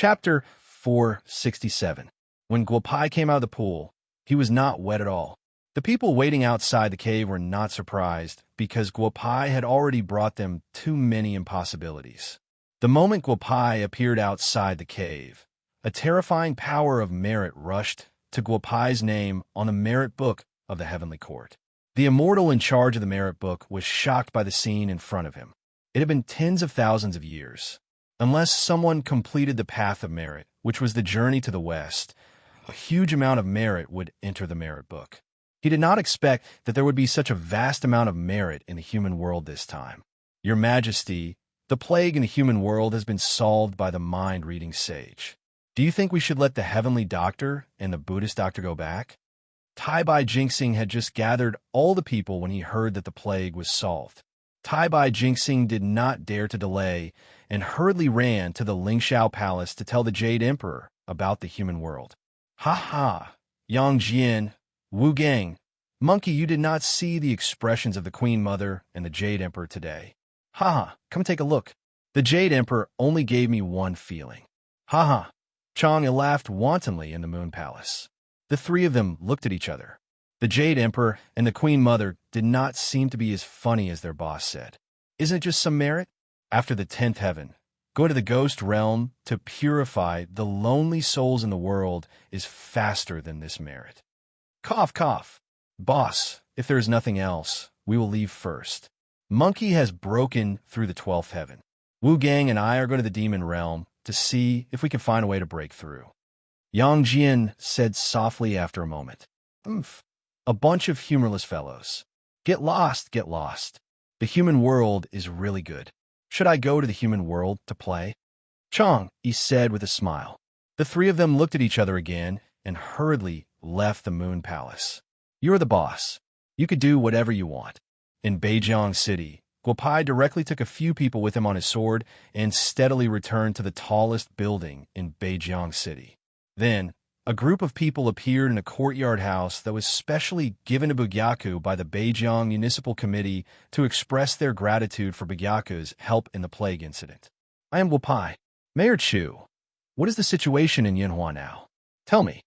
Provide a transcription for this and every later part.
Chapter 467. When Guopai came out of the pool, he was not wet at all. The people waiting outside the cave were not surprised, because Guopai had already brought them too many impossibilities. The moment Guopai appeared outside the cave, a terrifying power of merit rushed to Guopai's name on the merit book of the Heavenly Court. The immortal in charge of the merit book was shocked by the scene in front of him. It had been tens of thousands of years. Unless someone completed the path of merit, which was the journey to the west, a huge amount of merit would enter the merit book. He did not expect that there would be such a vast amount of merit in the human world this time. Your Majesty, the plague in the human world has been solved by the mind-reading sage. Do you think we should let the heavenly doctor and the Buddhist doctor go back? Tai Bai Jinxing had just gathered all the people when he heard that the plague was solved. Tai Bai Jinxing did not dare to delay and hurriedly ran to the Lingxiao Palace to tell the Jade Emperor about the human world. Ha ha! Yang Jian, Wu Gang, monkey, you did not see the expressions of the Queen Mother and the Jade Emperor today. Ha ha! Come take a look. The Jade Emperor only gave me one feeling. Ha ha! Chang laughed wantonly in the Moon Palace. The three of them looked at each other. The Jade Emperor and the Queen Mother did not seem to be as funny as their boss said. Isn't it just some merit? After the 10th heaven, go to the ghost realm to purify the lonely souls in the world is faster than this merit. Cough, cough. Boss, if there is nothing else, we will leave first. Monkey has broken through the 12th heaven. Wu Gang and I are going to the demon realm to see if we can find a way to break through. Yang Jian said softly after a moment. Oomph. A bunch of humorless fellows. Get lost, get lost. The human world is really good. Should I go to the human world to play? Chang, he said with a smile. The three of them looked at each other again and hurriedly left the Moon Palace. You're the boss. You could do whatever you want. In Beijiang City, Guopai directly took a few people with him on his sword and steadily returned to the tallest building in Beijiang City. Then, a group of people appeared in a courtyard house that was specially given to Bugyaku by the Beijiang Municipal Committee to express their gratitude for Bugyaku's help in the plague incident. I am Guopai. Mayor Chu, what is the situation in Yinhua now? Tell me.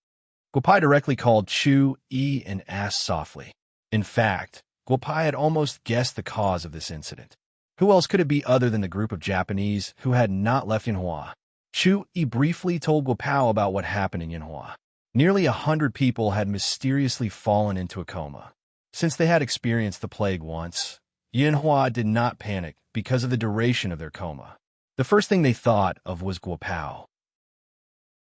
Guopai directly called Chu Yi and asked softly. In fact, Guopai had almost guessed the cause of this incident. Who else could it be other than the group of Japanese who had not left Yinhua? Chu Yi briefly told Guopao about what happened in Yinhua. Nearly 100 people had mysteriously fallen into a coma. Since they had experienced the plague once, Yinhua did not panic because of the duration of their coma. The first thing they thought of was Guopao.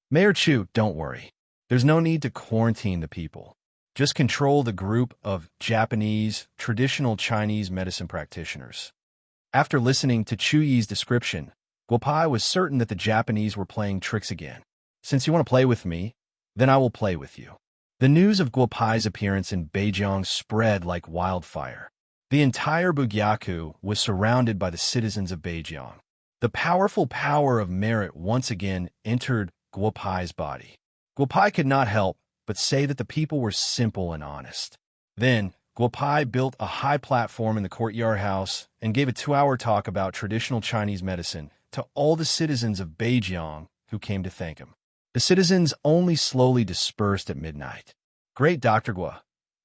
Mayor Chu, don't worry. There's no need to quarantine the people. Just control the group of Japanese, traditional Chinese medicine practitioners. After listening to Chu Yi's description, Guopai was certain that the Japanese were playing tricks again. Since you want to play with me, then I will play with you. The news of Guopai's appearance in Beijiang spread like wildfire. The entire Bugyaku was surrounded by the citizens of Beijiang. The powerful power of merit once again entered Guopai's body. Guopai could not help but say that the people were simple and honest. Then, Guopai built a high platform in the courtyard house and gave a 2-hour talk about traditional Chinese medicine to all the citizens of Beijiang who came to thank him. The citizens only slowly dispersed at midnight. Great Dr. Guo,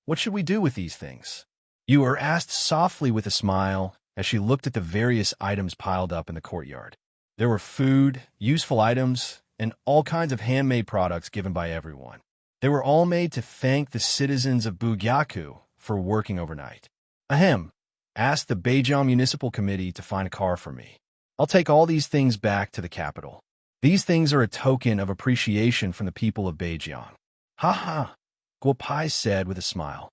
what should we do with these things? You were asked softly with a smile as she looked at the various items piled up in the courtyard. There were food, useful items, and all kinds of handmade products given by everyone. They were all made to thank the citizens of Bugyaku for working overnight. Ahem, asked the Beijiang Municipal Committee to find a car for me. I'll take all these things back to the capital. These things are a token of appreciation from the people of Beijiang. Ha ha, Guopai said with a smile.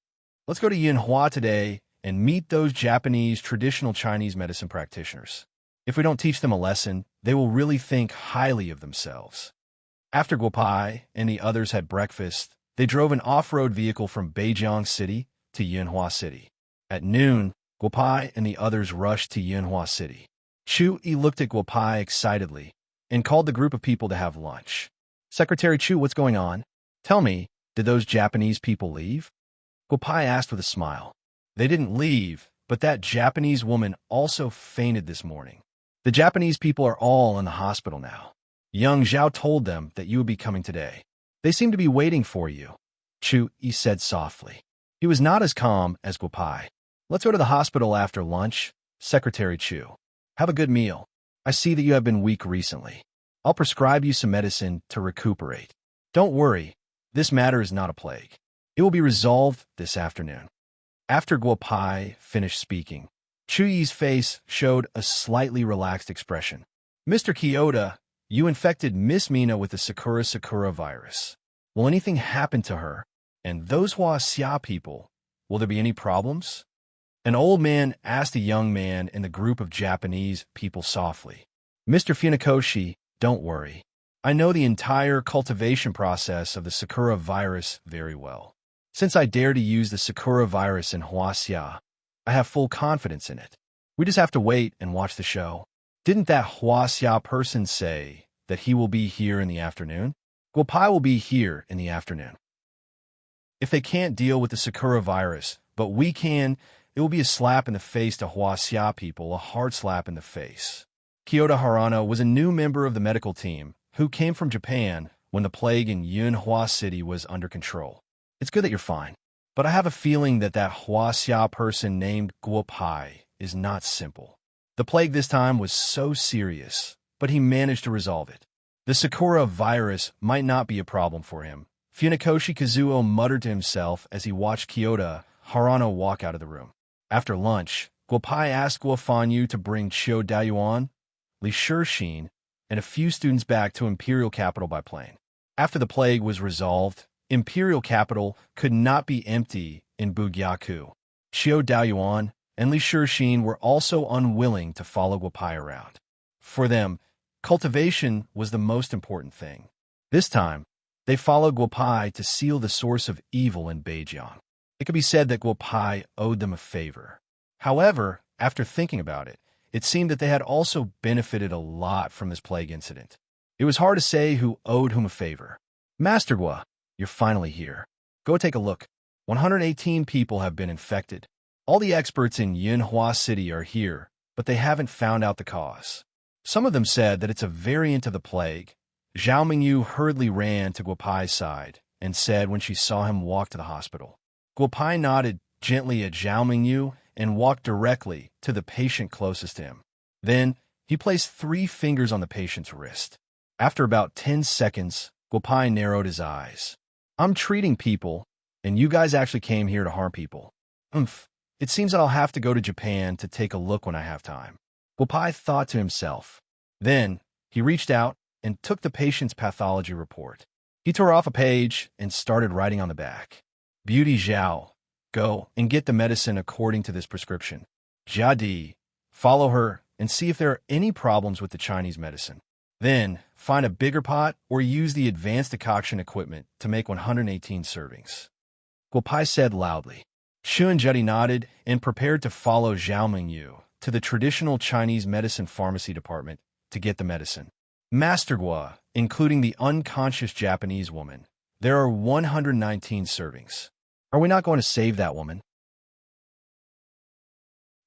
Let's go to Yinhua today and meet those Japanese traditional Chinese medicine practitioners. If we don't teach them a lesson, they will really think highly of themselves. After Guopai and the others had breakfast, they drove an off-road vehicle from Beijiang City to Yinhua City. At noon, Guopai and the others rushed to Yinhua City. Chu Yi looked at Guopai excitedly and called the group of people to have lunch. Secretary Chu, what's going on? Tell me, did those Japanese people leave? Guopai asked with a smile. They didn't leave, but that Japanese woman also fainted this morning. The Japanese people are all in the hospital now. Young Zhao told them that you would be coming today. They seem to be waiting for you. Chu Yi said softly. He was not as calm as Guopai. Let's go to the hospital after lunch, Secretary Chu. Have a good meal. I see that you have been weak recently. I'll prescribe you some medicine to recuperate. Don't worry, this matter is not a plague. It will be resolved this afternoon. After Guopai finished speaking, Chu Yi's face showed a slightly relaxed expression. Mr. Kyoto, you infected Miss Mina with the Sakura virus. Will anything happen to her? And those Huaxia people, will there be any problems? An old man asked a young man in the group of Japanese people softly. Mr. Funakoshi, don't worry. I know the entire cultivation process of the Sakura virus very well. Since I dare to use the Sakura virus in Huaxia, I have full confidence in it. We just have to wait and watch the show. Didn't that Huaxia person say that he will be here in the afternoon? Guopai will be here in the afternoon. If they can't deal with the Sakura virus, but we can, it will be a slap in the face to Huaxia people, a hard slap in the face. Kyoto Harano was a new member of the medical team who came from Japan when the plague in Yunhua City was under control. It's good that you're fine, but I have a feeling that Huaxia person named Guopai is not simple. The plague this time was so serious, but he managed to resolve it. The Sakura virus might not be a problem for him. Funakoshi Kazuo muttered to himself as he watched Kyoto Harano walk out of the room. After lunch, Guopai asked Guo Fanyu to bring Qiu Daiyuan, Li Shixin, and a few students back to Imperial Capital by plane. After the plague was resolved, Imperial Capital could not be empty in Bugyaku. Qiu Daiyuan and Li Shixin were also unwilling to follow Guopai around. For them, cultivation was the most important thing. This time, they followed Guopai to seal the source of evil in Beijiang. It could be said that Guopai owed them a favor. However, after thinking about it, it seemed that they had also benefited a lot from this plague incident. It was hard to say who owed whom a favor. Master Guo, you're finally here. Go take a look. 118 people have been infected. All the experts in Yunhua City are here, but they haven't found out the cause. Some of them said that it's a variant of the plague. Zhao Mingyu hurriedly ran to Guopai's side and said when she saw him walk to the hospital. Guopai nodded gently at Zhao Mingyu and walked directly to the patient closest to him. Then, he placed 3 fingers on the patient's wrist. After about 10 seconds, Guopai narrowed his eyes. I'm treating people, and you guys actually came here to harm people. It seems that I'll have to go to Japan to take a look when I have time. Guopai thought to himself. Then, he reached out and took the patient's pathology report. He tore off a page and started writing on the back. Beauty Zhao, go and get the medicine according to this prescription. Jia, follow her and see if there are any problems with the Chinese medicine. Then, find a bigger pot or use the advanced decoction equipment to make 118 servings. Guopai said loudly. Xu and Jedi nodded and prepared to follow Zhao Mingyu to the traditional Chinese medicine pharmacy department to get the medicine. Master Guo, including the unconscious Japanese woman, there are 119 servings. Are we not going to save that woman?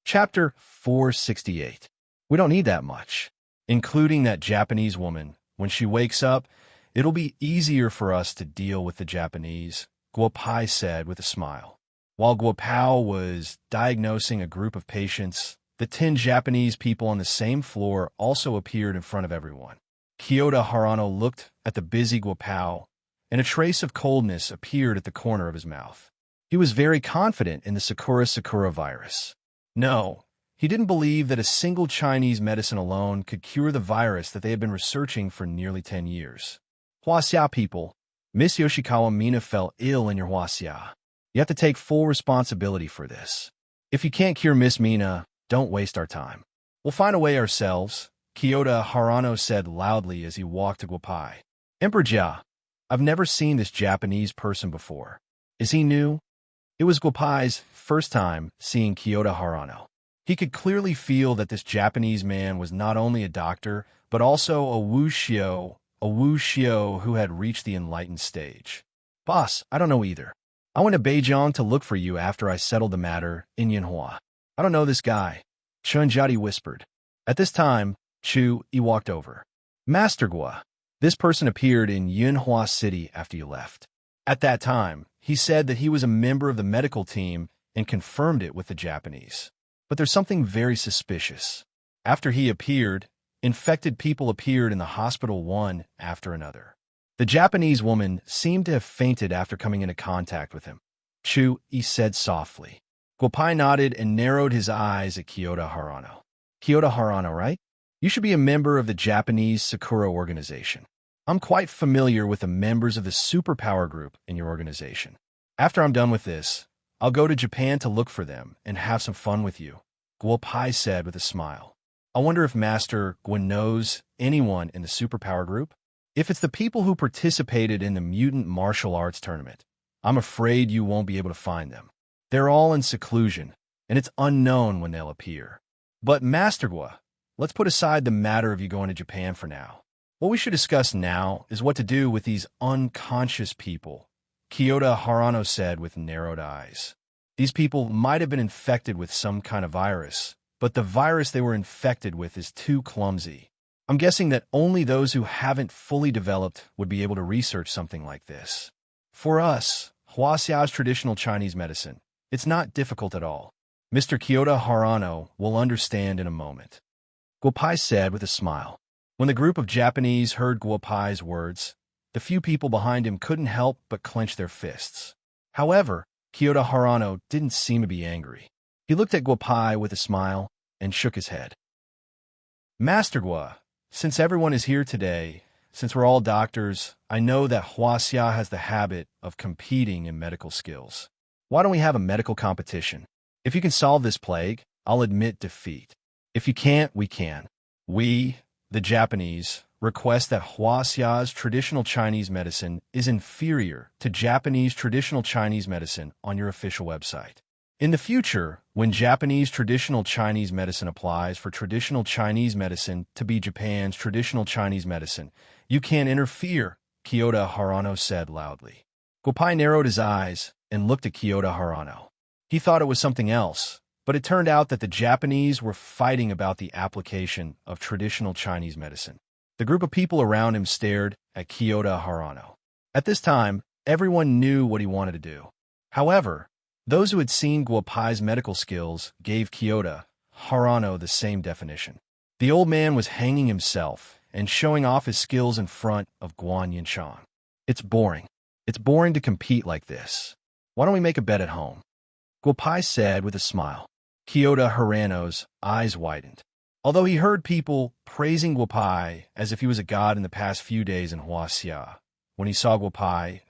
Chapter 468. We don't need that much. Including that Japanese woman, when she wakes up, it'll be easier for us to deal with the Japanese, Guopai said with a smile. While Guopao was diagnosing a group of patients, the 10 Japanese people on the same floor also appeared in front of everyone. Kyoto Harano looked at the busy Guopao, and a trace of coldness appeared at the corner of his mouth. He was very confident in the Sakura virus. No, he didn't believe that a single Chinese medicine alone could cure the virus that they had been researching for nearly 10 years. Huaxia people, Miss Yoshikawa Mina fell ill in your Huaxia. You have to take full responsibility for this. If you can't cure Miss Mina, don't waste our time. We'll find a way ourselves, Kyoto Harano said loudly as he walked to Guopai. Emperor Jia, I've never seen this Japanese person before. Is he new? It was Guopai's first time seeing Kyoto Harano. He could clearly feel that this Japanese man was not only a doctor, but also a wuxio who had reached the enlightened stage. Boss, I don't know either. I went to Beijiang to look for you after I settled the matter in Yunhua. I don't know this guy, Chunjati whispered. At this time, Chu Yi walked over. Master Guo, This person appeared in Yunhua City after you left. At that time, he said that he was a member of the medical team and confirmed it with the Japanese. But there's something very suspicious. After he appeared, infected people appeared in the hospital one after another. The Japanese woman seemed to have fainted after coming into contact with him. Chu, he said softly. Guopai nodded and narrowed his eyes at Kyoto Harano. Kyoto Harano, right? You should be a member of the Japanese Sakura organization. I'm quite familiar with the members of the superpower group in your organization. After I'm done with this, I'll go to Japan to look for them and have some fun with you, Guopai said with a smile. I wonder if Master Gwen knows anyone in the superpower group? If it's the people who participated in the mutant martial arts tournament, I'm afraid you won't be able to find them. They're all in seclusion, and it's unknown when they'll appear. But Master Gwa, let's put aside the matter of you going to Japan for now. What we should discuss now is what to do with these unconscious people, Kyoto Harano said with narrowed eyes. These people might have been infected with some kind of virus, but the virus they were infected with is too clumsy. I'm guessing that only those who haven't fully developed would be able to research something like this. For us, Huaxia's traditional Chinese medicine, it's not difficult at all. Mr. Kyoto Harano will understand in a moment, Guopai said with a smile. When the group of Japanese heard Guopai's words, the few people behind him couldn't help but clench their fists. However, Kyoto Harano didn't seem to be angry. He looked at Guopai with a smile and shook his head. Master Gua, since everyone is here today, since we're all doctors, I know that Huaxia has the habit of competing in medical skills. Why don't we have a medical competition? If you can solve this plague, I'll admit defeat. If you can't, we can. We, the Japanese, request that Huaxia's traditional Chinese medicine is inferior to Japanese traditional Chinese medicine on your official website. In the future, when Japanese traditional Chinese medicine applies for traditional Chinese medicine to be Japan's traditional Chinese medicine, you can't interfere, Kyoto Harano said loudly. Guopai narrowed his eyes and looked at Kyoto Harano. He thought it was something else, but it turned out that the Japanese were fighting about the application of traditional Chinese medicine. The group of people around him stared at Kyoto Harano. At this time, everyone knew what he wanted to do. However, those who had seen Guopai's medical skills gave Kyoto Harano the same definition. The old man was hanging himself and showing off his skills in front of Guan Yinshan. It's boring. It's boring to compete like this. Why don't we make a bet at home? Guopai said with a smile. Kyoto Harano's eyes widened. Although he heard people praising Guopai as if he was a god in the past few days in Huaxia, when he saw Guopai,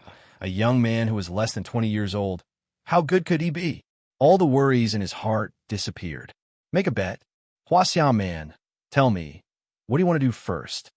a young man who was less than 20 years old, how good could he be? All the worries in his heart disappeared. Make a bet. Huaxia man, tell me, what do you want to do first?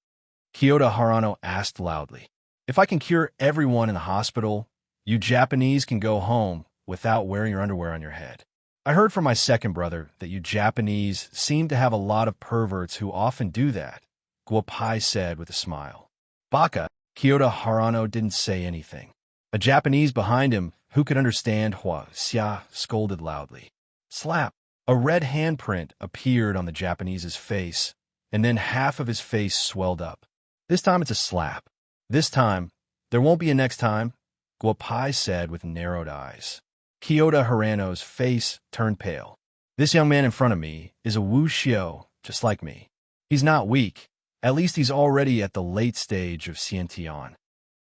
Kyoto Harano asked loudly. If I can cure everyone in the hospital, you Japanese can go home without wearing your underwear on your head. I heard from my second brother that you Japanese seem to have a lot of perverts who often do that, Guopai said with a smile. Baka, Kyoto Harano didn't say anything. A Japanese behind him who could understand Huaxia scolded loudly. Slap! A red handprint appeared on the Japanese's face, and then half of his face swelled up. This time it's a slap. This time, there won't be a next time, Guopai said with narrowed eyes. Kyoto Harano's face turned pale. This young man in front of me is a Wu Xiao, just like me. He's not weak. At least he's already at the late stage of Xiantian.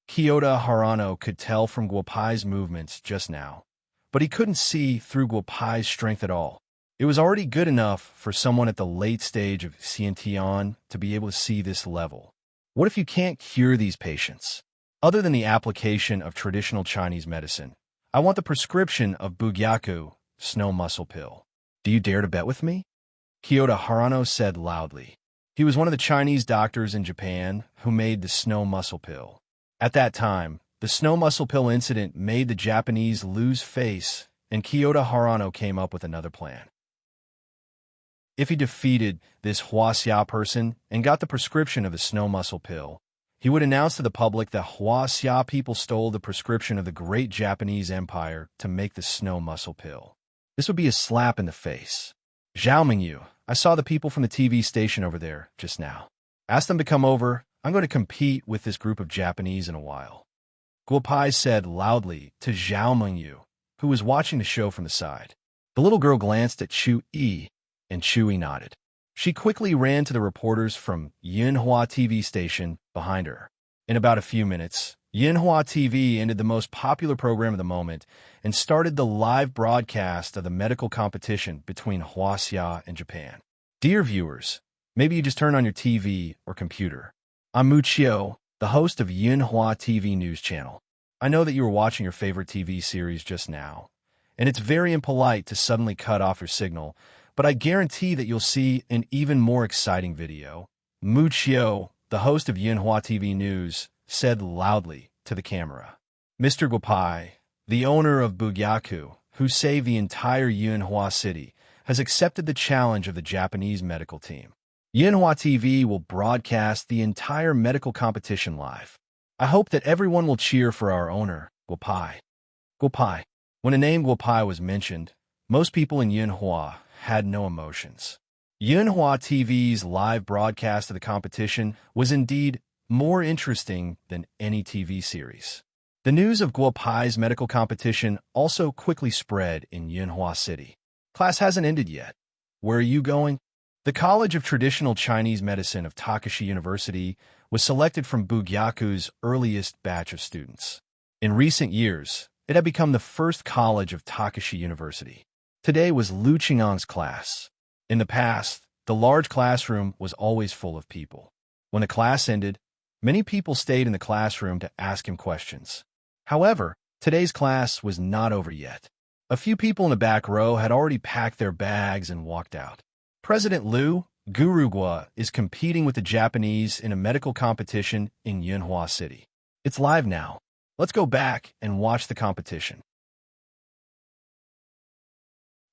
Kyoto Harano could tell from Guopai's movements just now, but he couldn't see through Guopai's strength at all. It was already good enough for someone at the late stage of Xiantian to be able to see this level. What if you can't cure these patients? Other than the application of traditional Chinese medicine, I want the prescription of Bugyaku, snow muscle pill. Do you dare to bet with me? Kyoto Harano said loudly. He was one of the Chinese doctors in Japan who made the snow muscle pill. At that time, the snow muscle pill incident made the Japanese lose face, and Kyoto Harano came up with another plan. If he defeated this Huaxia person and got the prescription of the snow muscle pill, he would announce to the public that Huaxia people stole the prescription of the great Japanese Empire to make the snow muscle pill. This would be a slap in the face. Zhao Mingyu, I saw the people from the TV station over there just now. Ask them to come over. I'm going to compete with this group of Japanese in a while. Guo Pai said loudly to Zhao Mengyu, who was watching the show from the side. The little girl glanced at Chu Yi, and Chu Yi nodded. She quickly ran to the reporters from Yinhua TV station behind her. In about a few minutes, Yinhua TV ended the most popular program of the moment and started the live broadcast of the medical competition between Huaxia and Japan. Dear viewers, maybe you just turned on your TV or computer. I'm Mu Chio, the host of Yinhua TV News Channel. I know that you were watching your favorite TV series just now, and it's very impolite to suddenly cut off your signal, but I guarantee that you'll see an even more exciting video. Mu Chio, the host of Yinhua TV News, said loudly to the camera. Mr. Guo Pai, the owner of Bugyaku, who saved the entire Yinhua city, has accepted the challenge of the Japanese medical team. Yinhua TV will broadcast the entire medical competition live. I hope that everyone will cheer for our owner, Guo Pai. Guo Pai. When the name Guo Pai was mentioned, most people in Yinhua had no emotions. Yinhua TV's live broadcast of the competition was indeed more interesting than any TV series. The news of Guo Pai's medical competition also quickly spread in Yinhua City. Class hasn't ended yet. Where are you going? The College of Traditional Chinese Medicine of Takashi University was selected from Bugyaku's earliest batch of students. In recent years, it had become the first college of Takashi University. Today was Lu Qingang's class. In the past, the large classroom was always full of people. When the class ended, many people stayed in the classroom to ask him questions. However, today's class was not over yet. A few people in the back row had already packed their bags and walked out. President Liu, Guru Guo, is competing with the Japanese in a medical competition in Yinhua City. It's live now. Let's go back and watch the competition.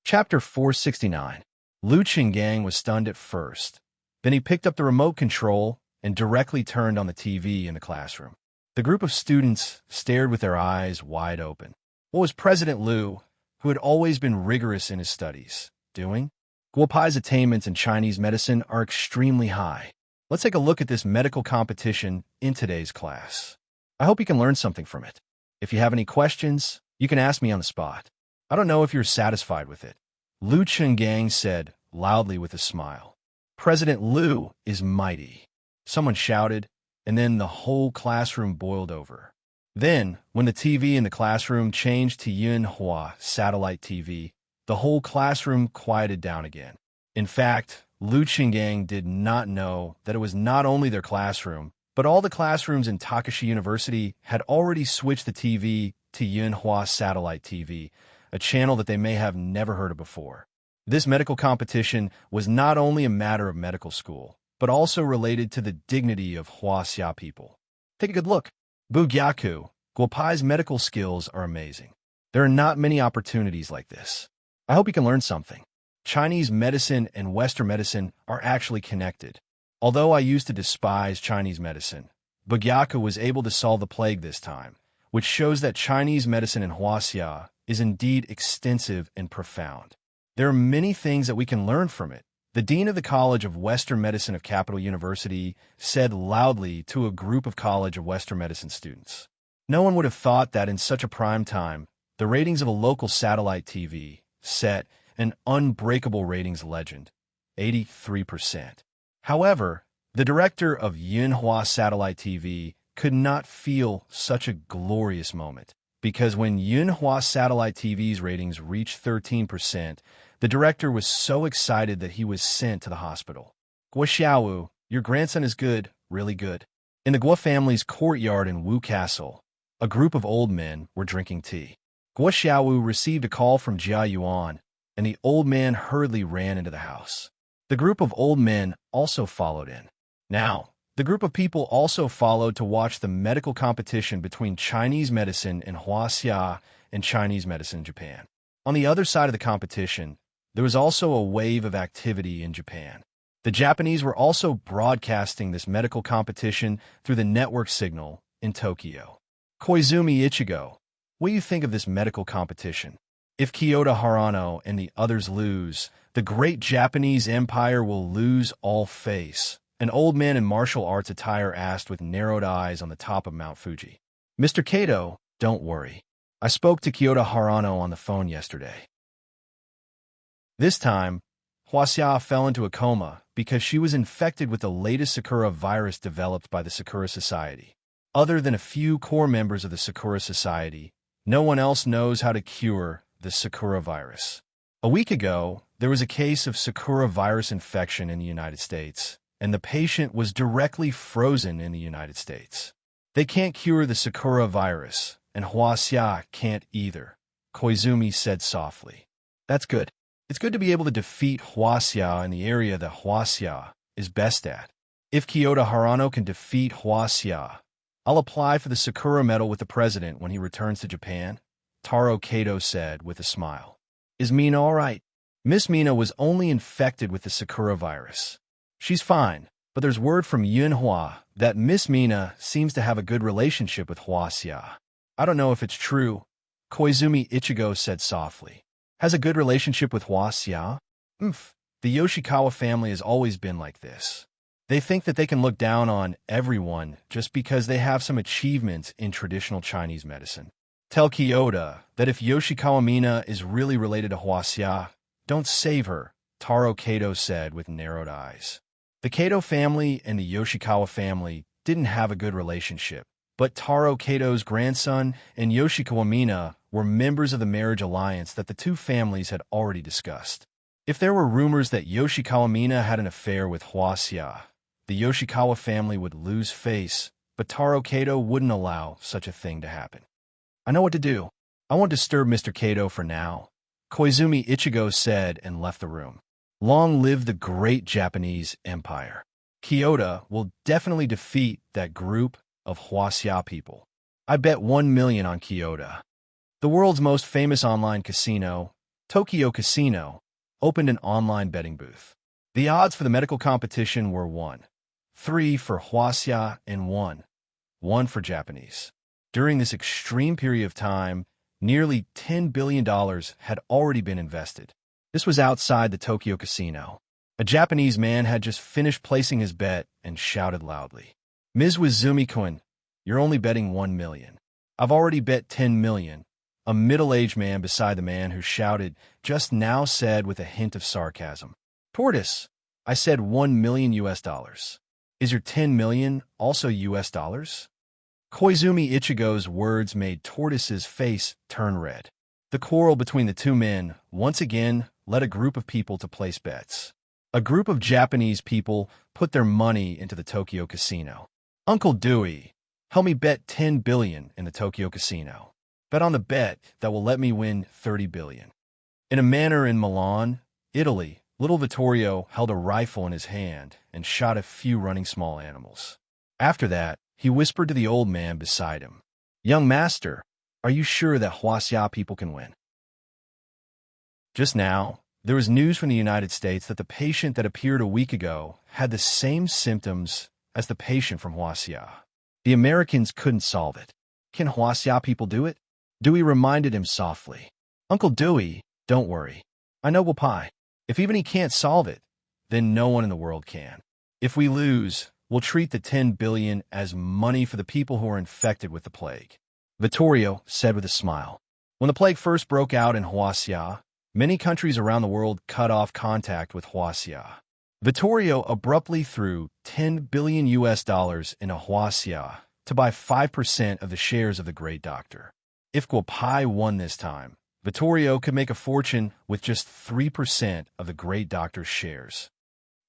Chapter 469. Lu Qinggang was stunned at first. Then he picked up the remote control and directly turned on the TV in the classroom. The group of students stared with their eyes wide open. What was President Liu, who had always been rigorous in his studies, doing? Guo Pai's attainments in Chinese medicine are extremely high. Let's take a look at this medical competition in today's class. I hope you can learn something from it. If you have any questions, you can ask me on the spot. I don't know if you're satisfied with it. Lu Qinggang said loudly with a smile. President Liu is mighty. Someone shouted, and then the whole classroom boiled over. Then, when the TV in the classroom changed to Yinhua satellite TV, the whole classroom quieted down again. In fact, Lu Qinggang did not know that it was not only their classroom, but all the classrooms in Takashi University had already switched the TV to Yinhua satellite TV, a channel that they may have never heard of before. This medical competition was not only a matter of medical school, but also related to the dignity of Huaxia people. Take a good look. Bugyaku, Guo Pai's medical skills are amazing. There are not many opportunities like this. I hope you can learn something. Chinese medicine and Western medicine are actually connected. Although I used to despise Chinese medicine, Bugyaku was able to solve the plague this time, which shows that Chinese medicine in Huaxia is indeed extensive and profound. There are many things that we can learn from it. The dean of the College of Western Medicine of Capital University said loudly to a group of College of Western Medicine students. No one would have thought that in such a prime time, the ratings of a local satellite TV set an unbreakable ratings legend, 83%. However, the director of Yinhua Satellite TV could not feel such a glorious moment, because when Yinhua Satellite TV's ratings reached 13%, the director was so excited that he was sent to the hospital. Guo Xiaowu, your grandson is good, really good. In the Guo family's courtyard in Wu Castle, a group of old men were drinking tea. Guo Xiaowu received a call from Jia Yuan, and the old man hurriedly ran into the house. The group of old men also followed in. Now, the group of people also followed to watch the medical competition between Chinese medicine in Huaxia and Chinese medicine in Japan. On the other side of the competition, there was also a wave of activity in Japan. The Japanese were also broadcasting this medical competition through the network signal in Tokyo. Koizumi Ichigo, what do you think of this medical competition? If Kyoto Harano and the others lose, the great Japanese empire will lose all face, An old man in martial arts attire asked with narrowed eyes on the top of Mount Fuji. Mr. Kato, don't worry. I spoke to Kyoto Harano on the phone yesterday. This time, Huaxia fell into a coma because she was infected with the latest Sakura virus developed by the Sakura Society. Other than a few core members of the Sakura Society, no one else knows how to cure the Sakura virus. A week ago, there was a case of Sakura virus infection in the United States, and the patient was directly frozen in the United States. They can't cure the Sakura virus, and Huaxia can't either, Koizumi said softly. That's good. It's good to be able to defeat Huaxia in the area that Huaxia is best at. If Kyoto Harano can defeat Huaxia, I'll apply for the Sakura medal with the president when he returns to Japan, Taro Kato said with a smile. Is Mina all right? Miss Mina was only infected with the Sakura virus. She's fine, but there's word from Yunhua that Miss Mina seems to have a good relationship with Huaxia. I don't know if it's true, Koizumi Ichigo said softly. Has a good relationship with Huaxia? The Yoshikawa family has always been like this. They think that they can look down on everyone just because they have some achievements in traditional Chinese medicine. Tell Kyoto that if Yoshikawa Mina is really related to Huaxia, don't save her, Taro Kato said with narrowed eyes. The Kato family and the Yoshikawa family didn't have a good relationship, but Taro Kato's grandson and Yoshikawa Mina were members of the marriage alliance that the two families had already discussed. If there were rumors that Yoshikawa Mina had an affair with Huaxia, the Yoshikawa family would lose face, but Taro Kato wouldn't allow such a thing to happen. I know what to do. I won't disturb Mr. Kato for now, Koizumi Ichigo said and left the room. Long live the great Japanese empire. Kyoto will definitely defeat that group of Huaxia people. I bet 1 million on Kyoto. The world's most famous online casino, Tokyo Casino, opened an online betting booth. The odds for the medical competition were 1-3 for Huaxia and 1-1 for Japanese. During this extreme period of time, nearly $10 billion had already been invested. This was outside the Tokyo Casino. A Japanese man had just finished placing his bet and shouted loudly, Ms. Wizumi-kun, you're only betting 1 million. I've already bet 10 million. A middle-aged man beside the man who shouted just now said with a hint of sarcasm. Tortoise, I said 1 million US dollars. Is your 10 million also US dollars? Koizumi Ichigo's words made Tortoise's face turn red. The quarrel between the two men once again led a group of people to place bets. A group of Japanese people put their money into the Tokyo Casino. Uncle Dewey, help me bet 10 billion in the Tokyo Casino. Bet on the bet that will let me win 30 billion. In a manor in Milan, Italy, little Vittorio held a rifle in his hand and shot a few running small animals. After that, he whispered to the old man beside him, Young master, are you sure that Huaxia people can win? Just now, there was news from the United States that the patient that appeared a week ago had the same symptoms as the patient from Huaxia. The Americans couldn't solve it. Can Huaxia people do it? Dewey reminded him softly. Uncle Dewey, don't worry. I know Wapai. If even he can't solve it, then no one in the world can. If we lose, we'll treat the 10 billion as money for the people who are infected with the plague. Vittorio said with a smile. When the plague first broke out in Huaxia, many countries around the world cut off contact with Huaxia. Vittorio abruptly threw 10 billion US dollars into Huaxia to buy 5% of the shares of the great doctor. If Guopai won this time, Vittorio could make a fortune with just 3% of the great doctor's shares.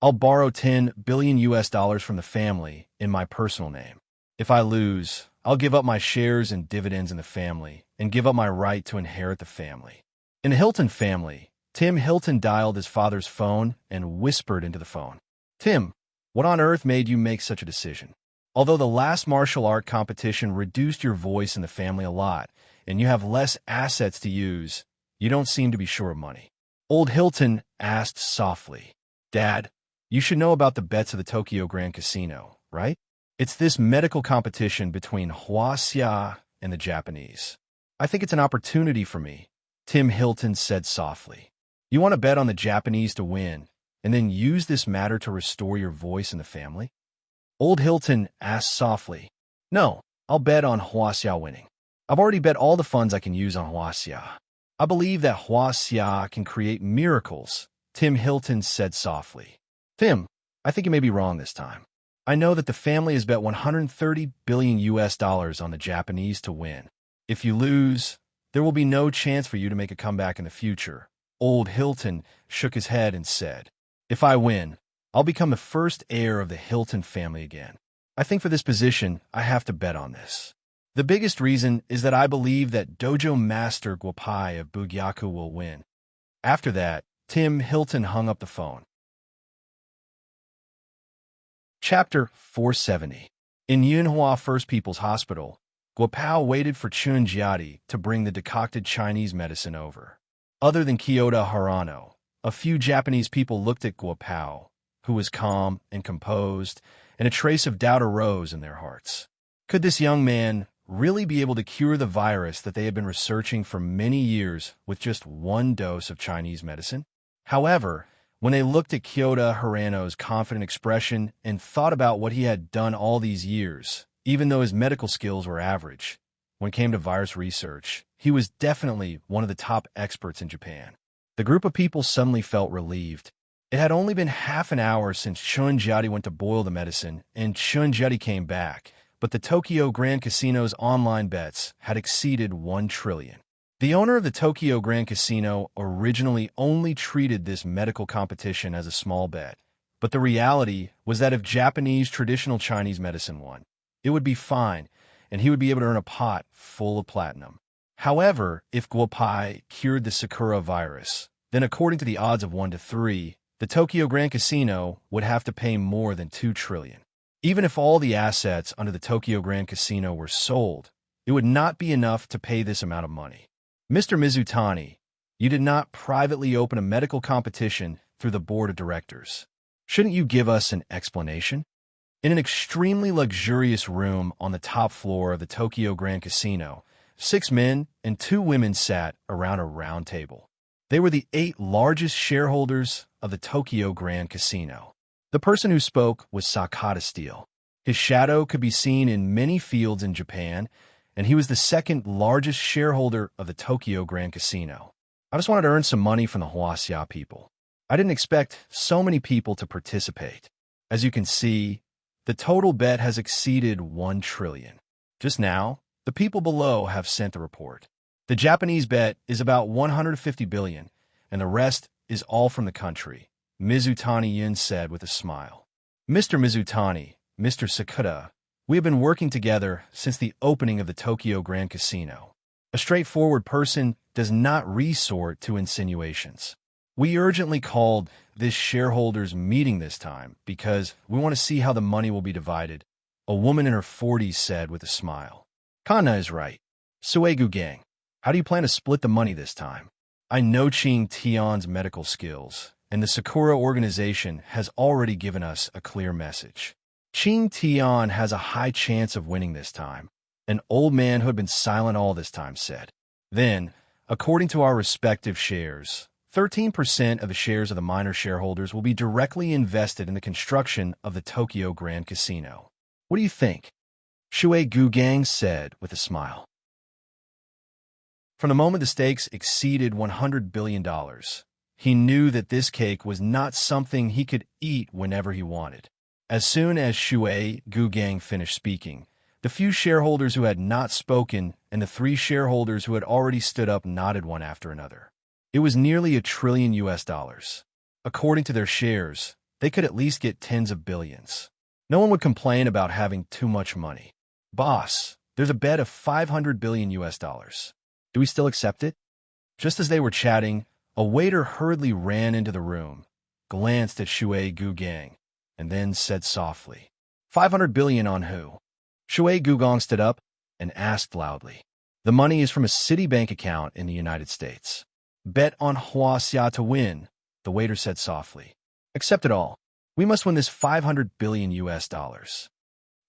I'll borrow 10 billion US dollars from the family in my personal name. If I lose, I'll give up my shares and dividends in the family and give up my right to inherit the family. In the Hilton family, Tim Hilton dialed his father's phone and whispered into the phone. Tim, what on earth made you make such a decision? Although the last martial art competition reduced your voice in the family a lot, and you have less assets to use, you don't seem to be short of money. Old Hilton asked softly, Dad, you should know about the bets of the Tokyo Grand Casino, right? It's this medical competition between Huaxia and the Japanese. I think it's an opportunity for me, Tim Hilton said softly. You want to bet on the Japanese to win, and then use this matter to restore your voice in the family? Old Hilton asked softly. No, I'll bet on Huaxia winning. I've already bet all the funds I can use on Huaxia. I believe that Huaxia can create miracles, Tim Hilton said softly. Tim, I think you may be wrong this time. I know that the family has bet 130 billion US dollars on the Japanese to win. If you lose, there will be no chance for you to make a comeback in the future. Old Hilton shook his head and said, If I win, I'll become the first heir of the Hilton family again. I think for this position, I have to bet on this. The biggest reason is that I believe that Dojo Master Guopai of Bugyaku will win. After that, Tim Hilton hung up the phone. Chapter 470. In Yunhua First People's Hospital, Guopao waited for Chun Jiadi to bring the decocted Chinese medicine over. Other than Kyoto Harano, a few Japanese people looked at Guopao, who was calm and composed, and a trace of doubt arose in their hearts. Could this young man really be able to cure the virus that they had been researching for many years with just one dose of Chinese medicine? However, when they looked at Kyoto Harano's confident expression and thought about what he had done all these years, even though his medical skills were average, when it came to virus research, he was definitely one of the top experts in Japan. The group of people suddenly felt relieved. It had only been half an hour since Chun Jiadi went to boil the medicine, and Chun Jiadi came back, but the Tokyo Grand Casino's online bets had exceeded 1 trillion. The owner of the Tokyo Grand Casino originally only treated this medical competition as a small bet, but the reality was that if Japanese traditional Chinese medicine won, it would be fine, and he would be able to earn a pot full of platinum. However, if Guopai cured the Sakura virus, then according to the odds of 1 to 3, the Tokyo Grand Casino would have to pay more than 2 trillion. Even if all the assets under the Tokyo Grand Casino were sold, it would not be enough to pay this amount of money. Mr. Mizutani, you did not privately open a medical competition through the board of directors. Shouldn't you give us an explanation? In an extremely luxurious room on the top floor of the Tokyo Grand Casino, 6 men and 2 women sat around a round table. They were the 8 largest shareholders of the Tokyo Grand Casino. The person who spoke was Sakata Steel. His shadow could be seen in many fields in Japan, and he was the 2nd largest shareholder of the Tokyo Grand Casino. I just wanted to earn some money from the Huaxia people. I didn't expect so many people to participate. As you can see, the total bet has exceeded 1 trillion. Just now, the people below have sent the report. The Japanese bet is about 150 billion, and the rest is all from the country, Mizutani Yin said with a smile. Mr. Mizutani, Mr. Sakuta, we have been working together since the opening of the Tokyo Grand Casino. A straightforward person does not resort to insinuations. We urgently called this shareholders' meeting this time because we want to see how the money will be divided, a woman in her 40s said with a smile. Kana is right. Suegu Gang, how do you plan to split the money this time? I know Qing Tian's medical skills, and the Sakura organization has already given us a clear message. Qing Tian has a high chance of winning this time, an old man who had been silent all this time said. Then, according to our respective shares, 13% of the shares of the minor shareholders will be directly invested in the construction of the Tokyo Grand Casino. What do you think? Shui Gugang said with a smile. From the moment the stakes exceeded $100 billion, he knew that this cake was not something he could eat whenever he wanted. As soon as Shui Gugang finished speaking, the few shareholders who had not spoken and the 3 shareholders who had already stood up nodded one after another. It was nearly $1 trillion US. According to their shares, they could at least get tens of billions. No one would complain about having too much money. Boss, there's a bet of 500 billion US dollars. Do we still accept it? Just as they were chatting, a waiter hurriedly ran into the room, glanced at Shui Gugang, and then said softly, 500 billion on who? Shui Gugang stood up and asked loudly. The money is from a Citibank account in the United States. Bet on Huaxia to win, the waiter said softly. Accept it all. We must win this 500 billion US dollars.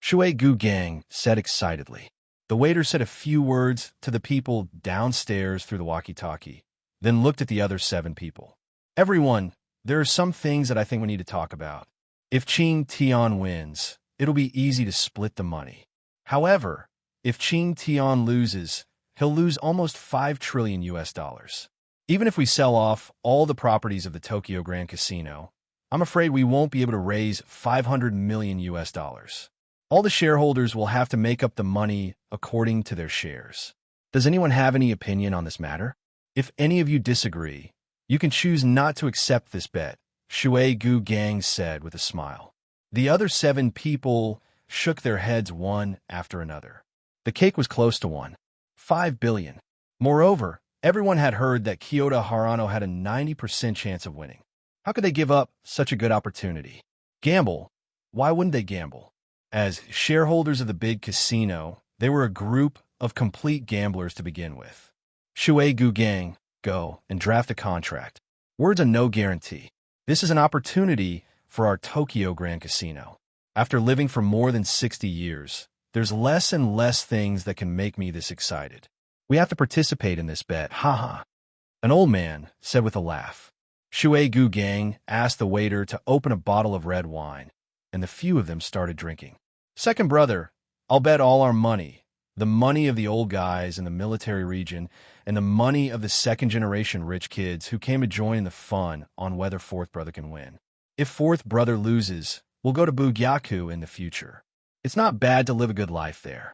Shui Gugang said excitedly. The waiter said a few words to the people downstairs through the walkie-talkie, then looked at the other 7 people. Everyone, there are some things that I think we need to talk about. If Qing Tian wins, it'll be easy to split the money. However, if Qing Tian loses, he'll lose almost 5 trillion US dollars. Even if we sell off all the properties of the Tokyo Grand Casino, I'm afraid we won't be able to raise 500 million US dollars. All the shareholders will have to make up the money according to their shares. Does anyone have any opinion on this matter? If any of you disagree, you can choose not to accept this bet, Shui Gu Gang said with a smile. The other 7 people shook their heads one after another. The cake was close to 1.5 billion. Moreover, everyone had heard that Kyoto Harano had a 90% chance of winning. How could they give up such a good opportunity? Gamble? Why wouldn't they gamble? As shareholders of the big casino, they were a group of complete gamblers to begin with. Shui Gu Gang, go and draft a contract. Words are no guarantee. This is an opportunity for our Tokyo Grand Casino. After living for more than 60 years, there's less and less things that can make me this excited. We have to participate in this bet, haha. An old man said with a laugh. Shui Gu Gang asked the waiter to open a bottle of red wine, and the few of them started drinking. Second brother, I'll bet all our money, the money of the old guys in the military region, and the money of the second-generation rich kids who came to join in the fun on whether fourth brother can win. If fourth brother loses, we'll go to Bugyaku in the future. It's not bad to live a good life there.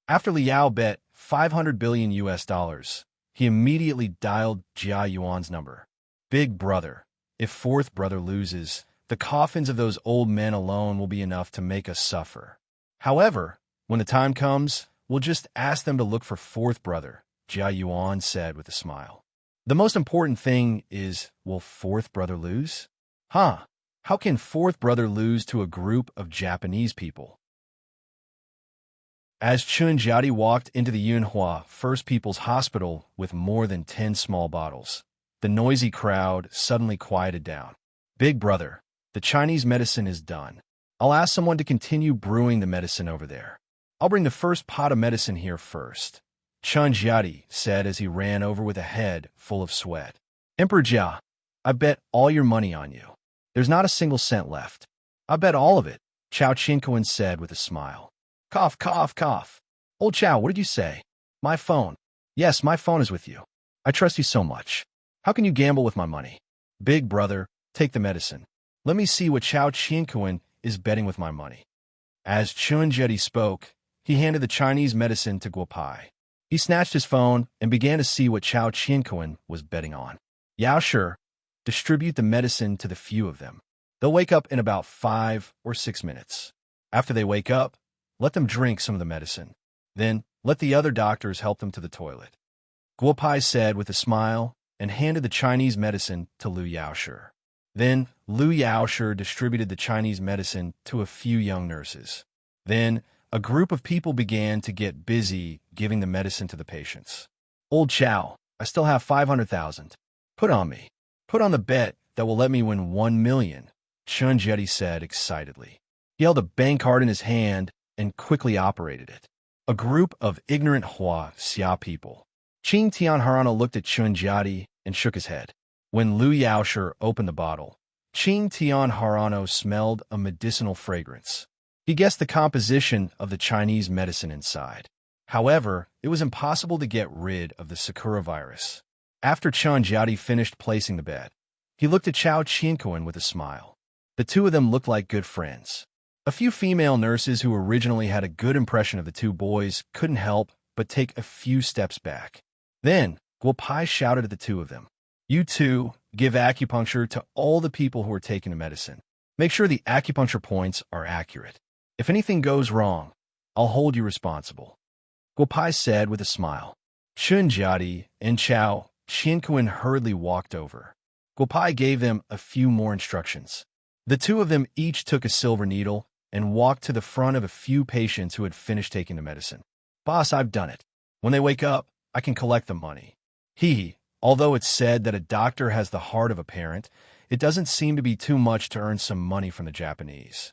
After Liao bet 500 billion US dollars, he immediately dialed Jia Yuan's number. Big brother, if fourth brother loses, the coffins of those old men alone will be enough to make us suffer. However, when the time comes, we'll just ask them to look for fourth brother, Jia Yuan said with a smile. The most important thing is, will fourth brother lose? Huh? How can fourth brother lose to a group of Japanese people? As Chun Jiadi walked into the Yunhua First People's Hospital with more than 10 small bottles, the noisy crowd suddenly quieted down. Big brother, the Chinese medicine is done. I'll ask someone to continue brewing the medicine over there. I'll bring the first pot of medicine here first, Chun Jiadi said as he ran over with a head full of sweat. Emperor Jia, I bet all your money on you. There's not a single cent left. I bet all of it, Chao Chinkoan said with a smile. Cough, cough, cough. Old Chow, what did you say? My phone. Yes, my phone is with you. I trust you so much. How can you gamble with my money? Big brother, take the medicine. Let me see what Chao Chinkoan is betting with my money. As Chun Jeti spoke, he handed the Chinese medicine to Guopai. He snatched his phone and began to see what Chao Chinkoan was betting on. Yao Shi, distribute the medicine to the few of them. They'll wake up in about 5 or 6 minutes. After they wake up, let them drink some of the medicine. Then, let the other doctors help them to the toilet. Guopai said with a smile and handed the Chinese medicine to Lu Yaoshi. Then, Lu Yaoshi distributed the Chinese medicine to a few young nurses. Then, a group of people began to get busy giving the medicine to the patients. Old Chow, I still have 500,000. Put on me. Put on the bet that will let me win 1 million, Chun Jeti said excitedly. He held a bank card in his hand and quickly operated it. A group of ignorant Hua Xia people. Qing Tian Harana looked at Chun Jiadi and shook his head. When Lu Yaoshi opened the bottle, Qing Tian Harano smelled a medicinal fragrance. He guessed the composition of the Chinese medicine inside. However, it was impossible to get rid of the Sakura virus. After Chun Jiadi finished placing the bet, he looked at Chao Chinkoan with a smile. The two of them looked like good friends. A few female nurses who originally had a good impression of the two boys couldn't help but take a few steps back. Then, Guopai shouted at the two of them. You two, give acupuncture to all the people who are taking the medicine. Make sure the acupuncture points are accurate. If anything goes wrong, I'll hold you responsible. Guopai said with a smile. Chun Jiadi and Chao Chinkoan hurriedly walked over. Guopai gave them a few more instructions. The two of them each took a silver needle and walked to the front of a few patients who had finished taking the medicine. Boss, I've done it. When they wake up, I can collect the money. Although it's said that a doctor has the heart of a parent, it doesn't seem to be too much to earn some money from the Japanese.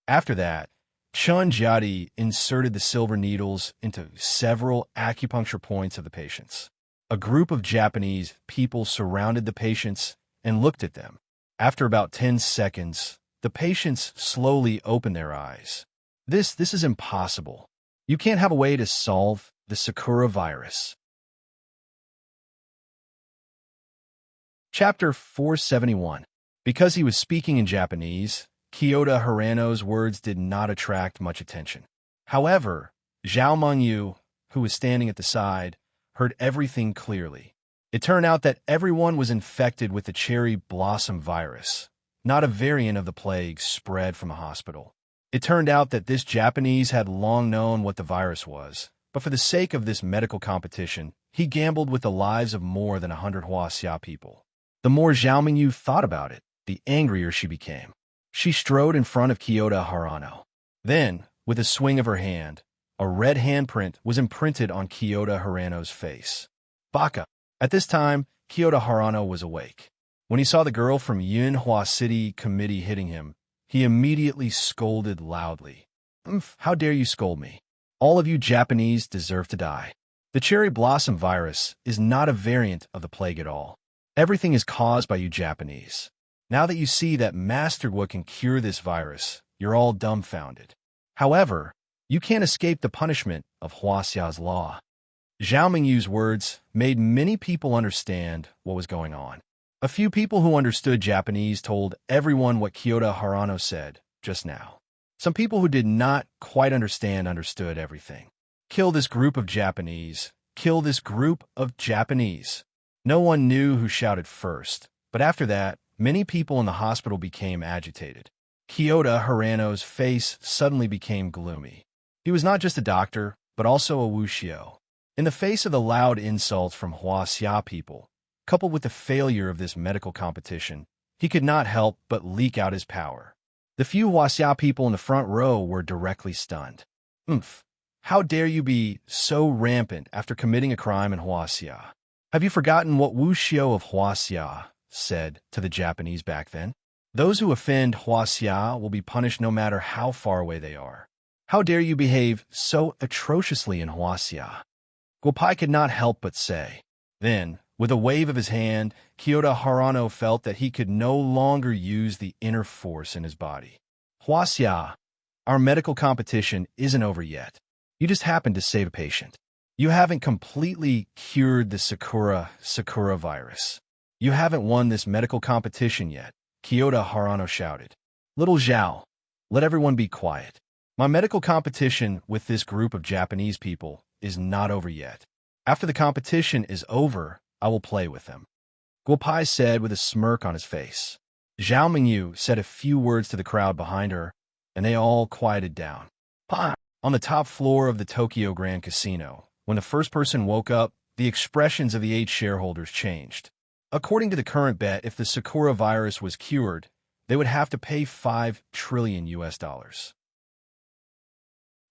After that, Chun Jiadi inserted the silver needles into several acupuncture points of the patients. A group of Japanese people surrounded the patients and looked at them. After about 10 seconds, the patients slowly opened their eyes. This is impossible. You can't have a way to solve the Sakura virus. Chapter 471. Because he was speaking in Japanese, Kyoto Hirano's words did not attract much attention. However, Zhao Mengyu, who was standing at the side, heard everything clearly. It turned out that everyone was infected with the cherry blossom virus, not a variant of the plague spread from a hospital. It turned out that this Japanese had long known what the virus was, but for the sake of this medical competition, he gambled with the lives of more than 100 Huaxia people. The more Zhao Mengyu thought about it, the angrier she became. She strode in front of Kyoto Hirano. Then, with a swing of her hand, a red handprint was imprinted on Kyoto Hirano's face. Baka! At this time, Kyoto Hirano was awake. When he saw the girl from Yunhua City Committee hitting him, he immediately scolded loudly. How dare you scold me? All of you Japanese deserve to die. The cherry blossom virus is not a variant of the plague at all. Everything is caused by you Japanese. Now that you see that Master Wu can cure this virus, you're all dumbfounded. However, you can't escape the punishment of Huaxia's law. Zhao Mengyu's words made many people understand what was going on. A few people who understood Japanese told everyone what Kyoto Hirano said just now. Some people who did not quite understood everything. Kill this group of Japanese. Kill this group of Japanese. No one knew who shouted first, but after that, many people in the hospital became agitated. Kyoto Hirano's face suddenly became gloomy. He was not just a doctor, but also a wuxio. In the face of the loud insults from Huaxia people, coupled with the failure of this medical competition, he could not help but leak out his power. The few Huaxia people in the front row were directly stunned. How dare you be so rampant after committing a crime in Huaxia? Have you forgotten what Wu Xiao of Huaxia said to the Japanese back then? Those who offend Huaxia will be punished no matter how far away they are. How dare you behave so atrociously in Huaxia? Guopai could not help but say. Then, with a wave of his hand, Kyoto Hirano felt that he could no longer use the inner force in his body. Huaxia, our medical competition isn't over yet. You just happened to save a patient. You haven't completely cured the Sakura virus. You haven't won this medical competition yet, Kyoto Hirano shouted. Little Zhao, let everyone be quiet. My medical competition with this group of Japanese people is not over yet. After the competition is over, I will play with them. Guopai said with a smirk on his face. Zhao Mengyu said a few words to the crowd behind her, and they all quieted down. On the top floor of the Tokyo Grand Casino, when the first person woke up, the expressions of the 8 shareholders changed. According to the current bet, if the Sakura virus was cured, they would have to pay $5 trillion.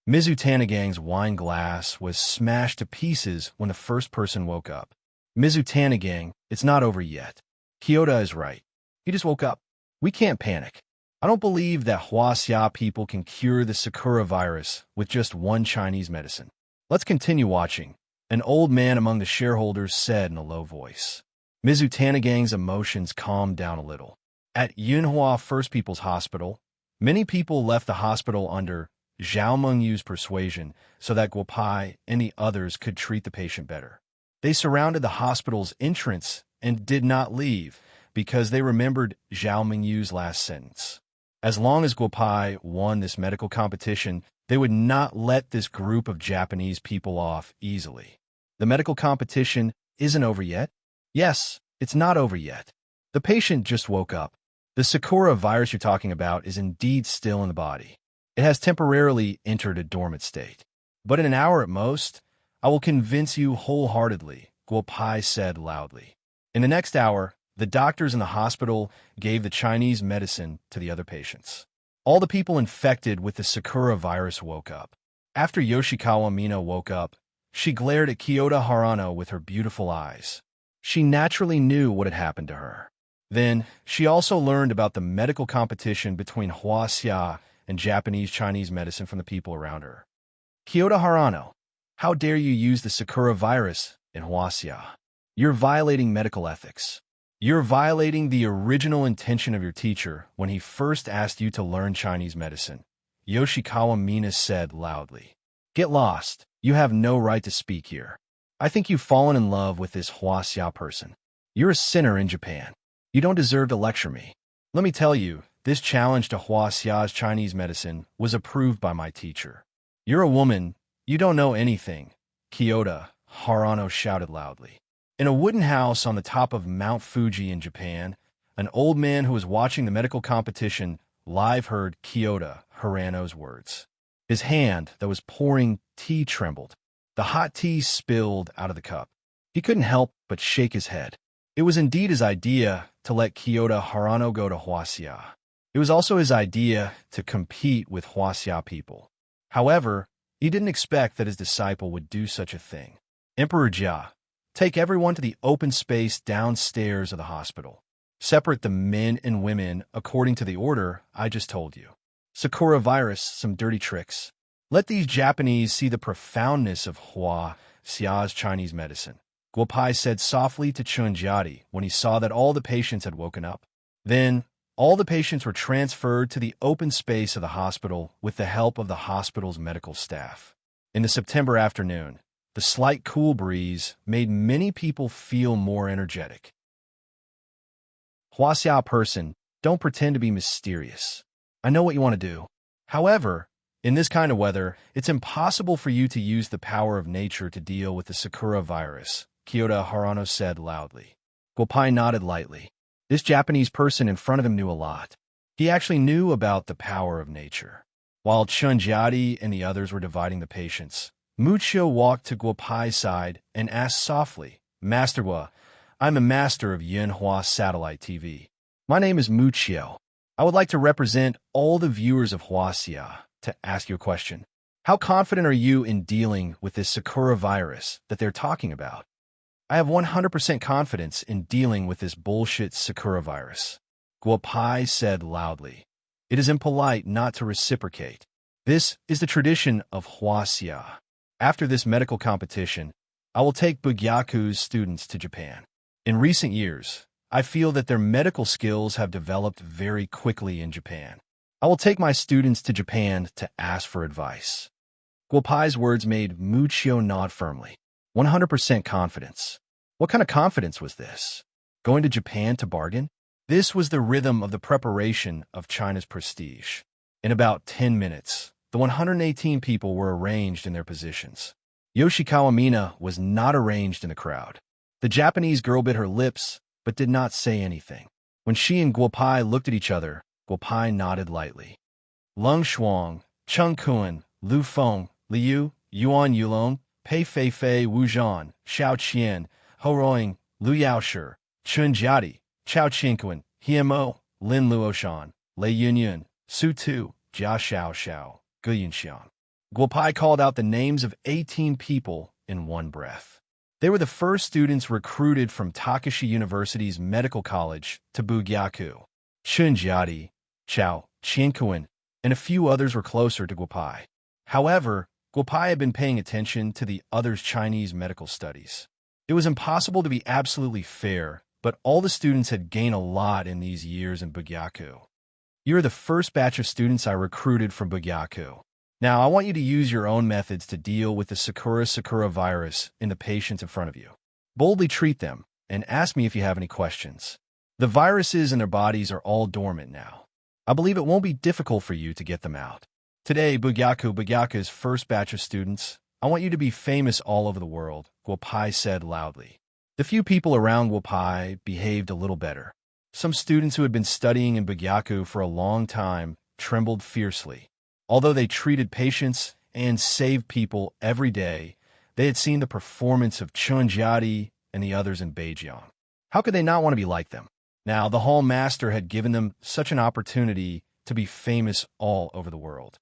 Mizu Tanagang's wine glass was smashed to pieces when the first person woke up. Mizu Tanagang, it's not over yet. Kyoto is right. He just woke up. We can't panic. I don't believe that Huaxia people can cure the Sakura virus with just one Chinese medicine. Let's continue watching, an old man among the shareholders said in a low voice. Mizu Tanagang's emotions calmed down a little. At Yunhua First People's Hospital, many people left the hospital under Zhao Mengyu's persuasion so that Guopai and the others could treat the patient better. They surrounded the hospital's entrance and did not leave because they remembered Zhao Mengyu's last sentence. As long as Guopai won this medical competition, they would not let this group of Japanese people off easily. The medical competition isn't over yet? Yes, it's not over yet. The patient just woke up. The Sakura virus you're talking about is indeed still in the body. It has temporarily entered a dormant state. But in an hour at most, I will convince you wholeheartedly, Guopai said loudly. In the next hour, the doctors in the hospital gave the Chinese medicine to the other patients. All the people infected with the Sakura virus woke up. After Yoshikawa Mina woke up, she glared at Kyoto Hirano with her beautiful eyes. She naturally knew what had happened to her. Then, she also learned about the medical competition between Huaxia and Japanese Chinese medicine from the people around her. Kyoto Hirano, how dare you use the Sakura virus in Huaxia? You're violating medical ethics. You're violating the original intention of your teacher when he first asked you to learn Chinese medicine, Yoshikawa Mina said loudly. Get lost. You have no right to speak here. I think you've fallen in love with this Huaxia person. You're a sinner in Japan. You don't deserve to lecture me. Let me tell you, this challenge to Huaxia's Chinese medicine was approved by my teacher. You're a woman. You don't know anything, Kyoto Harano shouted loudly. In a wooden house on the top of Mount Fuji in Japan, an old man who was watching the medical competition live heard Kyoto Harano's words. His hand that was pouring tea trembled. The hot tea spilled out of the cup. He couldn't help but shake his head. It was indeed his idea to let Kyoto Harano go to Huaxia. It was also his idea to compete with Huaxia people. However, he didn't expect that his disciple would do such a thing. Emperor Jia, take everyone to the open space downstairs of the hospital. Separate the men and women according to the order I just told you. Sakura virus, some dirty tricks. Let these Japanese see the profoundness of Huaxia's Chinese medicine, Guopai said softly to Chunjiati when he saw that all the patients had woken up. Then, all the patients were transferred to the open space of the hospital with the help of the hospital's medical staff. In the September afternoon, the slight cool breeze made many people feel more energetic. Huaxia person, don't pretend to be mysterious. I know what you want to do. However, in this kind of weather, it's impossible for you to use the power of nature to deal with the Sakura virus, Kyoto Harano said loudly. Guopai nodded lightly. This Japanese person in front of him knew a lot. He actually knew about the power of nature. While Chunjiati and the others were dividing the patients, Muchio walked to Guopai's side and asked softly, Master Gua, I'm a master of Yunhua Satellite TV. My name is Muchio. I would like to represent all the viewers of Huaxia to ask you a question. How confident are you in dealing with this Sakura virus that they're talking about? I have 100% confidence in dealing with this bullshit Sakura virus, Guopai said loudly. It is impolite not to reciprocate. This is the tradition of Huaxia. After this medical competition, I will take Bugyaku's students to Japan. In recent years, I feel that their medical skills have developed very quickly in Japan. I will take my students to Japan to ask for advice. Guopai's words made Muchio nod firmly. 100% confidence. What kind of confidence was this? Going to Japan to bargain? This was the rhythm of the preparation of China's prestige. In about 10 minutes, the 118 people were arranged in their positions. Yoshikawa Mina was not arranged in the crowd. The Japanese girl bit her lips, but did not say anything. When she and Guopai looked at each other, Guopai nodded lightly. Lung Shuang, Chung Kuan, Lu Feng, Liu, Yuan Yulong, Pei Fei Fei Wuzhan, Xiao Qian, Ho Roing, Lu Yaoshi, Chun Jiati, Chao Qingquan, Hiemo, Lin Luoshan, Lei Yunyun, Su Tu, Jia Xiao Xiao, Gu Yunxiang. Guopai called out the names of 18 people in one breath. They were the first students recruited from Takashi University's medical college to Bugyaku. Chun Jiati, Chao Qingquan, and a few others were closer to Guopai. However, Guopai had been paying attention to the others' Chinese medical studies. It was impossible to be absolutely fair, but all the students had gained a lot in these years in Bugyaku. You're the first batch of students I recruited from Bugyaku. Now, I want you to use your own methods to deal with the Sakura virus in the patients in front of you. Boldly treat them, and ask me if you have any questions. The viruses in their bodies are all dormant now. I believe it won't be difficult for you to get them out. Today, Bugyaku's first batch of students, I want you to be famous all over the world, Guopai said loudly. The few people around Guopai behaved a little better. Some students who had been studying in Bugyaku for a long time trembled fiercely. Although they treated patients and saved people every day, they had seen the performance of Chunjiati and the others in Beijing. How could they not want to be like them? Now, the Hall Master had given them such an opportunity to be famous all over the world.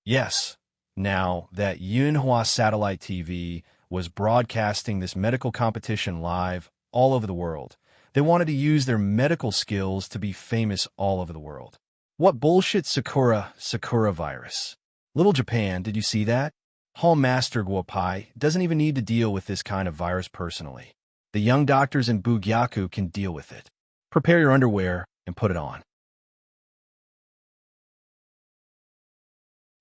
Yes, now that Yunhua Satellite TV was broadcasting this medical competition live all over the world, they wanted to use their medical skills to be famous all over the world. What bullshit Sakura virus? Little Japan, did you see that? Hall Master Guopai doesn't even need to deal with this kind of virus personally. The young doctors in Bugyaku can deal with it. Prepare your underwear and put it on.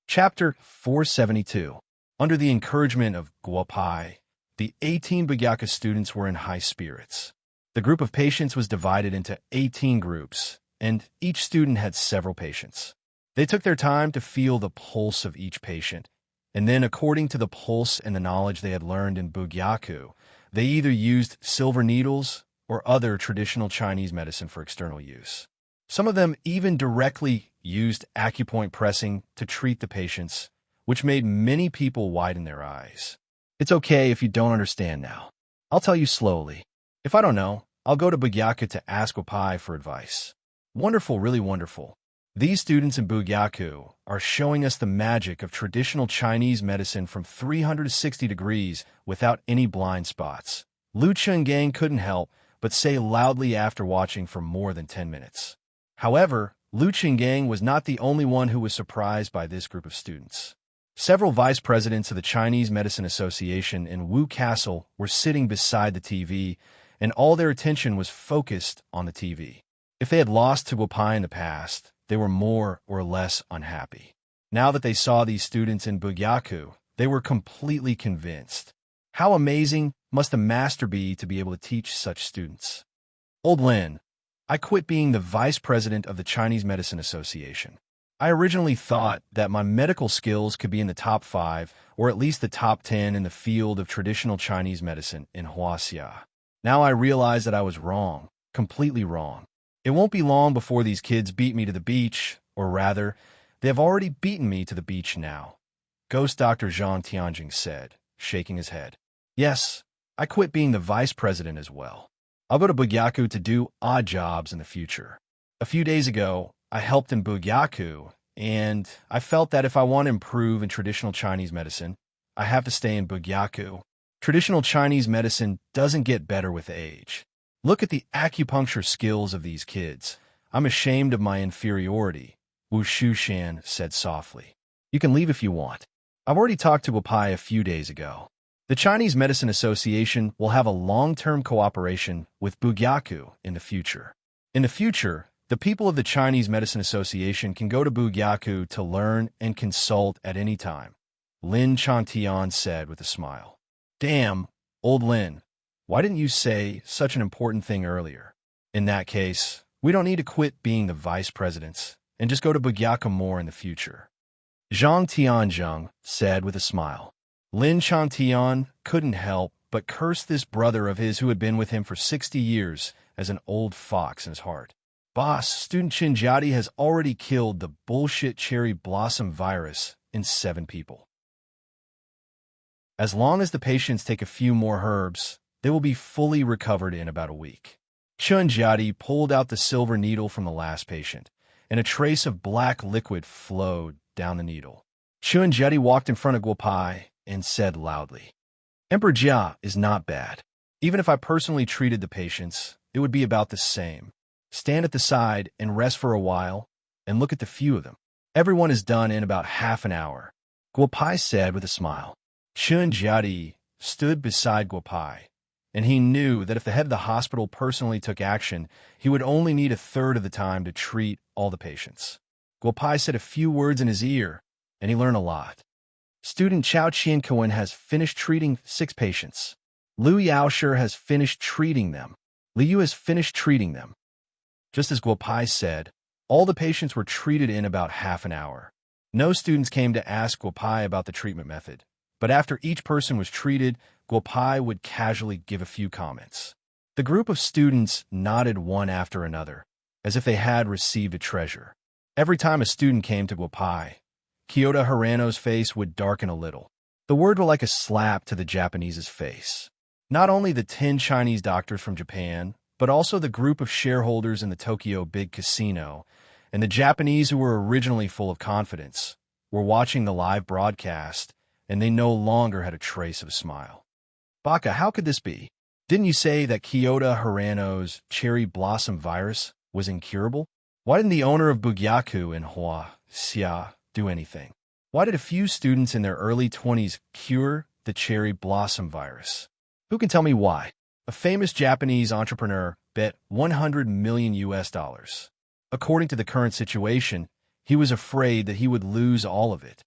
Chapter 472. Under the encouragement of Guopai, the 18 Bugyaku students were in high spirits. The group of patients was divided into 18 groups, and each student had several patients. They took their time to feel the pulse of each patient, and then according to the pulse and the knowledge they had learned in Bugyaku, they either used silver needles or other traditional Chinese medicine for external use. Some of them even directly used acupoint pressing to treat the patients, which made many people widen their eyes. It's okay if you don't understand now. I'll tell you slowly. If I don't know, I'll go to Bugyaku to ask Guopai for advice. Wonderful, really wonderful. These students in Bugyaku are showing us the magic of traditional Chinese medicine from 360 degrees without any blind spots. Lu Chungang couldn't help but say loudly after watching for more than 10 minutes. However, Lu Chungang was not the only one who was surprised by this group of students. Several vice presidents of the Chinese Medicine Association in Wu Castle were sitting beside the TV, and all their attention was focused on the TV. If they had lost to Guopai in the past, they were more or less unhappy. Now that they saw these students in Bugyaku, they were completely convinced. How amazing must a master be to be able to teach such students? Old Lin, I quit being the vice president of the Chinese Medicine Association. I originally thought that my medical skills could be in the top 5 or at least the top 10 in the field of traditional Chinese medicine in Huaxia. Now I realize that I was wrong, completely wrong. It won't be long before these kids beat me to the beach, or rather, they have already beaten me to the beach now. Ghost Dr. Zhang Tianjing said, shaking his head. Yes, I quit being the vice president as well. I'll go to Bugyaku to do odd jobs in the future. A few days ago, I helped in Bugyaku, and I felt that if I want to improve in traditional Chinese medicine, I have to stay in Bugyaku. Traditional Chinese medicine doesn't get better with age. Look at the acupuncture skills of these kids. I'm ashamed of my inferiority, Wu Shushan said softly. You can leave if you want. I've already talked to Guopai a few days ago. The Chinese Medicine Association will have a long-term cooperation with Bugyaku in the future. In the future, the people of the Chinese Medicine Association can go to Bugyaku to learn and consult at any time, Lin Chantian said with a smile. Damn, old Lin, why didn't you say such an important thing earlier? In that case, we don't need to quit being the vice presidents and just go to Bugyaku more in the future. Zhang Tianzheng said with a smile. Lin Chantian couldn't help but curse this brother of his who had been with him for 60 years as an old fox in his heart. Boss, student Chinjiadi has already killed the bullshit cherry blossom virus in 7 people. As long as the patients take a few more herbs, they will be fully recovered in about a week. Chunjiadi pulled out the silver needle from the last patient, and a trace of black liquid flowed down the needle. Chunjiadi walked in front of Guopai and said loudly, Emperor Jia is not bad. Even if I personally treated the patients, it would be about the same. Stand at the side and rest for a while, and look at the few of them. Everyone is done in about half an hour, Guopai said with a smile. Chunjiadi stood beside Guopai, and he knew that if the head of the hospital personally took action, he would only need a third of the time to treat all the patients. Guopai said a few words in his ear, and he learned a lot. Student Chao Qiankoen has finished treating 6 patients. Liu Yaosher has finished treating them. Liu has finished treating them. Just as Guopai said, all the patients were treated in about half an hour. No students came to ask Guopai about the treatment method, but after each person was treated, Guopai would casually give a few comments. The group of students nodded one after another, as if they had received a treasure. Every time a student came to Guopai, Kyoto Hirano's face would darken a little. The word was like a slap to the Japanese's face. Not only the 10 Chinese doctors from Japan, but also the group of shareholders in the Tokyo Big Casino, and the Japanese who were originally full of confidence, were watching the live broadcast, and they no longer had a trace of a smile. Baka, how could this be? Didn't you say that Kyoto Hirano's cherry blossom virus was incurable? Why didn't the owner of Bugyaku in Huaxia do anything? Why did a few students in their early 20s cure the cherry blossom virus? Who can tell me why? A famous Japanese entrepreneur bet 100 million US dollars. According to the current situation, he was afraid that he would lose all of it.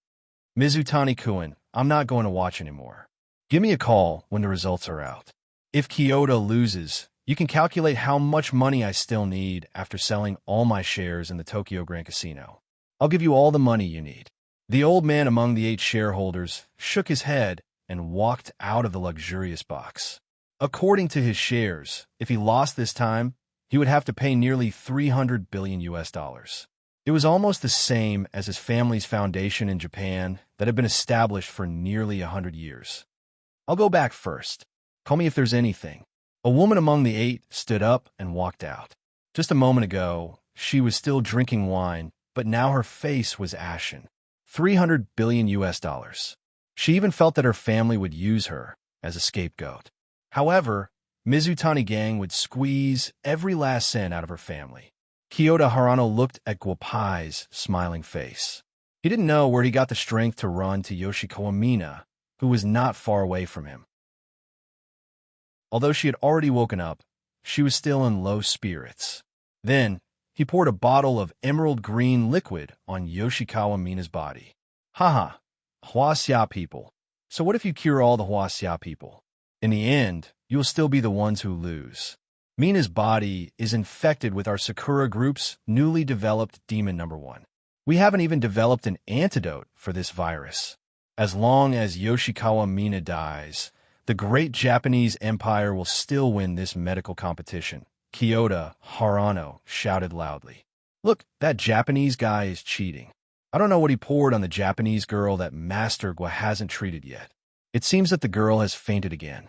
Mizutani-kun, I'm not going to watch anymore. Give me a call when the results are out. If Kyoto loses, you can calculate how much money I still need after selling all my shares in the Tokyo Grand Casino. I'll give you all the money you need. The old man among the 8 shareholders shook his head and walked out of the luxurious box. According to his shares, if he lost this time, he would have to pay nearly 300 billion US dollars. It was almost the same as his family's foundation in Japan that had been established for nearly 100 years. I'll go back first. Call me if there's anything. A woman among the 8 stood up and walked out. Just a moment ago, she was still drinking wine, but now her face was ashen. 300 billion US dollars. She even felt that her family would use her as a scapegoat. However, Mizutani gang would squeeze every last cent out of her family. Kyoto Harano looked at Guopai's smiling face. He didn't know where he got the strength to run to Yoshikawa Mina, who was not far away from him. Although she had already woken up, she was still in low spirits. Then, he poured a bottle of emerald green liquid on Yoshikawa Mina's body. Haha, Huaxia people. So what if you cure all the Huaxia people? In the end, you'll still be the ones who lose. Mina's body is infected with our Sakura group's newly developed demon number 1. We haven't even developed an antidote for this virus. As long as Yoshikawa Mina dies, the great Japanese empire will still win this medical competition. Kyoto Harano shouted loudly. Look, that Japanese guy is cheating. I don't know what he poured on the Japanese girl that Master Gua hasn't treated yet. It seems that the girl has fainted again.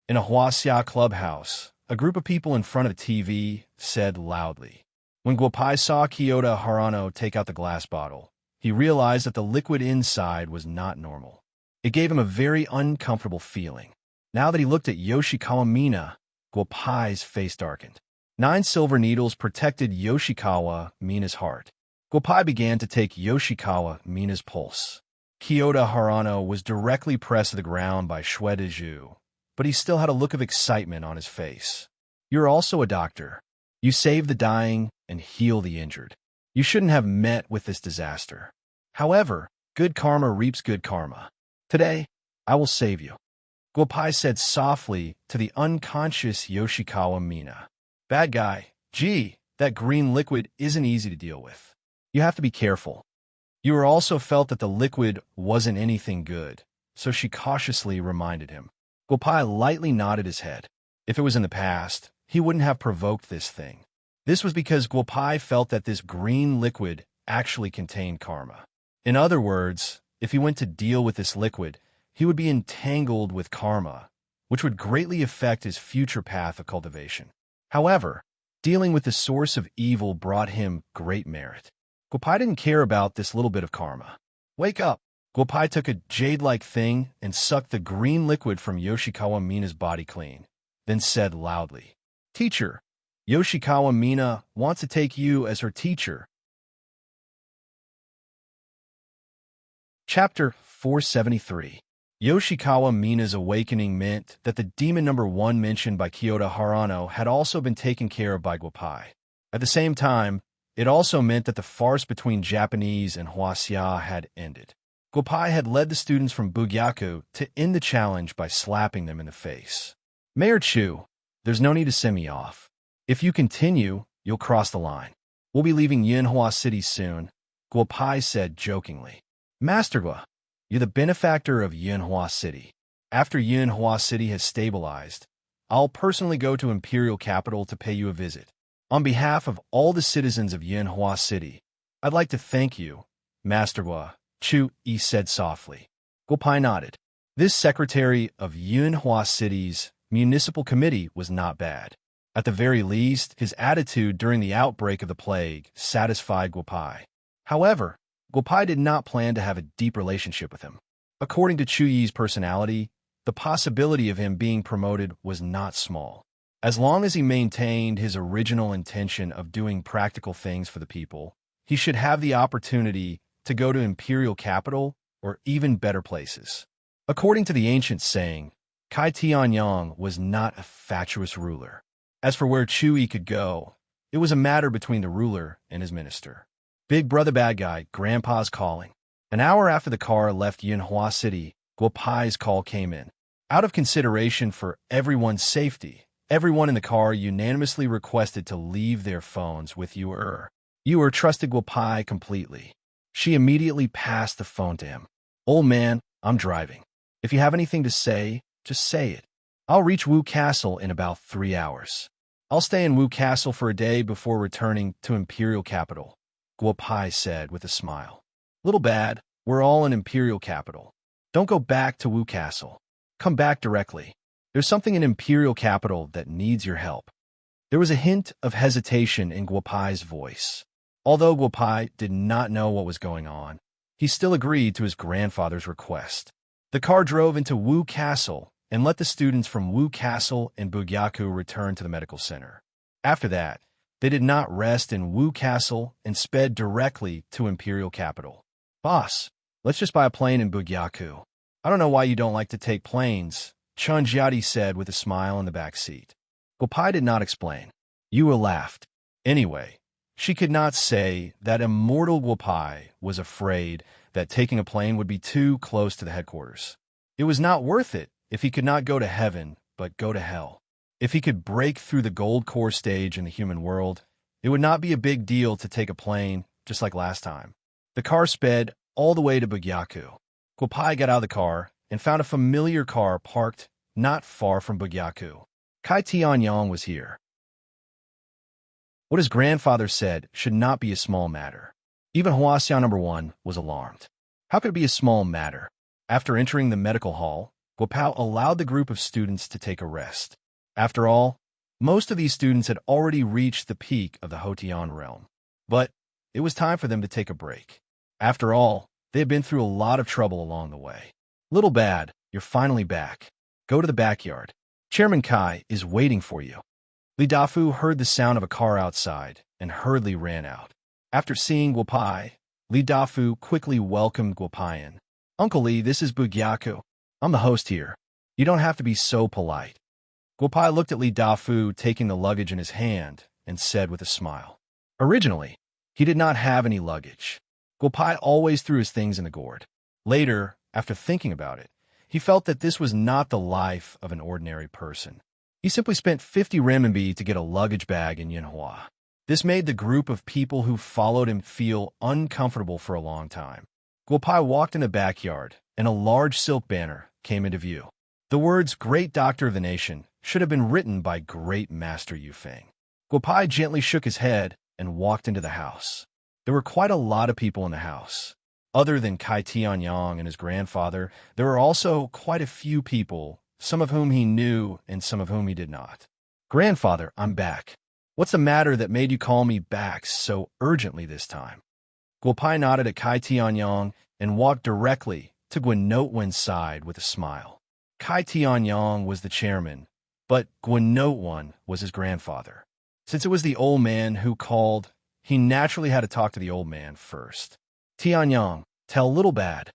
In a Huaxia clubhouse, a group of people in front of the TV said loudly. When Guopai saw Kyoto Harano take out the glass bottle, he realized that the liquid inside was not normal. It gave him a very uncomfortable feeling. Now that he looked at Yoshikawa Mina, Guopai's face darkened. 9 silver needles protected Yoshikawa Mina's heart. Guopai began to take Yoshikawa Mina's pulse. Kyoto Harano was directly pressed to the ground by Shui Dezhu, but he still had a look of excitement on his face. You're also a doctor. You save the dying and heal the injured. You shouldn't have met with this disaster. However, good karma reaps good karma. Today, I will save you. Guopai said softly to the unconscious Yoshikawa Mina. Bad guy, gee, that green liquid isn't easy to deal with. You have to be careful. You also felt that the liquid wasn't anything good, so she cautiously reminded him. Guopai lightly nodded his head. If it was in the past, he wouldn't have provoked this thing. This was because Guopai felt that this green liquid actually contained karma. In other words, if he went to deal with this liquid, he would be entangled with karma, which would greatly affect his future path of cultivation. However, dealing with the source of evil brought him great merit. Guopai didn't care about this little bit of karma. Wake up! Guopai took a jade-like thing and sucked the green liquid from Yoshikawa Mina's body clean, then said loudly, Teacher, Yoshikawa Mina wants to take you as her teacher. Chapter 473. Yoshikawa Mina's awakening meant that the demon number 1 mentioned by Kyoto Harano had also been taken care of by Guopai. At the same time, it also meant that the farce between Japanese and Huaxia had ended. Guopai had led the students from Bugyaku to end the challenge by slapping them in the face. Mayor Chu, there's no need to send me off. If you continue, you'll cross the line. We'll be leaving Yinhua City soon, Guopai said jokingly. Master Gua, you're the benefactor of Yinhua City. After Yinhua City has stabilized, I'll personally go to Imperial Capital to pay you a visit. On behalf of all the citizens of Yinhua City, I'd like to thank you, Master Gua, Chu Yi said softly. Guopai nodded. This secretary of Yinhua City's municipal committee was not bad. At the very least, his attitude during the outbreak of the plague satisfied Guopai. However, Guopai did not plan to have a deep relationship with him. According to Chu Yi's personality, the possibility of him being promoted was not small. As long as he maintained his original intention of doing practical things for the people, he should have the opportunity to go to Imperial Capital or even better places. According to the ancient saying, Kai Tianyong was not a fatuous ruler. As for where Chui could go, it was a matter between the ruler and his minister. Big brother bad guy, Grandpa's calling. An hour after the car left Yinhua City, Guo Pai's call came in. Out of consideration for everyone's safety, everyone in the car unanimously requested to leave their phones with Yu-er. Yu-er trusted Guo Pai completely. She immediately passed the phone to him. "Old man, I'm driving. If you have anything to say, just say it. I'll reach Wu Castle in about 3 hours. I'll stay in Wu Castle for a day before returning to Imperial Capital," Guo Pai said with a smile. "Little bad, we're all in Imperial Capital. Don't go back to Wu Castle. Come back directly. There's something in Imperial Capital that needs your help." There was a hint of hesitation in Guo Pai's voice. Although Guo Pai did not know what was going on, he still agreed to his grandfather's request. The car drove into Wu Castle and let the students from Wu Castle and Bugyaku return to the medical center. After that, they did not rest in Wu Castle and sped directly to Imperial Capital. "Boss, let's just buy a plane in Bugyaku. I don't know why you don't like to take planes," Chun Jiadi said with a smile in the back seat. Guo Pai did not explain. Yua laughed. Anyway, she could not say that Immortal Guo Pai was afraid that taking a plane would be too close to the headquarters. It was not worth it if he could not go to heaven, but go to hell. If he could break through the gold core stage in the human world, it would not be a big deal to take a plane, just like last time. The car sped all the way to Bugyaku. Guo Pai got out of the car and found a familiar car parked not far from Bugyaku. Kai Tianyong was here. What his grandfather said should not be a small matter. Even Huaxiao No. 1 was alarmed. How could it be a small matter? After entering the medical hall, Guo Pai allowed the group of students to take a rest. After all, most of these students had already reached the peak of the Hotian realm. But it was time for them to take a break. After all, they had been through a lot of trouble along the way. "Little bad, you're finally back. Go to the backyard. Chairman Kai is waiting for you." Li Dafu heard the sound of a car outside and hurriedly ran out. After seeing Guo Pai, Li Dafu quickly welcomed Guo Pai in. "Uncle Li, this is Bugyaku. I'm the host here. You don't have to be so polite." Guo Pai looked at Li Dafu taking the luggage in his hand and said with a smile. Originally, he did not have any luggage. Guo Pai always threw his things in the gourd. Later, after thinking about it, he felt that this was not the life of an ordinary person. He simply spent 50 renminbi to get a luggage bag in Yinhua. This made the group of people who followed him feel uncomfortable for a long time. Guo Pai walked in the backyard, and a large silk banner came into view. The words "Great Doctor of the Nation" should have been written by Great Master Yu Feng. Guo Pai gently shook his head and walked into the house. There were quite a lot of people in the house. Other than Kai Tianyong and his grandfather, there were also quite a few people, some of whom he knew and some of whom he did not. "Grandfather, I'm back. What's the matter that made you call me back so urgently this time?" Guo Pai nodded at Kai Tianyong and walked directly to Guanotwen's side with a smile. Kai Tianyong was the chairman, but Guanotwen was his grandfather. Since it was the old man who called, he naturally had to talk to the old man first. "Tianyong, tell Little Bad,"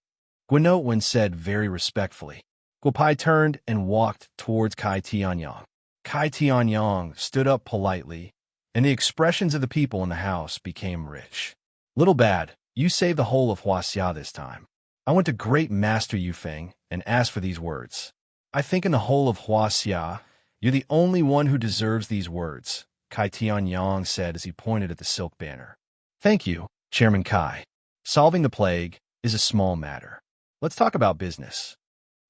Guanotwen said very respectfully. Guo Pai turned and walked towards Kai Tianyong. Kai Tianyong stood up politely, and the expressions of the people in the house became rich. "Little Bad, you saved the whole of Huaxia this time. I went to Great Master Yu Feng and asked for these words. I think in the whole of Huaxia, you're the only one who deserves these words," Kai Tianyong said as he pointed at the silk banner. "Thank you, Chairman Kai. Solving the plague is a small matter. Let's talk about business."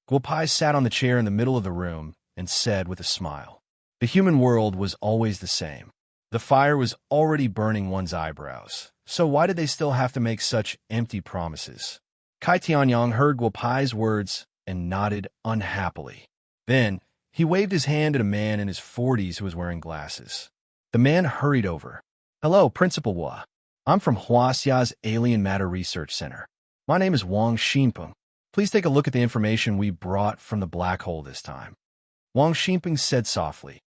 Guo Pai sat on the chair in the middle of the room and said with a smile, "The human world was always the same. The fire was already burning one's eyebrows, so why did they still have to make such empty promises?" Kai Tianyong heard Guo Pai's words and nodded unhappily. Then, he waved his hand at a man in his 40s who was wearing glasses. The man hurried over. "Hello, Principal Hua. I'm from Huaxia's Alien Matter Research Center. My name is Wang Xinpeng. Please take a look at the information we brought from the black hole this time," Wang Xinpeng said softly.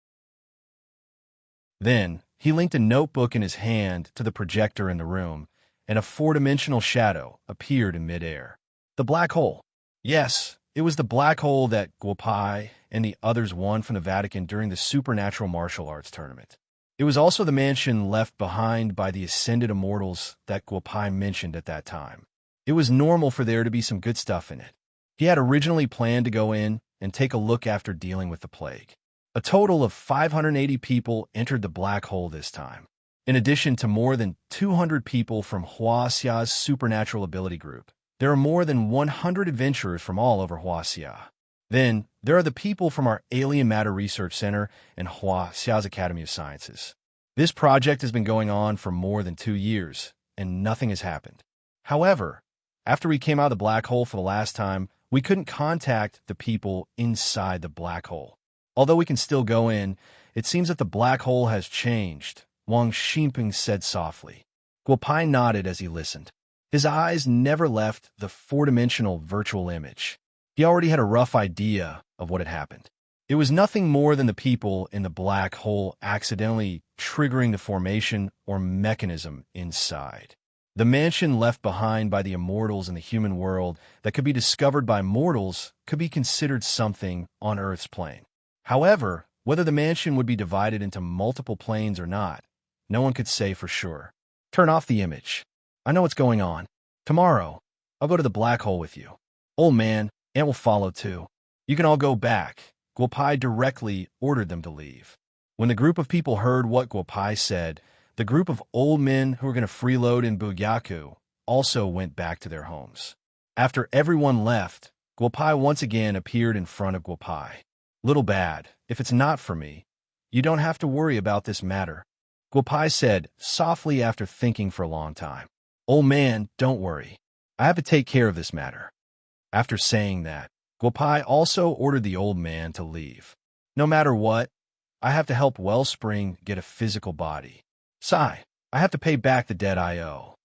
Then, he linked a notebook in his hand to the projector in the room, and a four-dimensional shadow appeared in midair. "The black hole. Yes, It was the black hole that Guopai and the others won from the Vatican during the supernatural martial arts tournament. It was also the mansion left behind by the ascended immortals that Guopai mentioned at that time. It was normal for there to be some good stuff in it. He had originally planned to go in and take a look after dealing with the plague. A total of 580 people entered the black hole this time, in addition to more than 200 people from Huaxia's supernatural ability group. There are more than 100 adventurers from all over Huaxia. Then, there are the people from our Alien Matter Research Center and Huaxia's Academy of Sciences. This project has been going on for more than 2 years, and nothing has happened. However, after we came out of the black hole for the last time, we couldn't contact the people inside the black hole. Although we can still go in, it seems that the black hole has changed, Wang Xinping said softly. Guopai nodded as he listened. His eyes never left the four-dimensional virtual image. He already had a rough idea of what had happened. It was nothing more than the people in the black hole accidentally triggering the formation or mechanism inside. The mansion left behind by the immortals in the human world that could be discovered by mortals could be considered something on Earth's plane. However, whether the mansion would be divided into multiple planes or not, no one could say for sure. Turn off the image. I know what's going on. Tomorrow, I'll go to the black hole with you. Old man, Aunt will follow too. You can all go back. Guopai directly ordered them to leave. When the group of people heard what Guopai said, the group of old men who were going to freeload in Bugyaku also went back to their homes. After everyone left, Guopai once again appeared in front of Guopai. Little bad, if it's not for me, you don't have to worry about this matter, Guopai said softly after thinking for a long time. Old man, don't worry. I have to take care of this matter. After saying that, Guopai also ordered the old man to leave. No matter what, I have to help Wellspring get a physical body. Sigh, I have to pay back the debt I owe.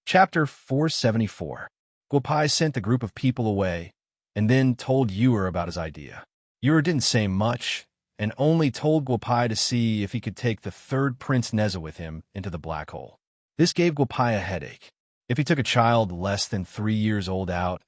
Chapter 474. Guopai sent the group of people away and then told Yuer about his idea. Yuer didn't say much and only told Guopai to see if he could take the third Prince Neza with him into the black hole. This gave Guopai a headache. If he took a child less than 3 years old out,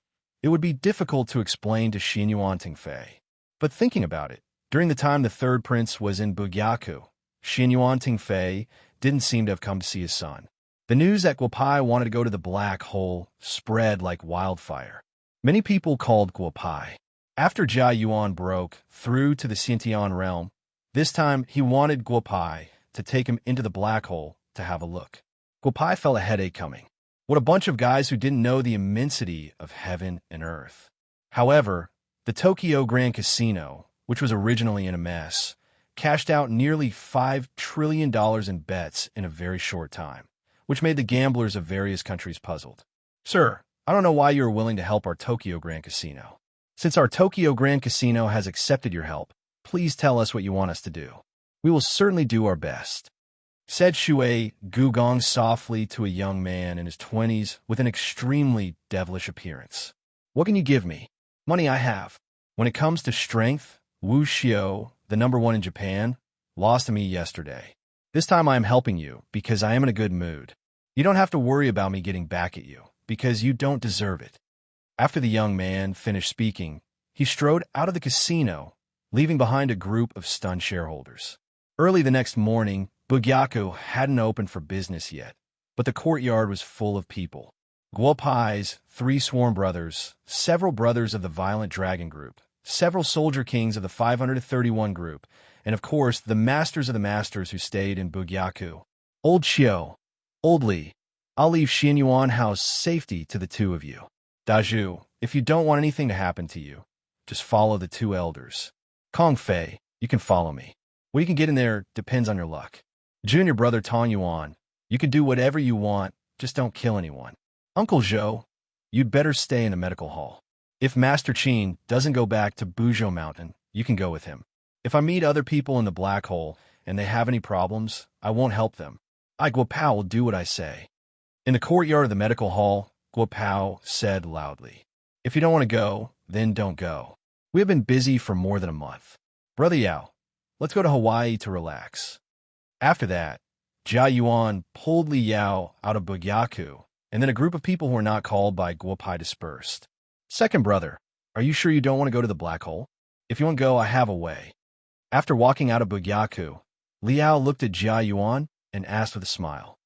it would be difficult to explain to Xinyuan Tingfei. But thinking about it, during the time the third prince was in Bugyaku, Xinyuan Tingfei didn't seem to have come to see his son. The news that Guopai wanted to go to the black hole spread like wildfire. Many people called Guopai. After Jia Yuan broke through to the Xintian realm, this time he wanted Guopai to take him into the black hole to have a look. Guopai felt a headache coming. What a bunch of guys who didn't know the immensity of heaven and earth. However, the Tokyo Grand Casino, which was originally in a mess, cashed out nearly $5 trillion in bets in a very short time, which made the gamblers of various countries puzzled. Sir, I don't know why you are willing to help our Tokyo Grand Casino. Since our Tokyo Grand Casino has accepted your help, please tell us what you want us to do. We will certainly do our best, said Shui Gugong softly to a young man in his 20s with an extremely devilish appearance. What can you give me? Money I have. When it comes to strength, Wu Xiao, the #1 in Japan, lost to me yesterday. This time I am helping you because I am in a good mood. You don't have to worry about me getting back at you because you don't deserve it. After the young man finished speaking, he strode out of the casino, leaving behind a group of stunned shareholders. Early the next morning, Bugyaku hadn't opened for business yet, but the courtyard was full of people. Guopai's 3 sworn brothers, several brothers of the Violent Dragon group, several soldier kings of the 531 group, and of course the masters of the masters who stayed in Bugyaku. Old Xiao, Old Li, I'll leave Xinyuan House safety to the 2 of you. Dazhu, if you don't want anything to happen to you, just follow the 2 elders. Kong Fei, you can follow me. What you can get in there depends on your luck. Junior brother Tong Yuan, you can do whatever you want, just don't kill anyone. Uncle Zhou, you'd better stay in the medical hall. If Master Qin doesn't go back to Buzhou Mountain, you can go with him. If I meet other people in the black hole and they have any problems, I won't help them. I, Guopao, will do what I say. In the courtyard of the medical hall, Guopao said loudly, If you don't want to go, then don't go. We have been busy for more than a month. Brother Yao, let's go to Hawaii to relax. After that, Jia Yuan pulled Li Yao out of Bugyaku and then a group of people who were not called by Guopai dispersed. Second brother, are you sure you don't want to go to the black hole? If you want to go, I have a way. After walking out of Bugyaku, Liao looked at Jia Yuan and asked with a smile.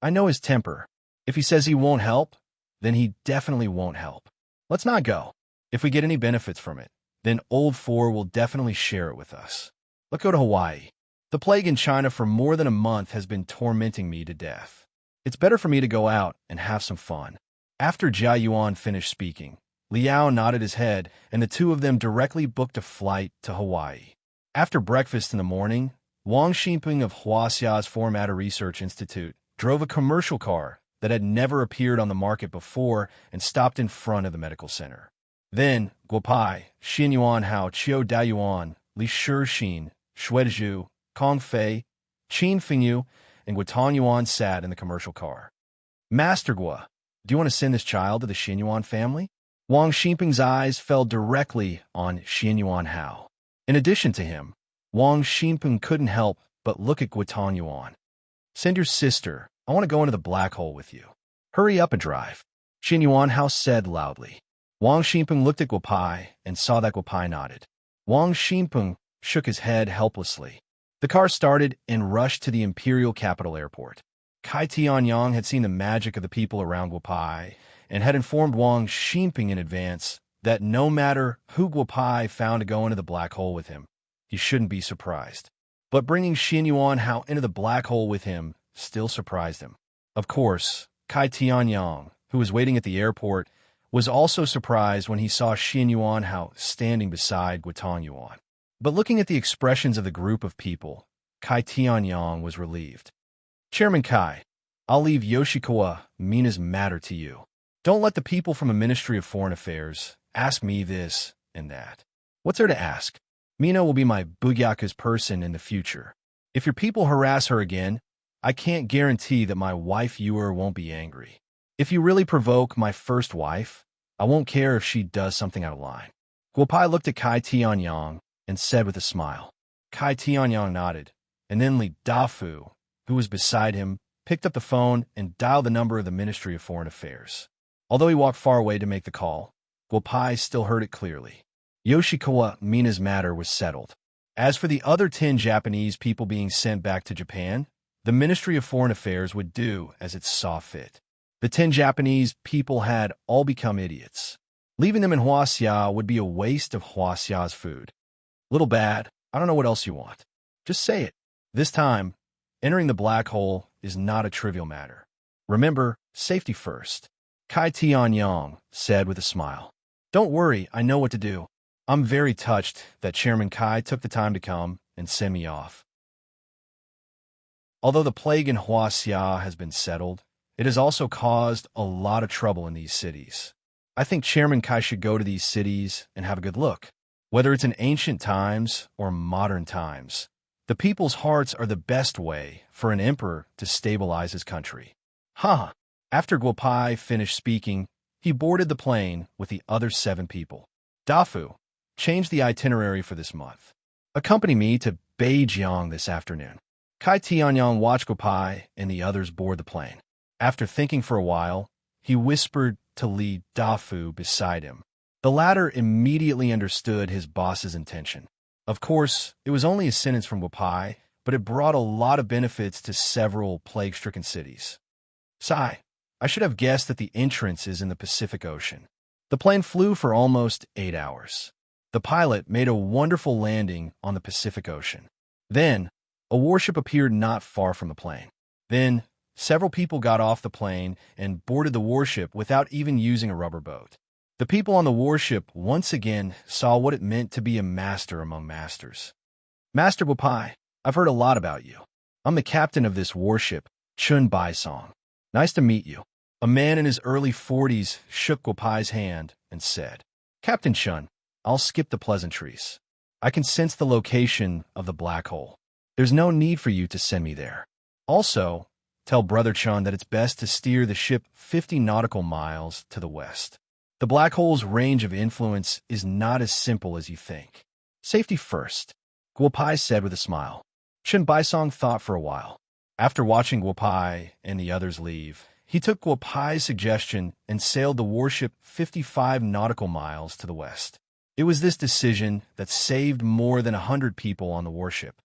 I know his temper. If he says he won't help, then he definitely won't help. Let's not go. If we get any benefits from it, then Old Four will definitely share it with us. Let's go to Hawaii. The plague in China for more than a month has been tormenting me to death. It's better for me to go out and have some fun. After Jia Yuan finished speaking, Liao nodded his head, and the two of them directly booked a flight to Hawaii. After breakfast in the morning, Wang Xinping of Huaxia's Formatter Research Institute drove a commercial car that had never appeared on the market before and stopped in front of the medical center. Then, Guopai, Xin Yuan Hao, Qiu Dayuan, Li Shixin, Xuezhu, Kong Fei, Qin Fingyu, and Guotan Yuan sat in the commercial car. Master Guo, do you want to send this child to the Xin Yuan family? Wang Xinping's eyes fell directly on Xin Yuan Hao. In addition to him, Wang Xinping couldn't help but look at Guotan Yuan. Send your sister. I want to go into the black hole with you. Hurry up and drive. Xin Yuan Hao said loudly. Wang Xinping looked at Guopai and saw that Guopai nodded. Wang Xinping shook his head helplessly. The car started and rushed to the Imperial Capital Airport. Kai Tianyang had seen the magic of the people around Guopai and had informed Wang Xinping in advance that no matter who Guopai found to go into the black hole with him, he shouldn't be surprised. But bringing Xin Yuan Hao into the black hole with him still surprised him. Of course, Kai Tianyang, who was waiting at the airport, was also surprised when he saw Xin Yuan Hao standing beside Guotan Yuan. But looking at the expressions of the group of people, Kai Tianyang was relieved. Chairman Kai, I'll leave Yoshikawa Mina's matter to you. Don't let the people from the Ministry of Foreign Affairs ask me this and that. What's there to ask? Mina will be my Bugyaku's person in the future. If your people harass her again, I can't guarantee that my wife Yuer won't be angry. If you really provoke my first wife, I won't care if she does something out of line. Guopai looked at Kai Tianyang and said with a smile. Kai Tianyang nodded, and then Li Dafu, who was beside him, picked up the phone and dialed the number of the Ministry of Foreign Affairs. Although he walked far away to make the call, Guopai still heard it clearly. Yoshikawa Mina's matter was settled. As for the other 10 Japanese people being sent back to Japan, the Ministry of Foreign Affairs would do as it saw fit. The 10 Japanese people had all become idiots. Leaving them in Huaxia would be a waste of Huaxia's food. Little bad, I don't know what else you want. Just say it. This time, entering the black hole is not a trivial matter. Remember, safety first. Kai Tianyang said with a smile. Don't worry, I know what to do. I'm very touched that Chairman Kai took the time to come and send me off. Although the plague in Huaxia has been settled, it has also caused a lot of trouble in these cities. I think Chairman Kai should go to these cities and have a good look. Whether it's in ancient times or modern times, the people's hearts are the best way for an emperor to stabilize his country. After Guopai finished speaking, he boarded the plane with the other 7 people. Dafu, change the itinerary for this month. Accompany me to Beijiang this afternoon. Kai Tianyang watched Guopai and the others board the plane. After thinking for a while, he whispered to Li Dafu beside him. The latter immediately understood his boss's intention. Of course, it was only a sentence from Guopai, but it brought a lot of benefits to several plague-stricken cities. Sigh, I should have guessed that the entrance is in the Pacific Ocean. The plane flew for almost 8 hours. The pilot made a wonderful landing on the Pacific Ocean. Then, a warship appeared not far from the plane. Then, several people got off the plane and boarded the warship without even using a rubber boat. The people on the warship once again saw what it meant to be a master among masters. Master Guopai, I've heard a lot about you. I'm the captain of this warship, Chun Baisong. Nice to meet you. A man in his early 40s shook Guopai's hand and said, Captain Chun, I'll skip the pleasantries. I can sense the location of the black hole. There's no need for you to send me there. Also, tell Brother Chun that it's best to steer the ship 50 nautical miles to the west. The black hole's range of influence is not as simple as you think. Safety first, Guopai said with a smile. Chun Baisong thought for a while. After watching Guopai and the others leave, he took Guopai's suggestion and sailed the warship 55 nautical miles to the west. It was this decision that saved more than 100 people on the warship.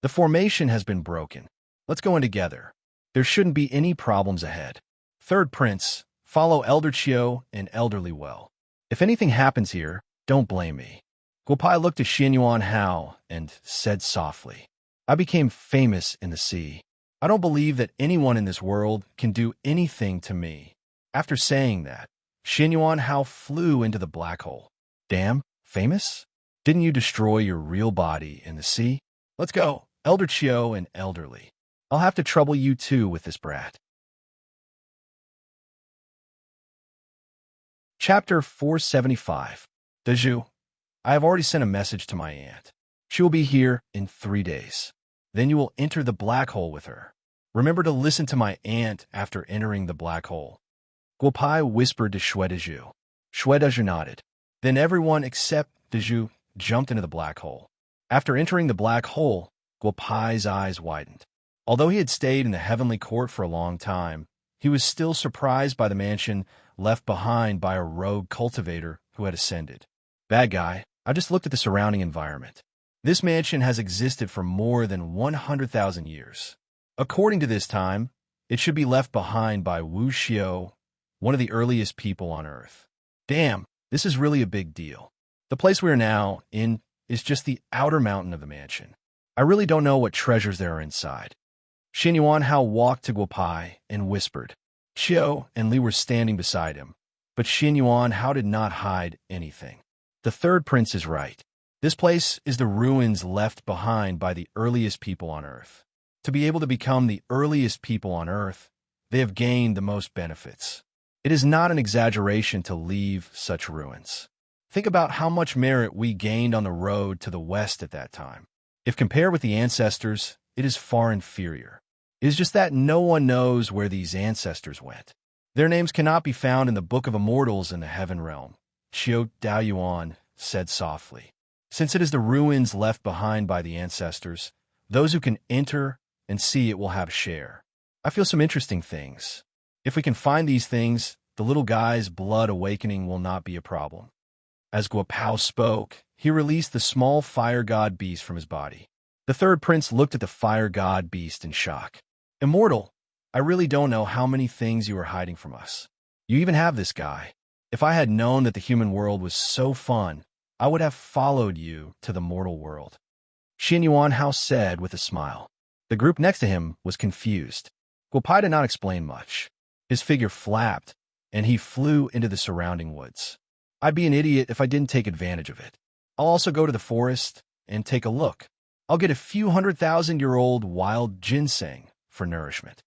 The formation has been broken. Let's go in together. There shouldn't be any problems ahead. Third Prince, follow Elder Chio and Elderly well. If anything happens here, don't blame me. Guopai looked at Xianyuan Hao and said softly, I became famous in the sea. I don't believe that anyone in this world can do anything to me. After saying that, Xianyuan Hao flew into the black hole. Damn, famous? Didn't you destroy your real body in the sea? Let's go, Elder Chio and Elderly. I'll have to trouble you too with this brat. Chapter 475. Deju, I have already sent a message to my aunt. She will be here in 3 days. Then you will enter the black hole with her. Remember to listen to my aunt after entering the black hole. Guopai whispered to Deju. Deju nodded. Then everyone except Deju jumped into the black hole. After entering the black hole, Guopai's eyes widened. Although he had stayed in the heavenly court for a long time, he was still surprised by the mansion left behind by a rogue cultivator who had ascended. Bad guy, I just looked at the surrounding environment. This mansion has existed for more than 100,000 years. According to this time, it should be left behind by Wu Xiao, one of the earliest people on Earth. Damn, this is really a big deal. The place we are now in is just the outer mountain of the mansion. I really don't know what treasures there are inside. Xianyuan Hao walked to Guopai and whispered. Xiao and Li were standing beside him, but Xianyuan Hao did not hide anything. The third prince is right. This place is the ruins left behind by the earliest people on Earth. To be able to become the earliest people on Earth, they have gained the most benefits. It is not an exaggeration to leave such ruins. Think about how much merit we gained on the road to the west at that time. If compared with the ancestors, it is far inferior. It is just that no one knows where these ancestors went. Their names cannot be found in the Book of Immortals in the Heaven Realm, Xiao Daoyuan said softly. Since it is the ruins left behind by the ancestors, those who can enter and see it will have a share. I feel some interesting things. If we can find these things, the little guy's blood awakening will not be a problem. As Guopao spoke, he released the small fire god beast from his body. The third prince looked at the fire god beast in shock. Immortal, I really don't know how many things you are hiding from us. You even have this guy. If I had known that the human world was so fun, I would have followed you to the mortal world. Xianyuan Hao said with a smile. The group next to him was confused. Guopai did not explain much. His figure flapped, and he flew into the surrounding woods. I'd be an idiot if I didn't take advantage of it. I'll also go to the forest and take a look. I'll get a few 100,000-year-old wild ginseng for nourishment.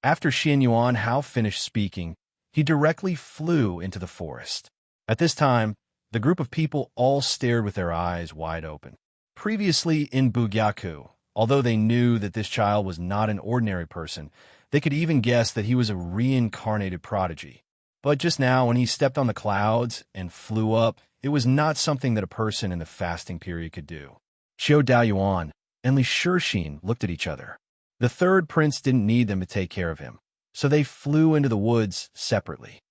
After Xianyuan Hao finished speaking, he directly flew into the forest. At this time, the group of people all stared with their eyes wide open. Previously in Bugyaku, although they knew that this child was not an ordinary person, they could even guess that he was a reincarnated prodigy. But just now, when he stepped on the clouds and flew up, it was not something that a person in the fasting period could do. Xiao Daoyuan and Li Shixin looked at each other. The third prince didn't need them to take care of him, so they flew into the woods separately.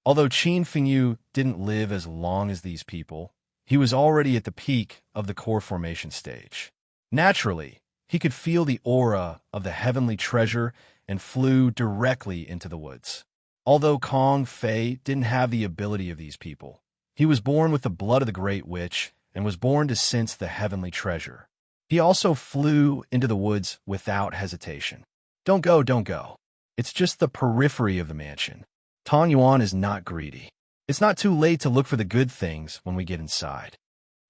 Although Qin Fengyu didn't live as long as these people, he was already at the peak of the core formation stage. Naturally, he could feel the aura of the heavenly treasure and flew directly into the woods. Although Kong Fei didn't have the ability of these people, he was born with the blood of the Great Witch and was born to sense the heavenly treasure. He also flew into the woods without hesitation. Don't go, don't go. It's just the periphery of the mansion. Tong Yuan is not greedy. It's not too late to look for the good things when we get inside.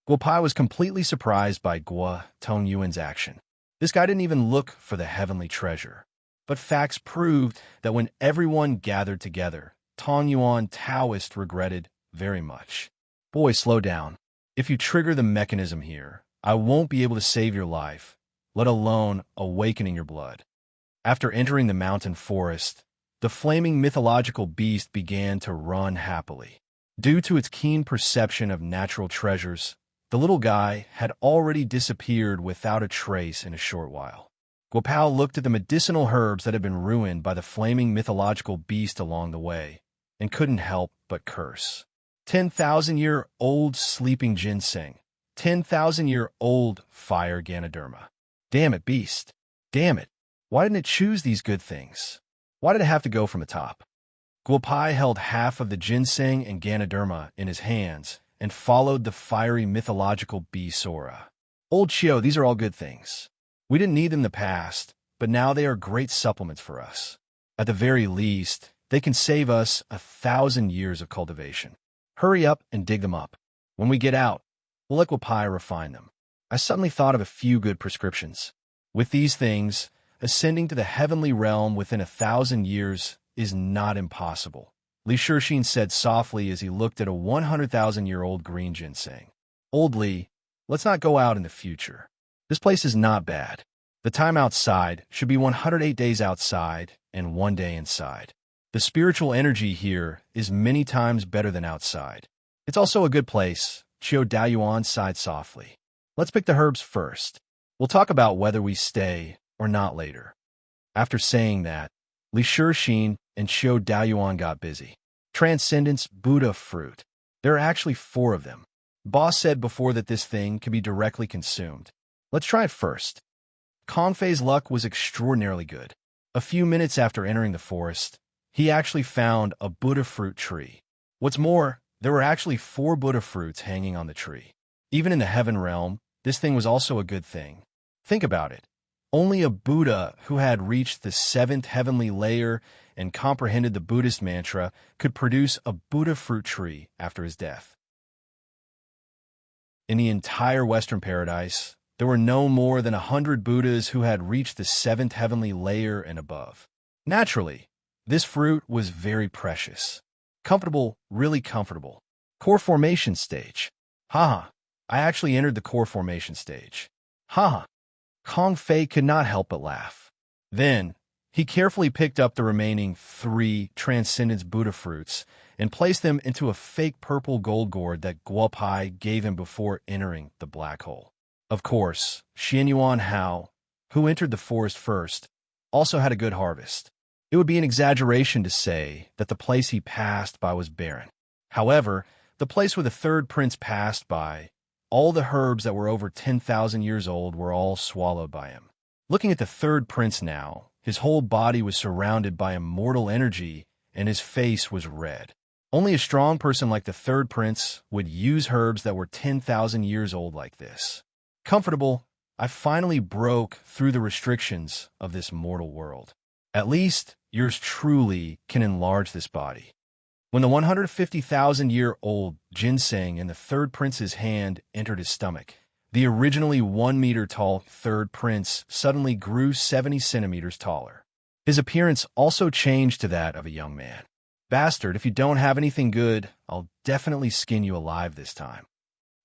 Guopai was completely surprised by Guo Tong Yuan's action. This guy didn't even look for the heavenly treasure. But facts proved that when everyone gathered together, Tong Yuan Taoist regretted very much. Boy, slow down. If you trigger the mechanism here, I won't be able to save your life, let alone awakening your blood. After entering the mountain forest, the flaming mythological beast began to run happily. Due to its keen perception of natural treasures, the little guy had already disappeared without a trace in a short while. Guopao looked at the medicinal herbs that had been ruined by the flaming mythological beast along the way, and couldn't help but curse. 10,000-year-old sleeping ginseng. 10,000-year-old fire Ganoderma. Damn it, beast. Damn it. Why didn't it choose these good things? Why did it have to go from the top? Guopai held half of the ginseng and Ganoderma in his hands and followed the fiery mythological beast's aura. Old Chio, these are all good things. We didn't need them in the past, but now they are great supplements for us. At the very least, they can save us 1,000 years of cultivation. Hurry up and dig them up. When we get out, we'll let Guopai refine them. I suddenly thought of a few good prescriptions. With these things, ascending to the heavenly realm within 1,000 years is not impossible, Li Shixin said softly as he looked at a 100,000-year-old green ginseng. Old Li, let's not go out in the future. This place is not bad. The time outside should be 108 days outside and 1 day inside. The spiritual energy here is many times better than outside. It's also a good place, Qiu Daoyuan sighed softly. Let's pick the herbs first. We'll talk about whether we stay or not later. After saying that, Li Shixin and Qiu Daoyuan got busy. Transcendence Buddha fruit. There are actually 4 of them. Boss said before that this thing can be directly consumed. Let's try it first. Kongfei's luck was extraordinarily good. A few minutes after entering the forest, he actually found a Buddha fruit tree. What's more, there were actually 4 Buddha fruits hanging on the tree. Even in the heaven realm, this thing was also a good thing. Think about it. Only a Buddha who had reached the 7th heavenly layer and comprehended the Buddhist mantra could produce a Buddha fruit tree after his death. In the entire Western paradise, there were no more than 100 Buddhas who had reached the 7th heavenly layer and above. Naturally, this fruit was very precious. Comfortable, really comfortable. Core formation stage. Haha, I actually entered the core formation stage. Haha. Kongfei could not help but laugh. Then, he carefully picked up the remaining 3 Transcendence Buddha fruits and placed them into a fake purple gold gourd that Guopai gave him before entering the black hole. Of course, Xianyuan Hao, who entered the forest first, also had a good harvest. It would be an exaggeration to say that the place he passed by was barren. However, the place where the 3rd prince passed by, all the herbs that were over 10,000 years old were all swallowed by him. Looking at the 3rd prince now, his whole body was surrounded by immortal energy and his face was red. Only a strong person like the 3rd prince would use herbs that were 10,000 years old like this. Comfortable, I finally broke through the restrictions of this mortal world. At least, yours truly can enlarge this body. When the 150,000-year-old ginseng in the 3rd prince's hand entered his stomach, the originally 1-meter-tall 3rd prince suddenly grew 70 centimeters taller. His appearance also changed to that of a young man. Bastard, if you don't have anything good, I'll definitely skin you alive this time.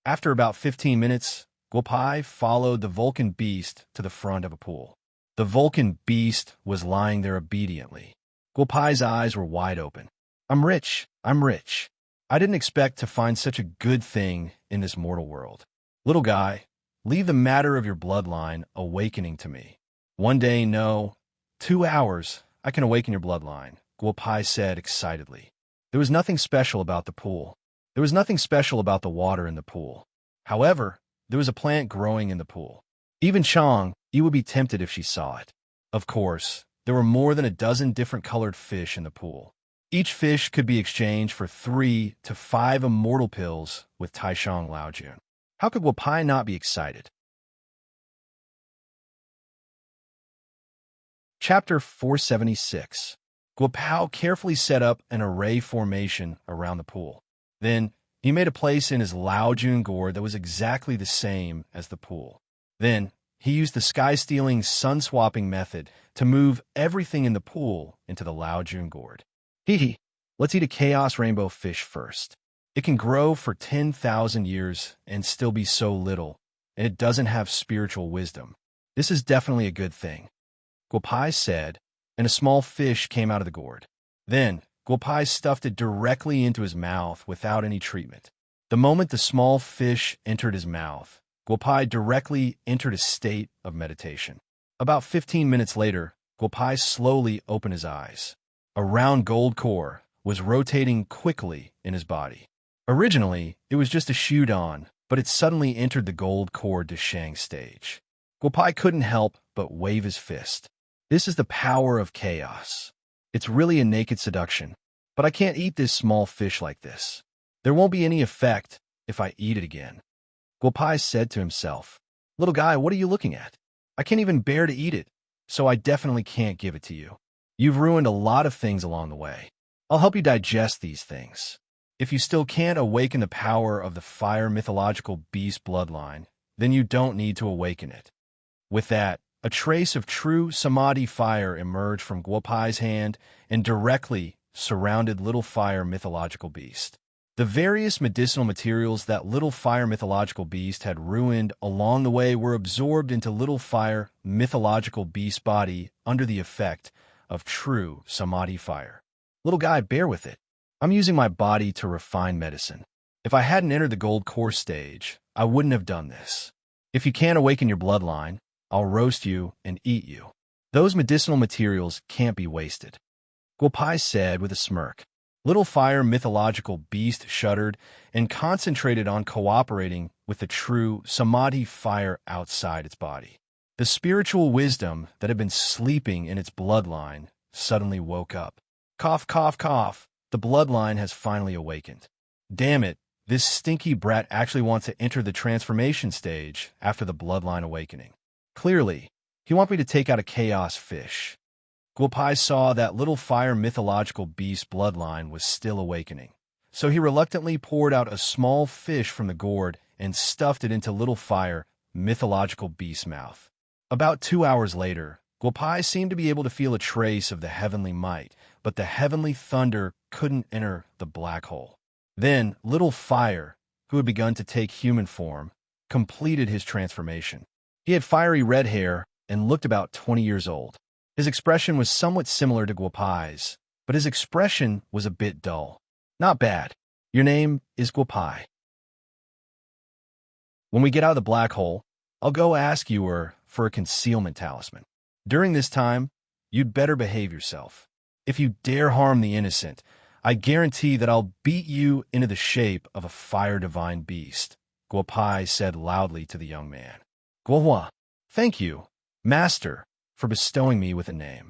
After about 15 minutes, Guopai followed the Vulcan beast to the front of a pool. The Vulcan beast was lying there obediently. Guopai's eyes were wide open. I'm rich. I'm rich. I didn't expect to find such a good thing in this mortal world. Little guy, leave the matter of your bloodline awakening to me. 1 day, no. 2 hours, I can awaken your bloodline, Guopai said excitedly. There was nothing special about the pool. There was nothing special about the water in the pool. However, there was a plant growing in the pool. Even Chang, you would be tempted if she saw it. Of course, there were more than a dozen different colored fish in the pool. Each fish could be exchanged for 3 to 5 immortal pills with Taishang Laojun. How could Guopai not be excited? Chapter 476. Guopao carefully set up an array formation around the pool. Then, he made a place in his Laojun gourd that was exactly the same as the pool. Then, he used the sky-stealing sun-swapping method to move everything in the pool into the Laojun gourd. Hee, let's eat a chaos rainbow fish first. It can grow for 10,000 years and still be so little, and it doesn't have spiritual wisdom. This is definitely a good thing, Guopai said, and a small fish came out of the gourd. Then, Guopai stuffed it directly into his mouth without any treatment. The moment the small fish entered his mouth, Guopai directly entered a state of meditation. About 15 minutes later, Guopai slowly opened his eyes. A round gold core was rotating quickly in his body. Originally, it was just a Shudon, but it suddenly entered the gold core Deshang stage. Guopai couldn't help but wave his fist. This is the power of chaos. It's really a naked seduction. But I can't eat this small fish like this. There won't be any effect if I eat it again. Guopai said to himself, "Little guy, what are you looking at? I can't even bear to eat it, so I definitely can't give it to you. You've ruined a lot of things along the way. I'll help you digest these things. If you still can't awaken the power of the fire mythological beast bloodline, then you don't need to awaken it." With that, a trace of true samadhi fire emerged from Guopai's hand and directly surrounded Little Fire mythological beast. The various medicinal materials that Little Fire mythological beast had ruined along the way were absorbed into Little Fire mythological beast's body under the effect of true samadhi fire. Little guy, bear with it. I'm using my body to refine medicine. If I hadn't entered the gold core stage, I wouldn't have done this. If you can't awaken your bloodline, I'll roast you and eat you. Those medicinal materials can't be wasted. Guopai said with a smirk. Little Fire mythological beast shuddered and concentrated on cooperating with the true samadhi fire outside its body. The spiritual wisdom that had been sleeping in its bloodline suddenly woke up. Cough, cough, cough. The bloodline has finally awakened. Damn it, this stinky brat actually wants to enter the transformation stage after the bloodline awakening. Clearly, he wants me to take out a chaos fish. Guopai saw that Little Fire mythological beast bloodline was still awakening, so he reluctantly poured out a small fish from the gourd and stuffed it into Little Fire mythological beast's mouth. About 2 hours later, Guopai seemed to be able to feel a trace of the heavenly might, but the heavenly thunder couldn't enter the black hole. Then, Little Fire, who had begun to take human form, completed his transformation. He had fiery red hair and looked about 20 years old. His expression was somewhat similar to Guopai's, but his expression was a bit dull. Not bad. Your name is Guopai. When we get out of the black hole, I'll go ask you for a concealment talisman. During this time, you'd better behave yourself. If you dare harm the innocent, I guarantee that I'll beat you into the shape of a fire divine beast, Guopai said loudly to the young man. Guohua, thank you, master, for bestowing me with a name.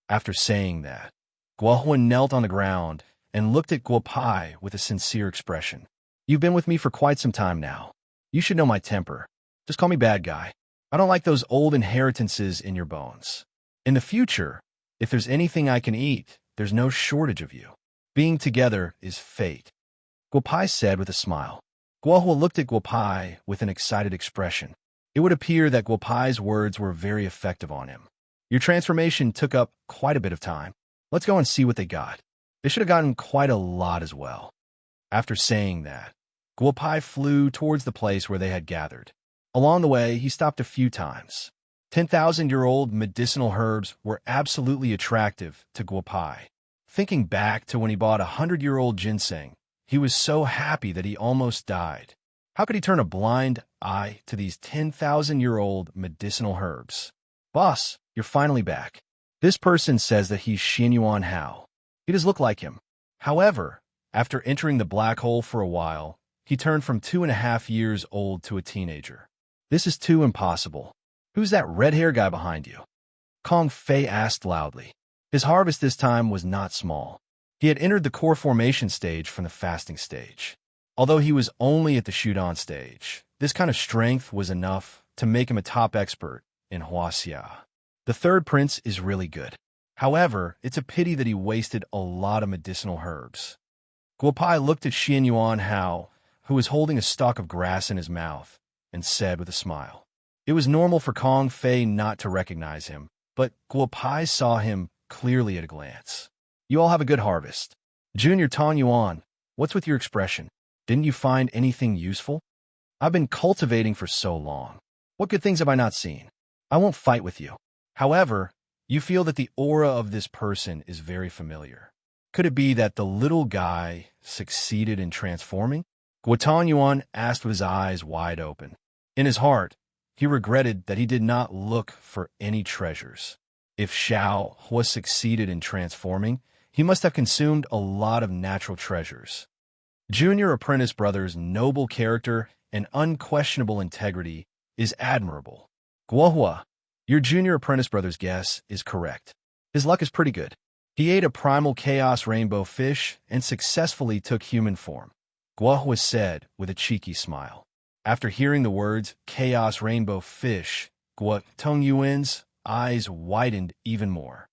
After saying that, Guohua knelt on the ground and looked at Guopai with a sincere expression. You've been with me for quite some time now. You should know my temper. Just call me bad guy. I don't like those old inheritances in your bones. In the future, if there's anything I can eat, there's no shortage of you. Being together is fate, Guopai said with a smile. Guohua looked at Guopai with an excited expression. It would appear that Guopai's words were very effective on him. Your transformation took up quite a bit of time. Let's go and see what they got. They should have gotten quite a lot as well. After saying that, Guopai flew towards the place where they had gathered. Along the way, he stopped a few times. 10,000-year-old medicinal herbs were absolutely attractive to Guopai. Thinking back to when he bought 100-year-old ginseng, he was so happy that he almost died. How could he turn a blind eye to these 10,000-year-old medicinal herbs? Boss, you're finally back. This person says that he's Xianyuan Hao. He does look like him. However, after entering the black hole for a while, he turned from 2.5 years old to a teenager. This is too impossible. Who's that red-haired guy behind you? Kong Fei asked loudly. His harvest this time was not small. He had entered the core formation stage from the fasting stage. Although he was only at the Shudon stage, this kind of strength was enough to make him a top expert in Huaxia. The third prince is really good. However, it's a pity that he wasted a lot of medicinal herbs. Guopai looked at Xianyuan Hao, who was holding a stalk of grass in his mouth, and said with a smile. It was normal for Kong Fei not to recognize him, but Guopai saw him clearly at a glance. You all have a good harvest. Junior Tong Yuan, what's with your expression? Didn't you find anything useful? I've been cultivating for so long. What good things have I not seen? I won't fight with you. However, you feel that the aura of this person is very familiar. Could it be that the little guy succeeded in transforming? Guo Yuan asked with his eyes wide open. In his heart, he regretted that he did not look for any treasures. If Xiao was succeeded in transforming, he must have consumed a lot of natural treasures. Junior Apprentice Brother's noble character and unquestionable integrity is admirable. Guohua, your Junior Apprentice Brother's guess is correct. His luck is pretty good. He ate a primal chaos rainbow fish and successfully took human form, Guohua said with a cheeky smile. After hearing the words chaos rainbow fish, Guo Tongyuan's eyes widened even more.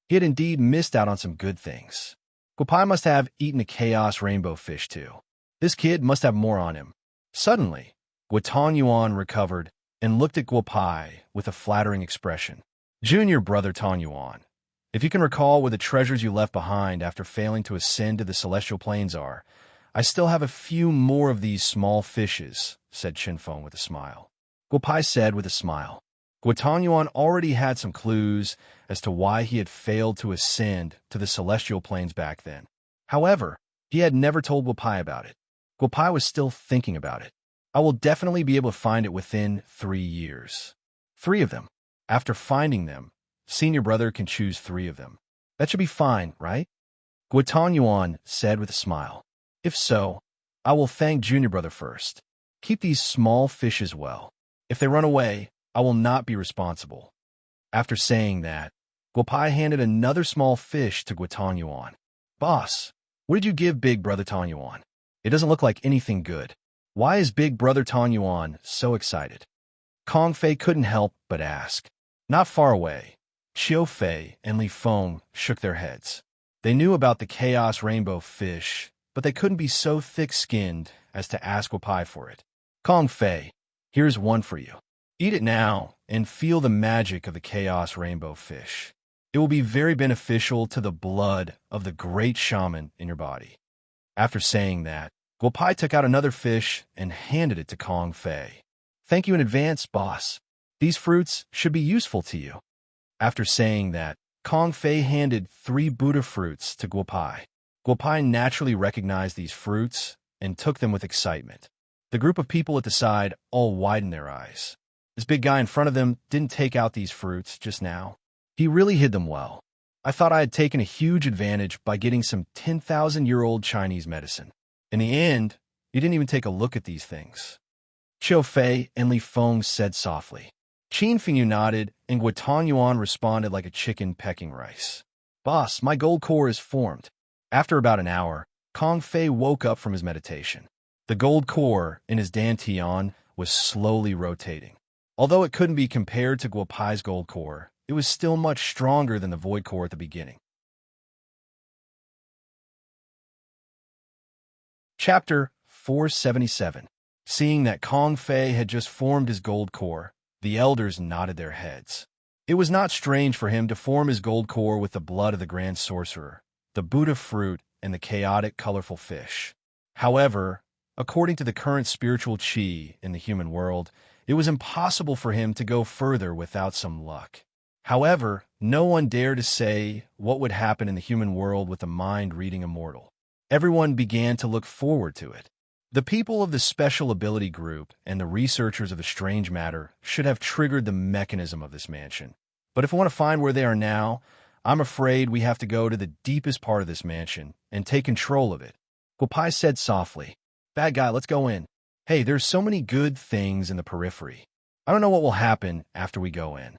He had indeed missed out on some good things. Guopai must have eaten a chaos rainbow fish too. This kid must have more on him. Suddenly, Guo Tongyuan recovered and looked at Guopai with a flattering expression. Junior Brother Tongyuan, if you can recall where the treasures you left behind after failing to ascend to the celestial planes are, I still have a few more of these small fishes, said Chinfeng with a smile. Guopai said with a smile. Guo Tongyuan already had some clues as to why he had failed to ascend to the celestial planes back then. However, he had never told Guopai about it. Guopai was still thinking about it. I will definitely be able to find it within 3 years. 3 of them. After finding them, Senior Brother can choose 3 of them. That should be fine, right? Guo Tongyuan said with a smile. If so, I will thank Junior Brother first. Keep these small fishes well. If they run away, I will not be responsible. After saying that, Guopai handed another small fish to Guo Tongyuan. Boss, what did you give Big Brother Tongyuan? It doesn't look like anything good. Why is Big Brother Tongyuan so excited? Kong Fei couldn't help but ask. Not far away, Qiu Fei and Li Feng shook their heads. They knew about the chaos rainbow fish, but they couldn't be so thick-skinned as to ask Guopai for it. Kong Fei, here's one for you. Eat it now and feel the magic of the chaos rainbow fish. It will be very beneficial to the blood of the great shaman in your body. After saying that, Guopai took out another fish and handed it to Kong Fei. Thank you in advance, boss. These fruits should be useful to you. After saying that, Kong Fei handed 3 Buddha fruits to Guopai. Guopai naturally recognized these fruits and took them with excitement. The group of people at the side all widened their eyes. This big guy in front of them didn't take out these fruits just now. He really hid them well. I thought I had taken a huge advantage by getting some 10,000-year-old Chinese medicine. In the end, he didn't even take a look at these things. Qiu Fei and Li Feng said softly. Qin Fengyu nodded, and Guo Tongyuan responded like a chicken pecking rice. Boss, my gold core is formed. After about an hour, Kong Fei woke up from his meditation. The gold core in his dantian was slowly rotating. Although it couldn't be compared to Guopai's gold core, it was still much stronger than the void core at the beginning. Chapter 477. Seeing that Kong Fei had just formed his gold core, the elders nodded their heads. It was not strange for him to form his gold core with the blood of the Grand Sorcerer, the Buddha fruit, and the chaotic, colorful fish. However, according to the current spiritual qi in the human world, it was impossible for him to go further without some luck. However, no one dared to say what would happen in the human world with the mind reading Immortal. Everyone began to look forward to it. The people of the Special Ability Group and the researchers of the Strange Matter should have triggered the mechanism of this mansion. But if we want to find where they are now, I'm afraid we have to go to the deepest part of this mansion and take control of it. Guopai said softly. Bad guy, let's go in. Hey, there's so many good things in the periphery. I don't know what will happen after we go in.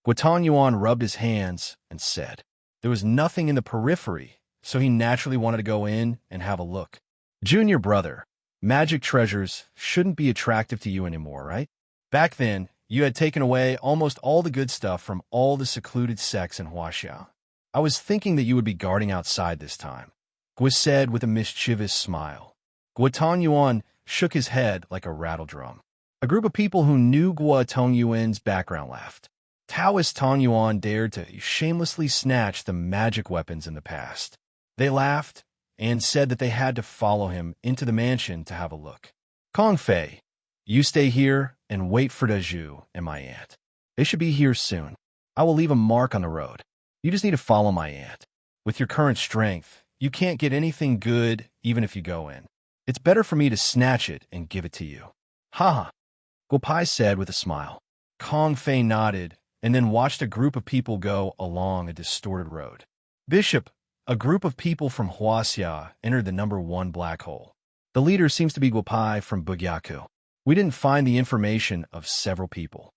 Guo Tongyuan rubbed his hands and said. There was nothing in the periphery, so he naturally wanted to go in and have a look. Junior Brother, magic treasures shouldn't be attractive to you anymore, right? Back then, you had taken away almost all the good stuff from all the secluded sects in Huaxiao. I was thinking that you would be guarding outside this time, Guo said with a mischievous smile. Guo Tongyuan shook his head like a rattle drum. A group of people who knew Guo Tongyuan's background laughed. Taoist Tongyuan dared to shamelessly snatch the magic weapons in the past. They laughed and said that they had to follow him into the mansion to have a look. Kong Fei, you stay here and wait for Dazhu and my aunt. They should be here soon. I will leave a mark on the road. You just need to follow my aunt. With your current strength, you can't get anything good even if you go in. It's better for me to snatch it and give it to you. Ha ha. Guopai said with a smile. Kong Fei nodded and then watched a group of people go along a distorted road. Bishop, a group of people from Huaxia entered the #1 black hole. The leader seems to be Guopai from Bugyaku. We didn't find the information of several people.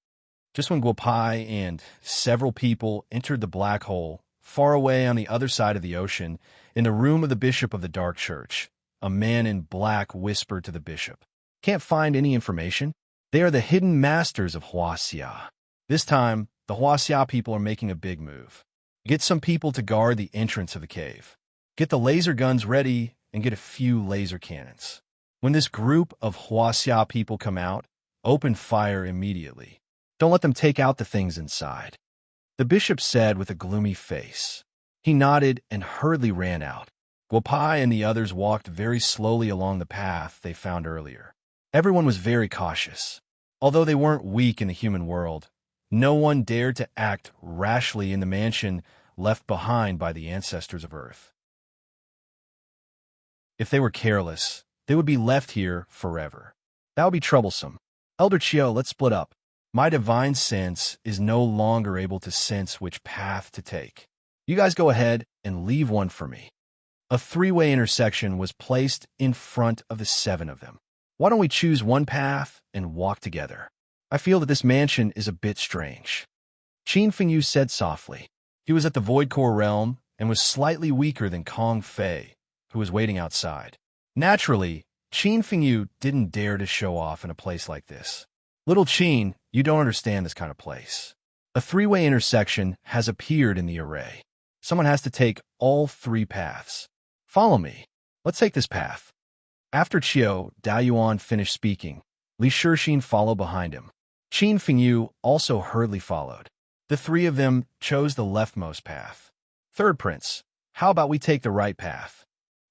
Just when Guopai and several people entered the black hole, far away on the other side of the ocean, in the room of the bishop of the Dark Church, a man in black whispered to the bishop, "Can't find any information? They are the hidden masters of Huaxia. This time, the Huaxia people are making a big move. Get some people to guard the entrance of the cave. Get the laser guns ready and get a few laser cannons. When this group of Huaxia people come out, open fire immediately. Don't let them take out the things inside." The bishop said with a gloomy face. He nodded and hurriedly ran out. Guopai and the others walked very slowly along the path they found earlier. Everyone was very cautious. Although they weren't weak in the human world, no one dared to act rashly in the mansion left behind by the ancestors of Earth. If they were careless, they would be left here forever. That would be troublesome. Elder Chiu, let's split up. My divine sense is no longer able to sense which path to take. You guys go ahead and leave one for me. A 3-way intersection was placed in front of the 7 of them. Why don't we choose one path and walk together? I feel that this mansion is a bit strange. Qin Fengyu said softly. He was at the Void Core realm and was slightly weaker than Kong Fei, who was waiting outside. Naturally, Qin Fengyu didn't dare to show off in a place like this. Little Qin, you don't understand this kind of place. A 3-way intersection has appeared in the array. Someone has to take all 3 paths. Follow me. Let's take this path. After Chiu Daoyuan finished speaking, Li Shixin followed behind him. Qin Fengyu also hurriedly followed. The 3 of them chose the leftmost path. Third Prince, how about we take the right path?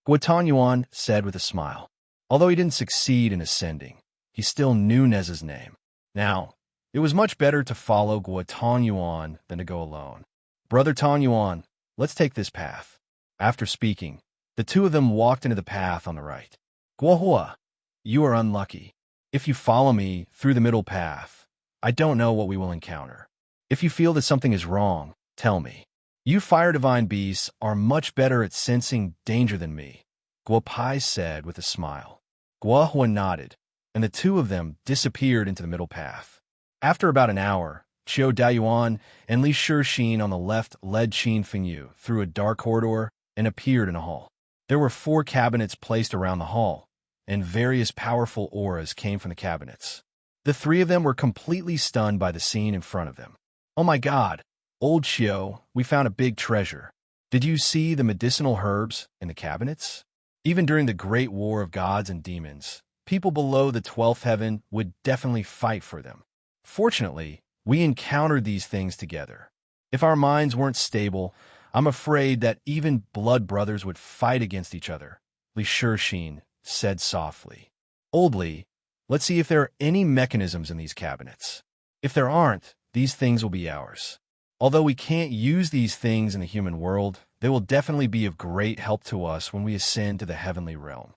Guotangyuan said with a smile. Although he didn't succeed in ascending, he still knew Nez's name. Now, it was much better to follow Guotangyuan than to go alone. Brother Tangyuan, let's take this path. After speaking, the 2 of them walked into the path on the right. Guohua, you are unlucky. If you follow me through the middle path, I don't know what we will encounter. If you feel that something is wrong, tell me. You fire divine beasts are much better at sensing danger than me, Guopai said with a smile. Guohua nodded, and the 2 of them disappeared into the middle path. After about an hour, Chiu Daoyuan and Li Shixin on the left led Qin Fengyu through a dark corridor and appeared in a hall. There were 4 cabinets placed around the hall, and various powerful auras came from the cabinets. The 3 of them were completely stunned by the scene in front of them. Oh my God, old Chiu, we found a big treasure. Did you see the medicinal herbs in the cabinets? Even during the great war of gods and demons, people below the 12th heaven would definitely fight for them. Fortunately, we encountered these things together. If our minds weren't stable, I'm afraid that even blood brothers would fight against each other, Li Shixin said softly. Old Li, let's see if there are any mechanisms in these cabinets. If there aren't, these things will be ours. Although we can't use these things in the human world, they will definitely be of great help to us when we ascend to the heavenly realm.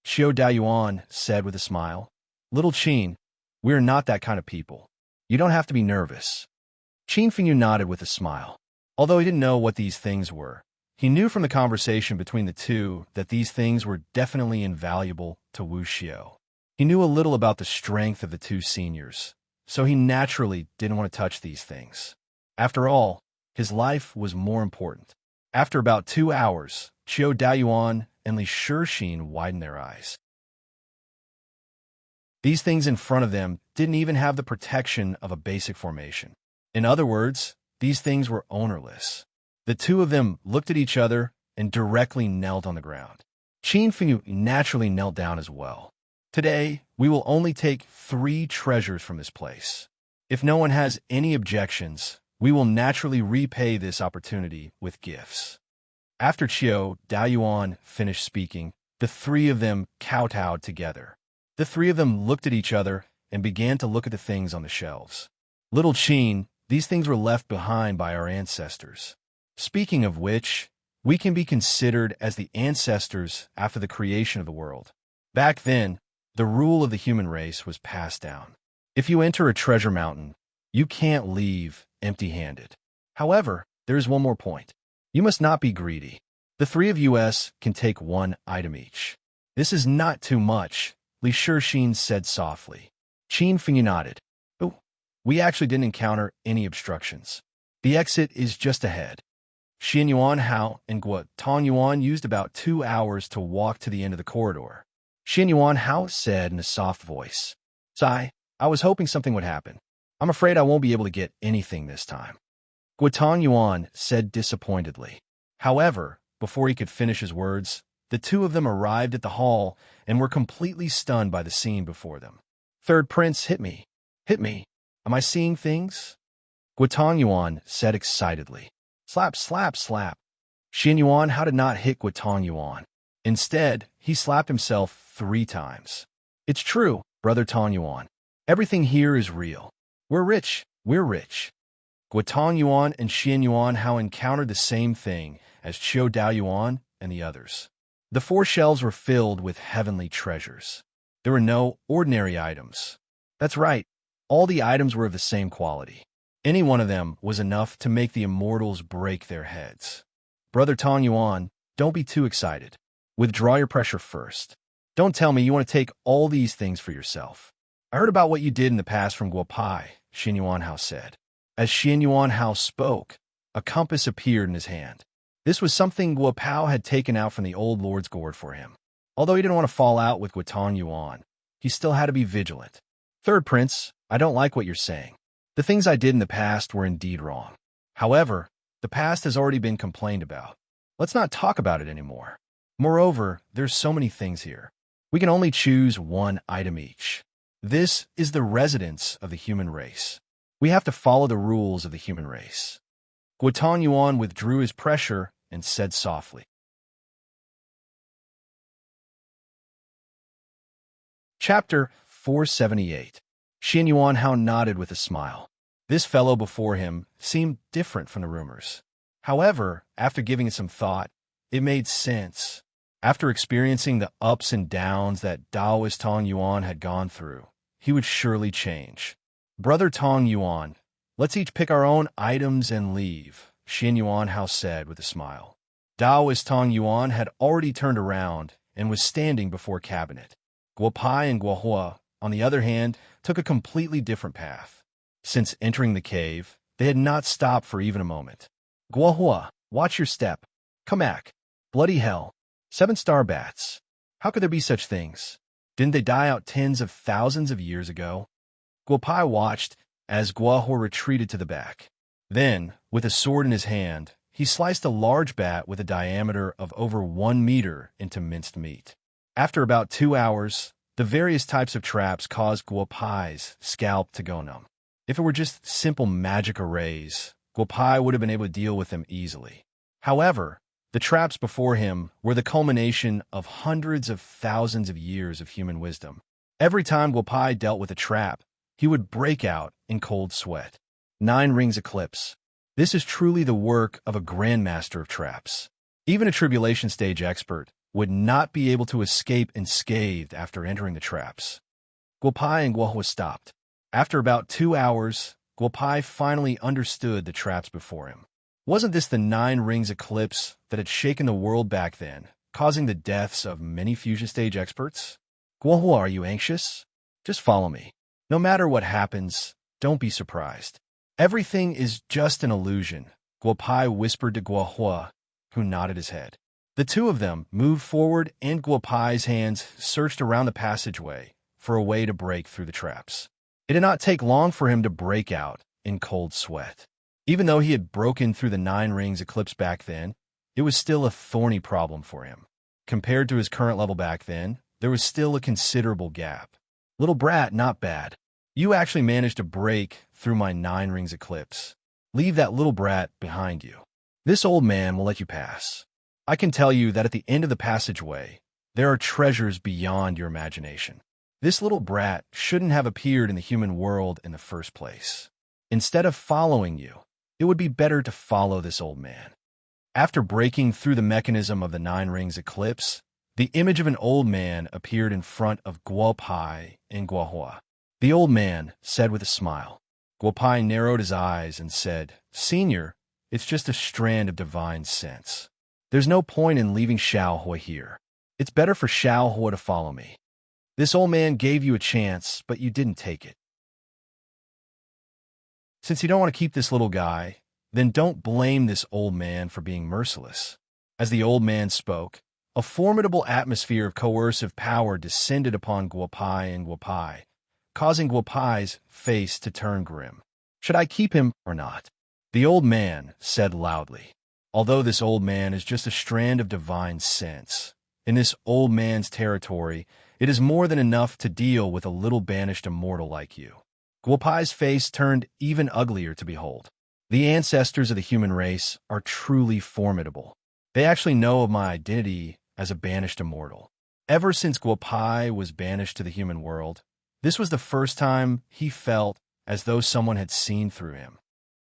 Chiu Daoyuan said with a smile. Little Qin, we are not that kind of people. You don't have to be nervous. Qin Fengyu nodded with a smile. Although he didn't know what these things were, he knew from the conversation between the 2 that these things were definitely invaluable to Wu Xiu. He knew a little about the strength of the 2 seniors, so he naturally didn't want to touch these things. After all, his life was more important. After about 2 hours, Chiu Daoyuan and Li Shixin widened their eyes. These things in front of them didn't even have the protection of a basic formation. In other words, these things were ownerless. The 2 of them looked at each other and directly knelt on the ground. Qin Fengyu naturally knelt down as well. Today, we will only take 3 treasures from this place. If no one has any objections, we will naturally repay this opportunity with gifts. After Chiu Daoyuan finished speaking, the 3 of them kowtowed together. The 3 of them looked at each other and began to look at the things on the shelves. Little Qin, these things were left behind by our ancestors. Speaking of which, we can be considered as the ancestors after the creation of the world. Back then, the rule of the human race was passed down. If you enter a treasure mountain, you can't leave empty-handed. However, there is one more point. You must not be greedy. The three of us can take one item each. This is not too much, Li Shixin said softly. Qin Fengyu nodded. Oh, we actually didn't encounter any obstructions. The exit is just ahead. Xian Yuan Hao and Guo Tong Yuan used about 2 hours to walk to the end of the corridor. Xian Yuan Hao said in a soft voice, "Sai, I was hoping something would happen. I'm afraid I won't be able to get anything this time." Guo Tong Yuan said disappointedly. However, before he could finish his words, the two of them arrived at the hall and were completely stunned by the scene before them. "Third Prince hit me. Hit me. Am I seeing things?" Guo Tong Yuan said excitedly. Slap, slap, slap. Xian Yuan Hao did not hit Guo Tong Yuan. Instead, he slapped himself 3 times. "It's true, Brother Tong Yuan. Everything here is real. We're rich. We're rich." Guo Tong Yuan and Xian Yuan Hao encountered the same thing as Qiu Dao Yuan and the others. The 4 shelves were filled with heavenly treasures. There were no ordinary items. That's right, all the items were of the same quality. Any one of them was enough to make the immortals break their heads. Brother Tong Yuan, don't be too excited. Withdraw your pressure first. Don't tell me you want to take all these things for yourself. I heard about what you did in the past from Guo Pai, Xian Yuan Hao said. As Xian Yuan Hao spoke, a compass appeared in his hand. This was something Guo Pao had taken out from the old lord's gourd for him. Although he didn't want to fall out with Guo Tong Yuan, he still had to be vigilant. "Third Prince, I don't like what you're saying. The things I did in the past were indeed wrong. However, the past has already been complained about. Let's not talk about it anymore. Moreover, there's so many things here. We can only choose one item each. This is the residence of the human race. We have to follow the rules of the human race." Guo Tong Yuan withdrew his pressure and said softly. Chapter 478. Xian Yuan Hao nodded with a smile. This fellow before him seemed different from the rumors. However, after giving it some thought, it made sense. After experiencing the ups and downs that Daoist Tong Yuan had gone through, he would surely change. "Brother Tong Yuan, let's each pick our own items and leave," Xian Yuan Hao said with a smile. Daoist Tong Yuan had already turned around and was standing before cabinet. Guo Pai and Guo Hua, on the other hand, took a completely different path. Since entering the cave, they had not stopped for even a moment. "Guo Hua, watch your step. Come back. Bloody hell. 7-star bats. How could there be such things? Didn't they die out tens of thousands of years ago?" Guo Pai watched as Guo Hua retreated to the back. Then, with a sword in his hand, he sliced a large bat with a diameter of over 1 meter into minced meat. After about 2 hours, the various types of traps caused Guo Pai's scalp to go numb. If it were just simple magic arrays, Guo Pai would have been able to deal with them easily. However, the traps before him were the culmination of hundreds of thousands of years of human wisdom. Every time Guo Pai dealt with a trap, he would break out in cold sweat. 9 rings eclipse. This is truly the work of a grandmaster of traps. Even a tribulation stage expert would not be able to escape unscathed after entering the traps. Guo Pai and Guo Hua stopped. After about 2 hours, Guo Pai finally understood the traps before him. Wasn't this the 9 rings eclipse that had shaken the world back then, causing the deaths of many fusion stage experts? "Guo Hua, are you anxious? Just follow me. No matter what happens, don't be surprised. Everything is just an illusion," Guo Pai whispered to Guo Hua, who nodded his head. The two of them moved forward, and Guo Pai's hands searched around the passageway for a way to break through the traps. It did not take long for him to break out in cold sweat. Even though he had broken through the 9 rings eclipse back then, it was still a thorny problem for him. Compared to his current level back then, there was still a considerable gap. "Little brat, not bad. You actually managed to break through my 9 rings eclipse. Leave that little brat behind you. This old man will let you pass. I can tell you that at the end of the passageway, there are treasures beyond your imagination. This little brat shouldn't have appeared in the human world in the first place. Instead of following you, it would be better to follow this old man." After breaking through the mechanism of the 9 rings eclipse, the image of an old man appeared in front of Guo Pai and Guo Hua. The old man said with a smile. Guo Pai narrowed his eyes and said, Senior, it's just a strand of divine sense. There's no point in leaving Xiaohua here. It's better for Xiaohua to follow me. This old man gave you a chance, but you didn't take it. Since you don't want to keep this little guy, then don't blame this old man for being merciless. As the old man spoke, a formidable atmosphere of coercive power descended upon Guo Pai and Guo Pai, causing Guo Pai's face to turn grim. Should I keep him or not? The old man said loudly. Although this old man is just a strand of divine sense, in this old man's territory, it is more than enough to deal with a little banished immortal like you. Guo Pai's face turned even uglier to behold. The ancestors of the human race are truly formidable. They actually know of my identity as a banished immortal. Ever since Guo Pai was banished to the human world, this was the first time he felt as though someone had seen through him.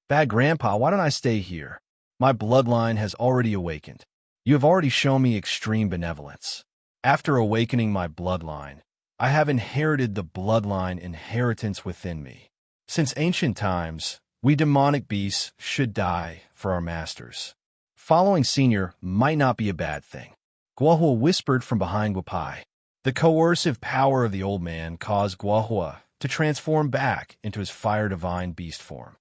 Bad Grandpa, why don't I stay here? My bloodline has already awakened. You have already shown me extreme benevolence. After awakening my bloodline, I have inherited the bloodline inheritance within me. Since ancient times, we demonic beasts should die for our masters. Following Senior might not be a bad thing. Guohua whispered from behind Guo Pai. The coercive power of the old man caused Guohua to transform back into his fire divine beast form.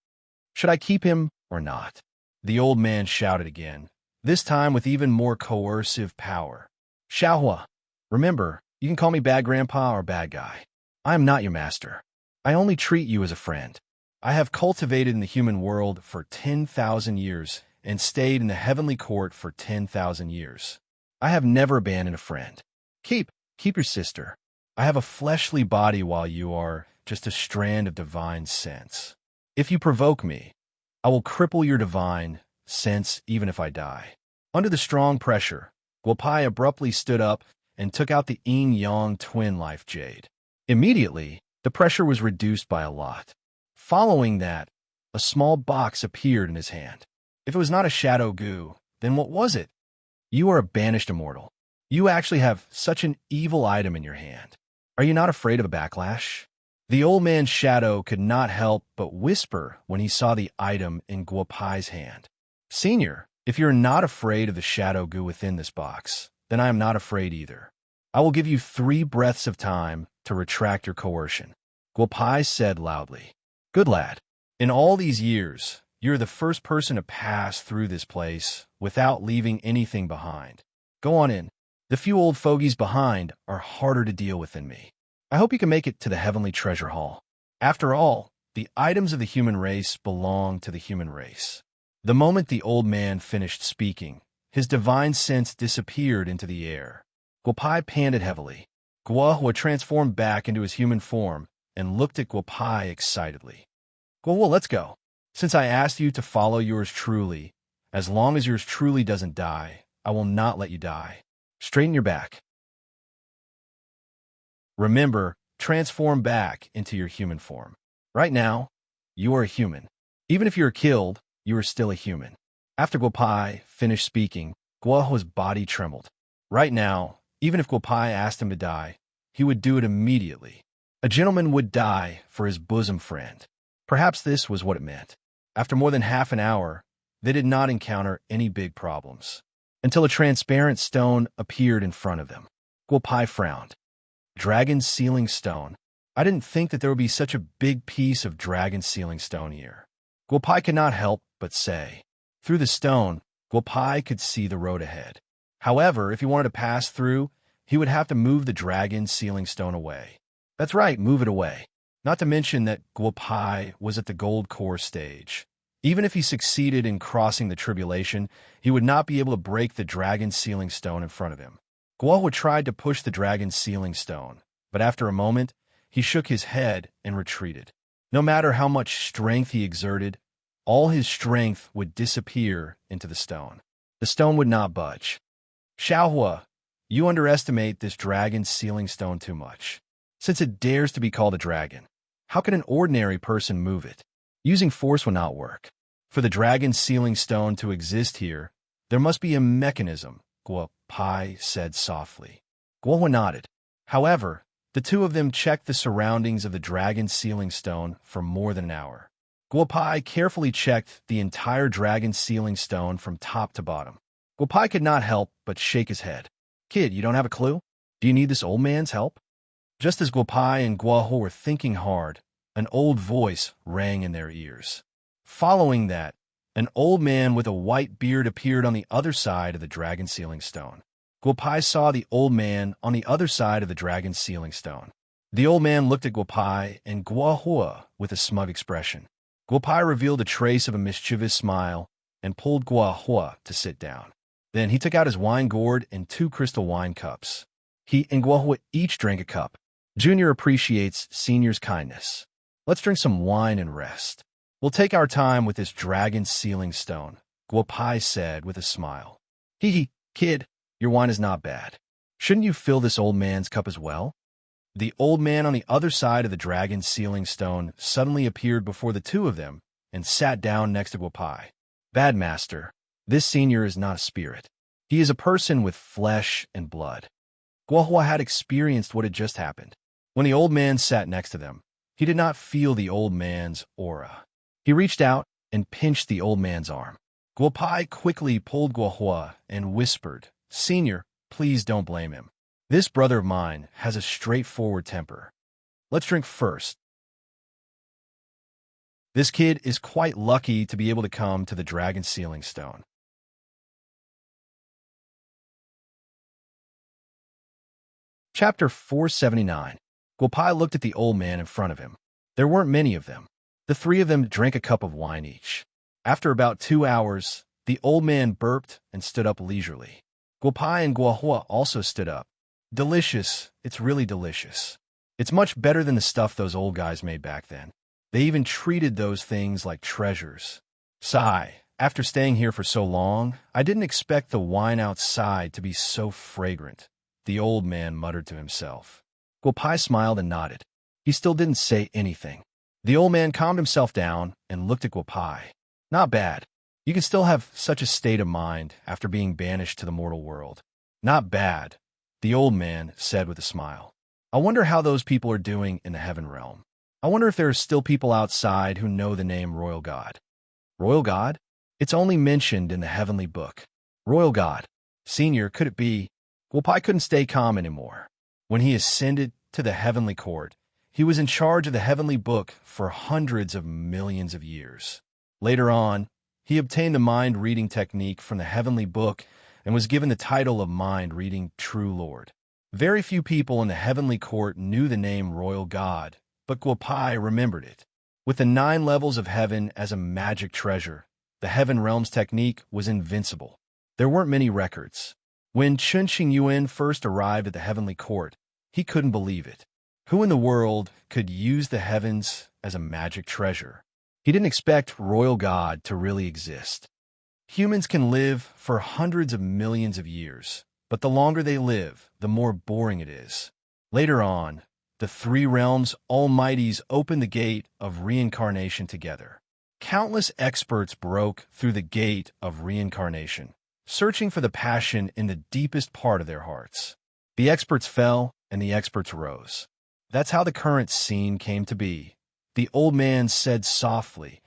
Should I keep him or not? The old man shouted again, this time with even more coercive power. Xiaohua, remember, you can call me Bad Grandpa or Bad Guy. I am not your master. I only treat you as a friend. I have cultivated in the human world for 10,000 years and stayed in the heavenly court for 10,000 years. I have never abandoned a friend. Keep your sister. I have a fleshly body while you are just a strand of divine sense. If you provoke me, I will cripple your divine sense even if I die. Under the strong pressure, Guo Pai abruptly stood up and took out the yin-yang twin life jade. Immediately, the pressure was reduced by a lot. Following that, a small box appeared in his hand. If it was not a shadow goo, then what was it? You are a banished immortal. You actually have such an evil item in your hand. Are you not afraid of a backlash? The old man's shadow could not help but whisper when he saw the item in Guo Pai's hand. Senior, if you're not afraid of the shadow goo within this box, then I am not afraid either. I will give you 3 breaths of time to retract your coercion. Guo Pai said loudly. Good lad. In all these years, you're the first person to pass through this place without leaving anything behind. Go on in. The few old fogies behind are harder to deal with than me. I hope you can make it to the heavenly treasure hall. After all, the items of the human race belong to the human race. The moment the old man finished speaking, his divine sense disappeared into the air. Guo Pai panted heavily. Guohua transformed back into his human form and looked at Guo Pai excitedly. Guohua, let's go. Since I asked you to follow yours truly, as long as yours truly doesn't die, I will not let you die. Straighten your back. Remember, transform back into your human form. Right now, you are a human. Even if you are killed, you are still a human. After Guo Pai finished speaking, Guohua's body trembled. Right now, even if Guo Pai asked him to die, he would do it immediately. A gentleman would die for his bosom friend. Perhaps this was what it meant. After more than half an hour, they did not encounter any big problems, until a transparent stone appeared in front of them. Guo Pai frowned. Dragon sealing stone. I didn't think that there would be such a big piece of dragon sealing stone here. Guo Pai could not help but say. Through the stone, Guo Pai could see the road ahead. However, if he wanted to pass through, he would have to move the dragon sealing stone away. That's right, move it away. Not to mention that Guo Pai was at the gold core stage. Even if he succeeded in crossing the tribulation, he would not be able to break the dragon sealing stone in front of him. Guohua tried to push the dragon sealing stone, but after a moment, he shook his head and retreated. No matter how much strength he exerted, all his strength would disappear into the stone. The stone would not budge. Xiaohua, you underestimate this dragon sealing stone too much. Since it dares to be called a dragon, how can an ordinary person move it? Using force will not work. For the dragon sealing stone to exist here, there must be a mechanism, Guo Pai said softly. Guohua nodded. However, The two of them checked the surroundings of the dragon's sealing stone for more than an hour. Guopai carefully checked the entire dragon's sealing stone from top to bottom. Guopai could not help but shake his head. Kid, you don't have a clue? Do you need this old man's help? Just as Guopai and Guoho were thinking hard, an old voice rang in their ears. Following that, an old man with a white beard appeared on the other side of the dragon sealing stone. Guopai saw the old man on the other side of the dragon's sealing stone. The old man looked at Guopai and Guohua with a smug expression. Guopai revealed a trace of a mischievous smile and pulled Guohua to sit down. Then he took out his wine gourd and 2 crystal wine cups. He and Guohua each drank a cup. Junior appreciates Senior's kindness. Let's drink some wine and rest. We'll take our time with this dragon sealing stone, Guopai said with a smile. Hee, kid, your wine is not bad. Shouldn't you fill this old man's cup as well? The old man on the other side of the dragon sealing stone suddenly appeared before the two of them and sat down next to Guopai. Bad master, this senior is not a spirit. He is a person with flesh and blood. Guohua had experienced what had just happened. When the old man sat next to them, he did not feel the old man's aura. He reached out and pinched the old man's arm. Guopai quickly pulled Guohua and whispered, Senior, please don't blame him. This brother of mine has a straightforward temper. Let's drink first. This kid is quite lucky to be able to come to the dragon sealing stone. Chapter 479. Guopai looked at the old man in front of him. There weren't many of them. The 3 of them drank a cup of wine each. After about 2 hours, the old man burped and stood up leisurely. Guopai and Guohua also stood up. Delicious. It's really delicious. It's much better than the stuff those old guys made back then. They even treated those things like treasures. Sigh. After staying here for so long, I didn't expect the wine outside to be so fragrant, the old man muttered to himself. Guopai smiled and nodded. He still didn't say anything. The old man calmed himself down and looked at Guopai. Not bad. You can still have such a state of mind after being banished to the mortal world. Not bad, the old man said with a smile. I wonder how those people are doing in the heaven realm. I wonder if there are still people outside who know the name Royal God. Royal God? It's only mentioned in the heavenly book. Royal God. Senior, could it be? Guopai couldn't stay calm anymore. When he ascended to the heavenly court, he was in charge of the heavenly book for hundreds of millions of years. Later on, he obtained the mind-reading technique from the heavenly book and was given the title of mind-reading True Lord. Very few people in the heavenly court knew the name Royal God, but Guopai remembered it. With the 9 levels of heaven as a magic treasure, the heaven realm's technique was invincible. There weren't many records. When Chun Xingyuan first arrived at the heavenly court, he couldn't believe it. Who in the world could use the heavens as a magic treasure? He didn't expect Royal God to really exist. Humans can live for hundreds of millions of years, but the longer they live, the more boring it is. Later on, the 3 realms almighties opened the gate of reincarnation together. Countless experts broke through the gate of reincarnation, searching for the passion in the deepest part of their hearts. The experts fell, and the experts rose. That's how the current scene came to be, the old man said softly,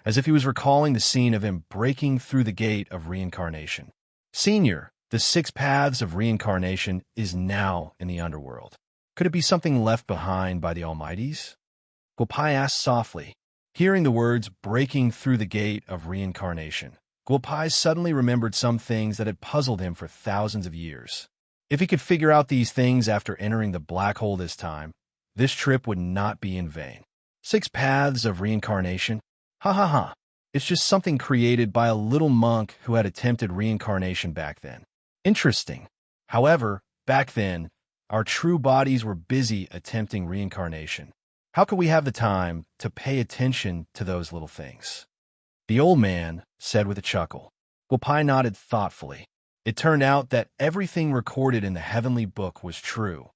as if he was recalling the scene of him breaking through the gate of reincarnation. Senior, the 6 paths of reincarnation is now in the underworld. Could it be something left behind by the almighties? Guopai asked softly. Hearing the words breaking through the gate of reincarnation, Guopai suddenly remembered some things that had puzzled him for thousands of years. If he could figure out these things after entering the black hole this time, this trip would not be in vain. 6 paths of reincarnation? Ha ha ha. It's just something created by a little monk who had attempted reincarnation back then. Interesting. However, back then, our true bodies were busy attempting reincarnation. How could we have the time to pay attention to those little things? The old man said with a chuckle. Guopai nodded thoughtfully. It turned out that everything recorded in the heavenly book was true.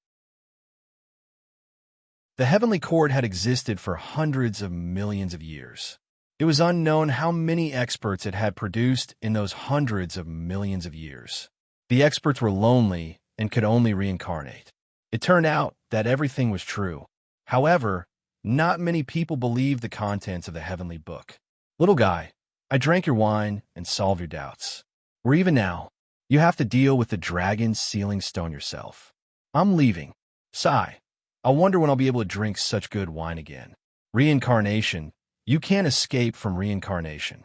The heavenly court had existed for hundreds of millions of years. It was unknown how many experts it had produced in those hundreds of millions of years. The experts were lonely and could only reincarnate. It turned out that everything was true. However, not many people believed the contents of the heavenly book. Little guy, I drank your wine and solved your doubts. We're even now. You have to deal with the dragon's sealing stone yourself. I'm leaving. Sigh. I wonder when I'll be able to drink such good wine again. Reincarnation. You can't escape from reincarnation.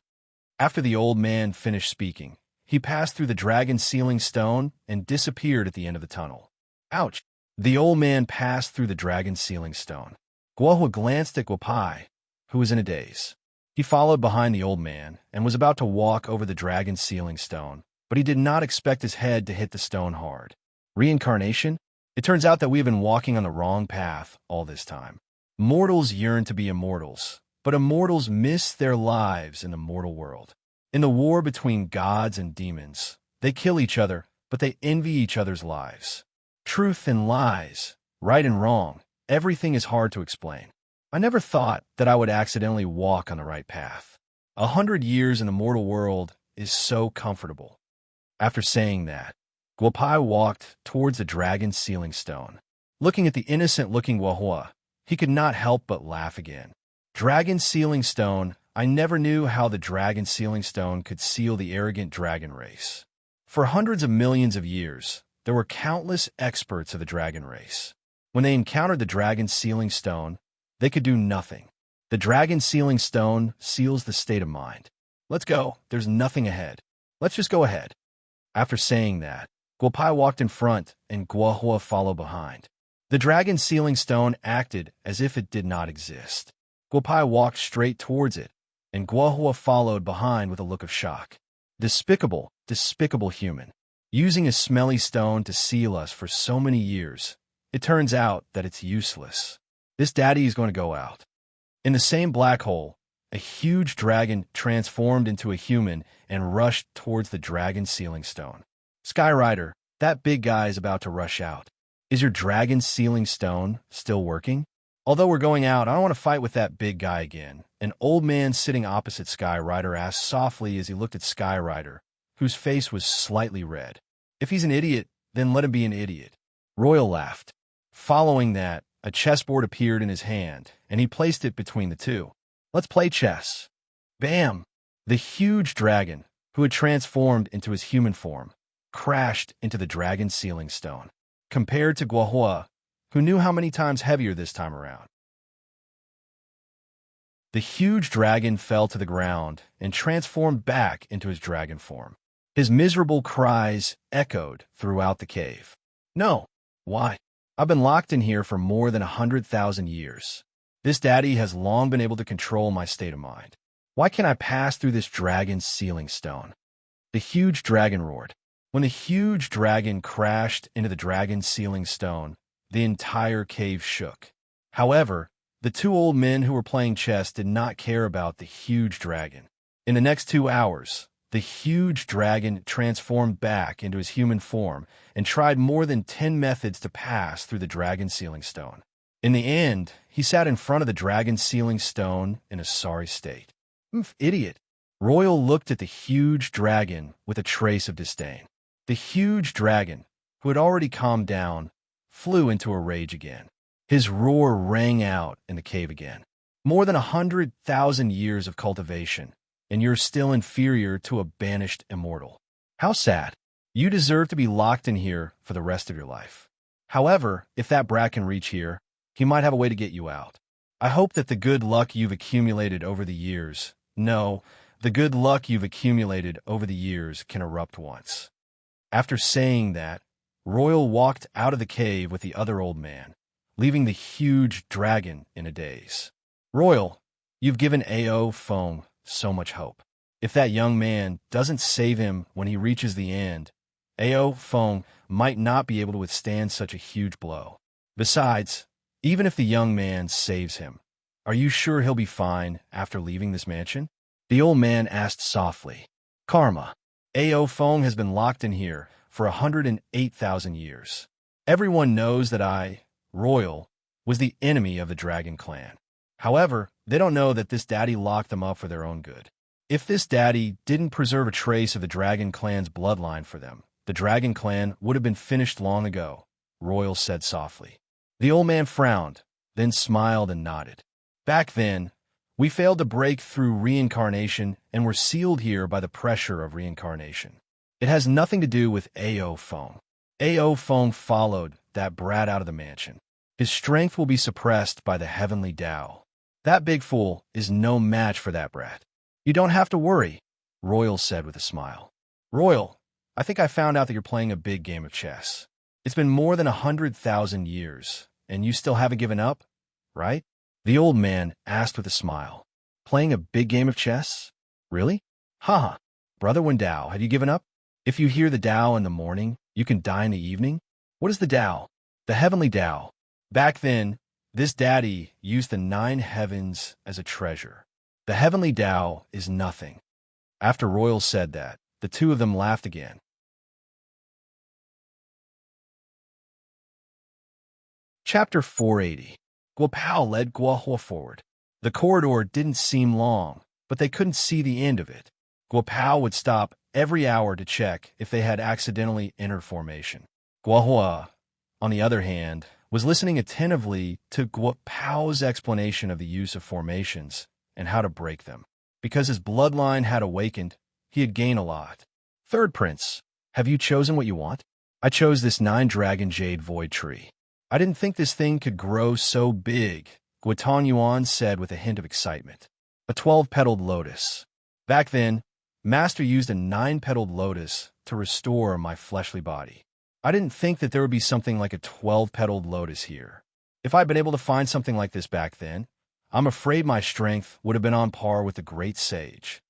After the old man finished speaking, he passed through the dragon's sealing stone and disappeared at the end of the tunnel. Ouch! The old man passed through the dragon's sealing stone. Guohua glanced at Guopai, who was in a daze. He followed behind the old man and was about to walk over the dragon's sealing stone, but he did not expect his head to hit the stone hard. Reincarnation? It turns out that we have been walking on the wrong path all this time. Mortals yearn to be immortals, but immortals miss their lives in the mortal world. In the war between gods and demons, they kill each other, but they envy each other's lives. Truth and lies, right and wrong, everything is hard to explain. I never thought that I would accidentally walk on the right path. 100 years in the mortal world is so comfortable. After saying that, Guopai walked towards the dragon's sealing stone. Looking at the innocent-looking Guohua, he could not help but laugh again. Dragon sealing stone, I never knew how the dragon sealing stone could seal the arrogant dragon race. For hundreds of millions of years, there were countless experts of the dragon race. When they encountered the dragon sealing stone, they could do nothing. The dragon sealing stone seals the state of mind. Let's go. There's nothing ahead. Let's just go ahead. After saying that, Guopai walked in front and Guohua followed behind. The dragon sealing stone acted as if it did not exist. Guopai walked straight towards it, and Guohua followed behind with a look of shock. Despicable, despicable human. Using a smelly stone to seal us for so many years, it turns out that it's useless. This daddy is going to go out. In the same black hole, a huge dragon transformed into a human and rushed towards the dragon sealing stone. Skyrider, that big guy is about to rush out. Is your dragon sealing stone still working? Although we're going out, I don't want to fight with that big guy again. An old man sitting opposite Skyrider asked softly as he looked at Skyrider, whose face was slightly red. If he's an idiot, then let him be an idiot. Royal laughed. Following that, a chessboard appeared in his hand, and he placed it between the two. Let's play chess. Bam! The huge dragon, who had transformed into his human form, crashed into the dragon sealing stone. Compared to Guohua, who knew how many times heavier this time around. The huge dragon fell to the ground and transformed back into his dragon form. His miserable cries echoed throughout the cave. No. Why? I've been locked in here for more than 100,000 years. This daddy has long been able to control my state of mind. Why can't I pass through this dragon's sealing stone? The huge dragon roared. When the huge dragon crashed into the dragon's sealing stone, the entire cave shook. However, the two old men who were playing chess did not care about the huge dragon. In the next 2 hours, the huge dragon transformed back into his human form and tried more than 10 methods to pass through the dragon sealing stone. In the end, he sat in front of the dragon sealing stone in a sorry state. Idiot. Royal looked at the huge dragon with a trace of disdain. The huge dragon, who had already calmed down, flew into a rage again. His roar rang out in the cave again. More than 100,000 years of cultivation, and you're still inferior to a banished immortal. How sad. You deserve to be locked in here for the rest of your life. However, if that brat can reach here, he might have a way to get you out. I hope that the good luck you've accumulated over the years, the good luck you've accumulated over the years can erupt once. After saying that, Royal walked out of the cave with the other old man, leaving the huge dragon in a daze. Royal, you've given A.O. Feng so much hope. If that young man doesn't save him when he reaches the end, A.O. Feng might not be able to withstand such a huge blow. Besides, even if the young man saves him, are you sure he'll be fine after leaving this mansion? The old man asked softly. Karma. A.O. Feng has been locked in here for 108,000 years. Everyone knows that I, Royal, was the enemy of the Dragon Clan. However, they don't know that this daddy locked them up for their own good. If this daddy didn't preserve a trace of the Dragon Clan's bloodline for them, the Dragon Clan would have been finished long ago. Royal said softly. The old man frowned, then smiled and nodded. Back then, we failed to break through reincarnation and were sealed here by the pressure of reincarnation. It has nothing to do with A.O. Fong. A.O. Fong followed that brat out of the mansion. His strength will be suppressed by the heavenly Tao. That big fool is no match for that brat. You don't have to worry, Royal said with a smile. Royal, I think I found out that you're playing a big game of chess. It's been more than 100,000 years, and you still haven't given up, right? The old man asked with a smile. Playing a big game of chess? Really? Haha. Brother Wendao, have you given up? If you hear the Tao in the morning, you can die in the evening? What is the Tao? The heavenly Tao. Back then, this daddy used the 9 heavens as a treasure. The heavenly Tao is nothing. After Royal said that, the two of them laughed again. Chapter 480. Guo Pao led Guo Hua forward. The corridor didn't seem long, but they couldn't see the end of it. Guo Pao would stop every hour to check if they had accidentally entered formation. Guo Hua, on the other hand, was listening attentively to Guo Pao's explanation of the use of formations and how to break them. Because his bloodline had awakened, he had gained a lot. Third Prince, have you chosen what you want? I chose this 9-dragon jade void tree. I didn't think this thing could grow so big, Guo Yuan said with a hint of excitement. A 12-petaled lotus. Back then, Master used a 9-petaled lotus to restore my fleshly body. I didn't think that there would be something like a 12-petaled lotus here. If I'd been able to find something like this back then, I'm afraid my strength would have been on par with the great sage.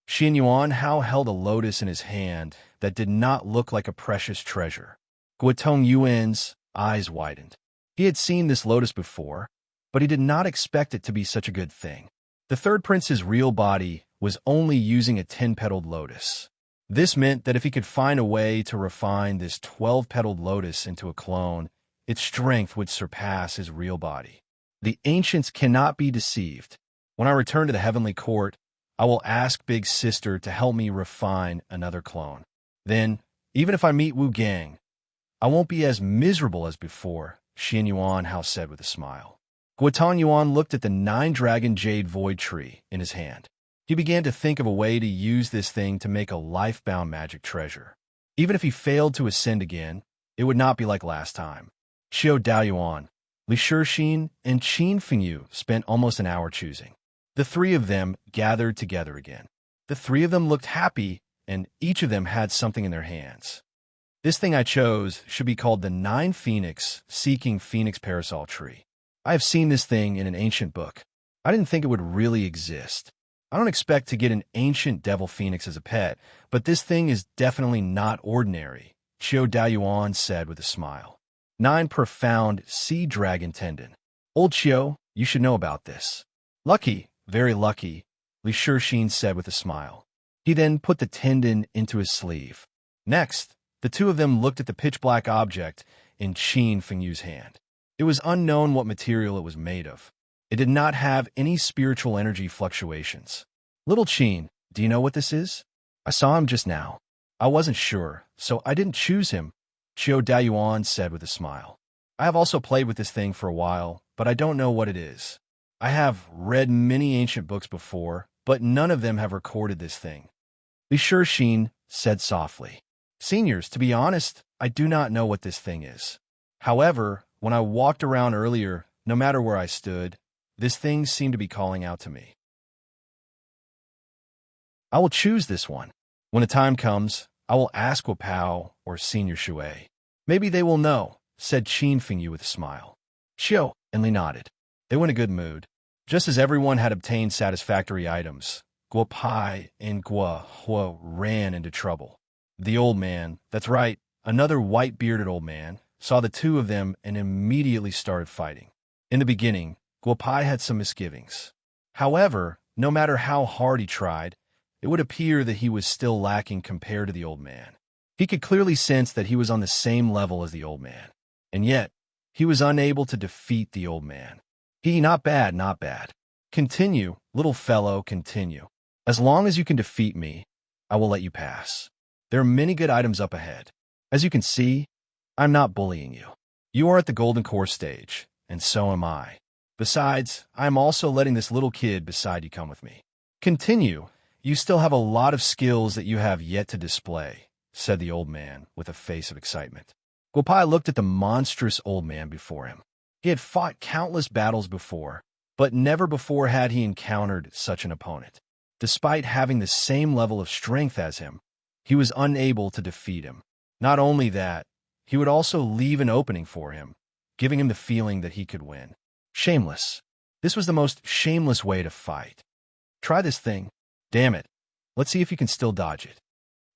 Xin Yuan Hao held a lotus in his hand that did not look like a precious treasure. Guo Yuan's eyes widened. He had seen this lotus before, but he did not expect it to be such a good thing. The third prince's real body was only using a 10-petaled lotus. This meant that if he could find a way to refine this 12-petaled lotus into a clone, its strength would surpass his real body. The ancients cannot be deceived. When I return to the heavenly court, I will ask Big Sister to help me refine another clone. Then, even if I meet Wu Gang, I won't be as miserable as before, Xin Yuan Hao said with a smile. Guo Yuan looked at the 9-dragon jade void tree in his hand. He began to think of a way to use this thing to make a life-bound magic treasure. Even if he failed to ascend again, it would not be like last time. Xiao Daoyuan, Li Shixin, and Qin Fengyu spent almost an hour choosing. The three of them gathered together again. The three of them looked happy, and each of them had something in their hands. This thing I chose should be called the 9 Phoenix Seeking Phoenix Parasol Tree. I have seen this thing in an ancient book. I didn't think it would really exist. I don't expect to get an ancient devil phoenix as a pet, but this thing is definitely not ordinary, Xiao Daoyuan said with a smile. 9 profound sea dragon tendon. Old Xiao, you should know about this. Lucky, very lucky, Li Shixin said with a smile. He then put the tendon into his sleeve. Next, the two of them looked at the pitch-black object in Qin Fengyu's hand. It was unknown what material it was made of. It did not have any spiritual energy fluctuations. Little Qin, do you know what this is? I saw him just now. I wasn't sure, so I didn't choose him, Xiao Daoyuan said with a smile. I have also played with this thing for a while, but I don't know what it is. I have read many ancient books before, but none of them have recorded this thing. Li Shixin said softly. Seniors, to be honest, I do not know what this thing is. However, when I walked around earlier, no matter where I stood, this thing seemed to be calling out to me. I will choose this one. When the time comes, I will ask Guo Pao or Senior Shui. Maybe they will know, said Qin Fengyu with a smile. Xiao and Li nodded. They were in a good mood. Just as everyone had obtained satisfactory items, Guo Pai and Guo Hua ran into trouble. The old man, that's right, another white-bearded old man, saw the two of them and immediately started fighting. In the beginning, Guo Pai had some misgivings. However, no matter how hard he tried, it would appear that he was still lacking compared to the old man. He could clearly sense that he was on the same level as the old man. And yet, he was unable to defeat the old man. Not bad, not bad. Continue, little fellow, continue. As long as you can defeat me, I will let you pass. There are many good items up ahead. As you can see, I'm not bullying you. You are at the golden core stage, and so am I. Besides, I am also letting this little kid beside you come with me. Continue. You still have a lot of skills that you have yet to display, said the old man with a face of excitement. Guopai looked at the monstrous old man before him. He had fought countless battles before, but never before had he encountered such an opponent. Despite having the same level of strength as him, he was unable to defeat him. Not only that, he would also leave an opening for him, giving him the feeling that he could win. Shameless. This was the most shameless way to fight. Try this thing. Damn it. Let's see if you can still dodge it.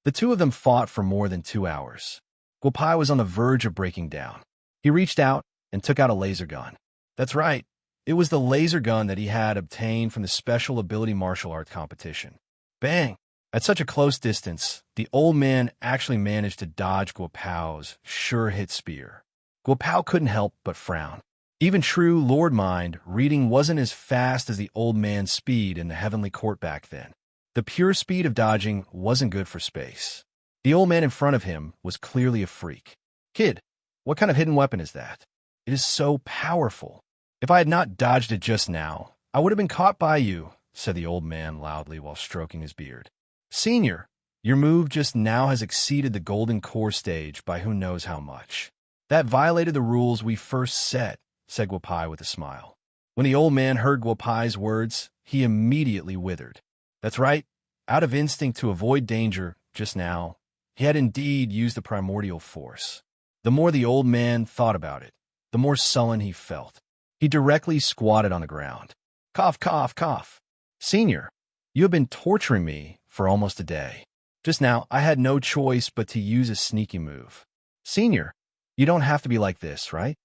The two of them fought for more than 2 hours. Guopai was on the verge of breaking down. He reached out and took out a laser gun. That's right. It was the laser gun that he had obtained from the special ability martial arts competition. Bang! At such a close distance, the old man actually managed to dodge Guopai's sure-hit spear. Guopai couldn't help but frown. Even true Lord Mind reading wasn't as fast as the old man's speed in the heavenly court back then. The pure speed of dodging wasn't good for space. The old man in front of him was clearly a freak. Kid, what kind of hidden weapon is that? It is so powerful. If I had not dodged it just now, I would have been caught by you, said the old man loudly while stroking his beard. Senior, your move just now has exceeded the golden core stage by who knows how much. That violated the rules we first set, said Guopai with a smile. When the old man heard Guopai's words, he immediately withered. That's right. Out of instinct to avoid danger, just now, he had indeed used the primordial force. The more the old man thought about it, the more sullen he felt. He directly squatted on the ground. Cough, cough, cough. Senior, you have been torturing me for almost a day. Just now, I had no choice but to use a sneaky move. Senior, you don't have to be like this, right?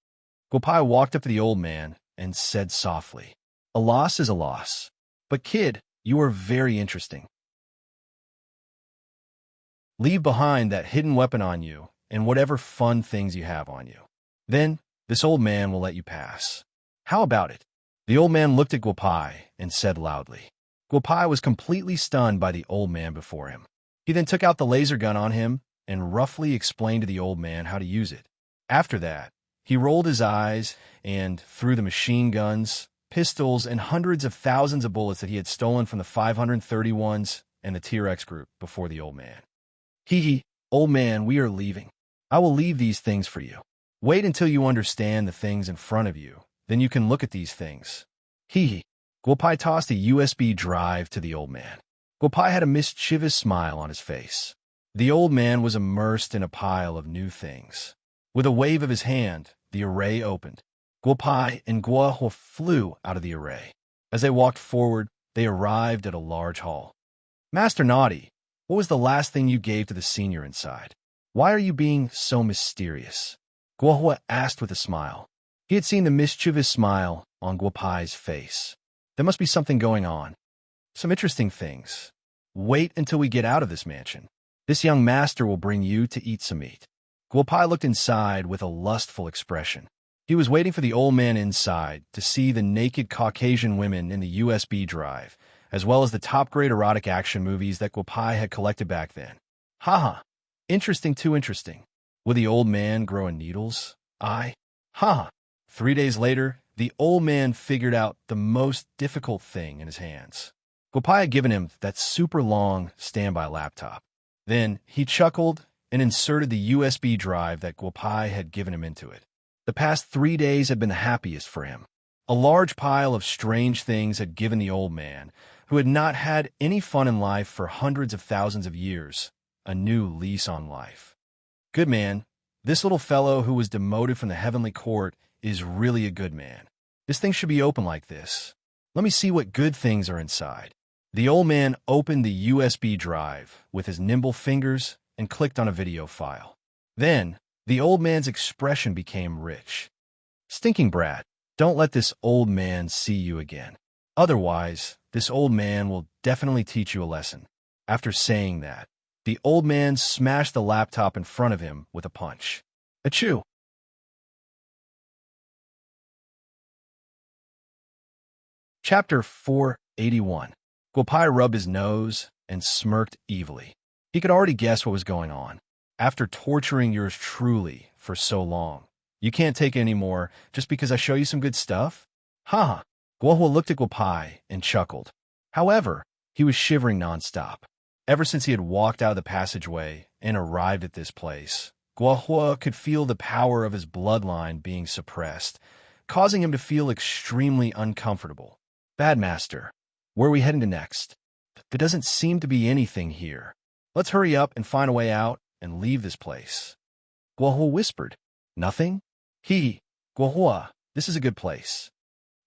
Guopai walked up to the old man and said softly, a loss is a loss. But kid, you are very interesting. Leave behind that hidden weapon on you and whatever fun things you have on you. Then, this old man will let you pass. How about it? The old man looked at Guopai and said loudly. Guopai was completely stunned by the old man before him. He then took out the laser gun on him and roughly explained to the old man how to use it. After that, he rolled his eyes and threw the machine guns, pistols, and hundreds of thousands of bullets that he had stolen from the 531s and the T-Rex group before the old man. Hee, old man, we are leaving. I will leave these things for you. Wait until you understand the things in front of you. Then you can look at these things. Hee. Guopai tossed a USB drive to the old man. Guopai had a mischievous smile on his face. The old man was immersed in a pile of new things. With a wave of his hand, the array opened. Guopai and Guohua flew out of the array. As they walked forward, they arrived at a large hall. Master Naughty, what was the last thing you gave to the senior inside? Why are you being so mysterious? Guohua asked with a smile. He had seen the mischievous smile on Guopai's face. There must be something going on. Some interesting things. Wait until we get out of this mansion. This young master will bring you to eat some meat. Guopai looked inside with a lustful expression. He was waiting for the old man inside to see the naked Caucasian women in the USB drive, as well as the top-grade erotic action movies that Guopai had collected back then. Haha. Interesting too interesting. Would the old man grow in needles? Haha. 3 days later, the old man figured out the most difficult thing in his hands. Guopai had given him that super long standby laptop. Then he chuckled and inserted the USB drive that Guopai had given him into it. The past 3 days had been the happiest for him. A large pile of strange things had given the old man, who had not had any fun in life for hundreds of thousands of years, a new lease on life. Good man, this little fellow who was demoted from the heavenly court is really a good man. This thing should be open like this. Let me see what good things are inside. The old man opened the USB drive with his nimble fingers and clicked on a video file. Then, the old man's expression became rich. Stinking brat, don't let this old man see you again. Otherwise, this old man will definitely teach you a lesson. After saying that, the old man smashed the laptop in front of him with a punch. Achoo! Chapter 481. Guopai rubbed his nose and smirked evilly. He could already guess what was going on. After torturing yours truly for so long, You can't take any more just because I show you some good stuff? Ha! Guohua looked at Guopai and chuckled. However, he was shivering nonstop. Ever since he had walked out of the passageway and arrived at this place, Guohua could feel the power of his bloodline being suppressed, causing him to feel extremely uncomfortable. Bad Master, where are we heading to next? There doesn't seem to be anything here. Let's hurry up and find a way out and leave this place. Guohua whispered. Nothing? Guohua, this is a good place.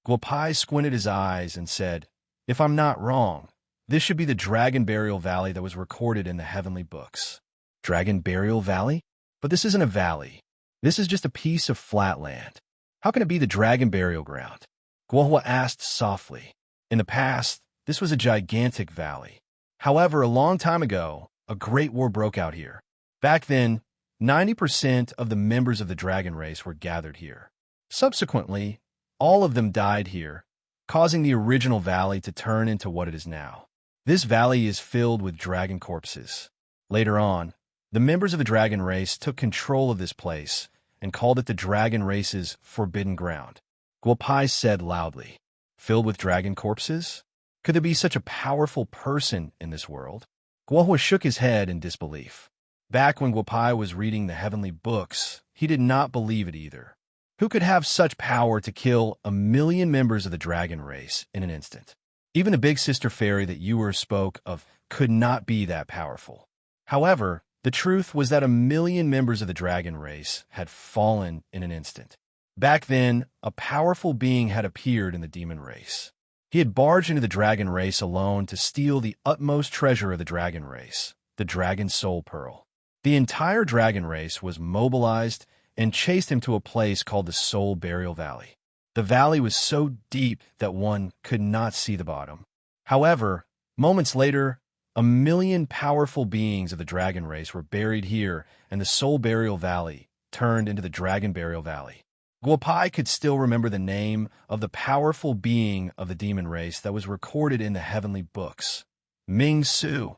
Guopai squinted his eyes and said, if I'm not wrong, this should be the Dragon Burial Valley that was recorded in the heavenly books. Dragon Burial Valley? But this isn't a valley. This is just a piece of flat land. How can it be the Dragon Burial Ground? Guohua asked softly. In the past, this was a gigantic valley. However, a long time ago, a great war broke out here. Back then, 90% of the members of the dragon race were gathered here. Subsequently, all of them died here, causing the original valley to turn into what it is now. This valley is filled with dragon corpses. Later on, the members of the dragon race took control of this place and called it the dragon race's forbidden ground. Guopai said loudly, filled with dragon corpses? Could there be such a powerful person in this world? Guohua shook his head in disbelief. Back when Guopai was reading the heavenly books, he did not believe it either. Who could have such power to kill 1,000,000 members of the dragon race in an instant? Even the big sister fairy that Ewer spoke of could not be that powerful. However, the truth was that 1,000,000 members of the dragon race had fallen in an instant. Back then, a powerful being had appeared in the demon race. He had barged into the dragon race alone to steal the utmost treasure of the dragon race, the dragon soul pearl. The entire dragon race was mobilized and chased him to a place called the Soul Burial Valley. The valley was so deep that one could not see the bottom. However, moments later, 1,000,000 powerful beings of the dragon race were buried here, and the Soul Burial Valley turned into the Dragon Burial Valley. Guopai could still remember the name of the powerful being of the demon race that was recorded in the heavenly books. Ming Su.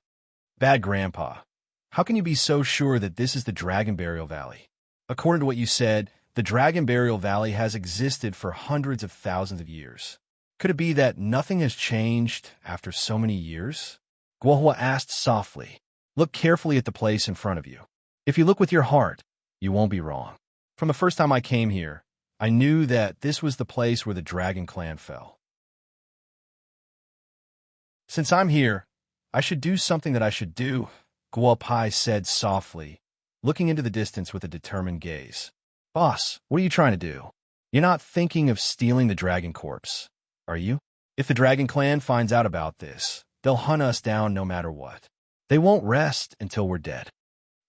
Bad Grandpa. How can you be so sure that this is the Dragon Burial Valley? According to what you said, the Dragon Burial Valley has existed for hundreds of thousands of years. Could it be that nothing has changed after so many years? Guohua asked softly. Look carefully at the place in front of you. If you look with your heart, you won't be wrong. From the first time I came here, I knew that this was the place where the Dragon Clan fell. Since I'm here, I should do something that I should do, Guopai said softly, looking into the distance with a determined gaze. Boss, what are you trying to do? You're not thinking of stealing the dragon corpse, are you? If the Dragon Clan finds out about this, they'll hunt us down no matter what. They won't rest until we're dead.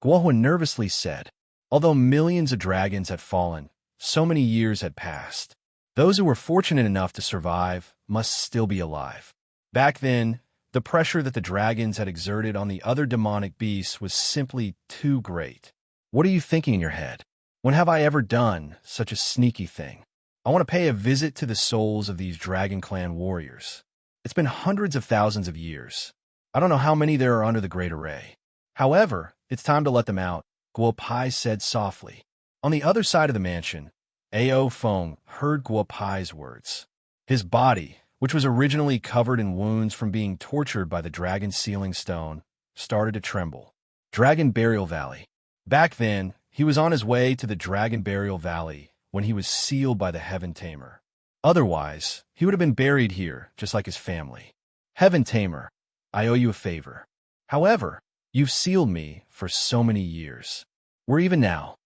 Guohua nervously said. Although millions of dragons had fallen, so many years had passed. Those who were fortunate enough to survive must still be alive. Back then, the pressure that the dragons had exerted on the other demonic beasts was simply too great. What are you thinking in your head? When have I ever done such a sneaky thing? I want to pay a visit to the souls of these Dragon Clan warriors. It's been hundreds of thousands of years. I don't know how many there are under the Great Array. However, it's time to let them out, Guopai said softly. On the other side of the mansion, Ao Feng heard Guopai's words. His body, which was originally covered in wounds from being tortured by the dragon sealing stone, started to tremble. Dragon Burial Valley. Back then, he was on his way to the Dragon Burial Valley when he was sealed by the Heaven Tamer. Otherwise, he would have been buried here, just like his family. Heaven Tamer, I owe you a favor. However, you've sealed me for so many years. We're even now.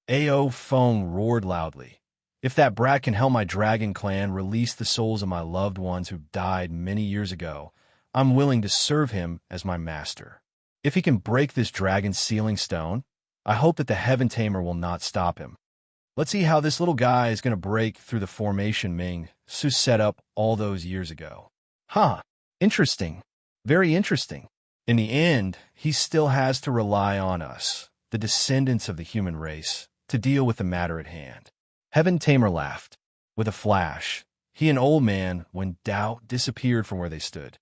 Ao Feng roared loudly. If that brat can help my dragon clan release the souls of my loved ones who died many years ago, I'm willing to serve him as my master. If he can break this dragon sealing stone, I hope that the Heaven Tamer will not stop him. Let's see how this little guy is going to break through the formation Ming Su set up all those years ago. Interesting. Very interesting. In the end, he still has to rely on us, the descendants of the human race, to deal with the matter at hand. Heaven Tamer laughed. With a flash, he and Old Man, when doubt, disappeared from where they stood.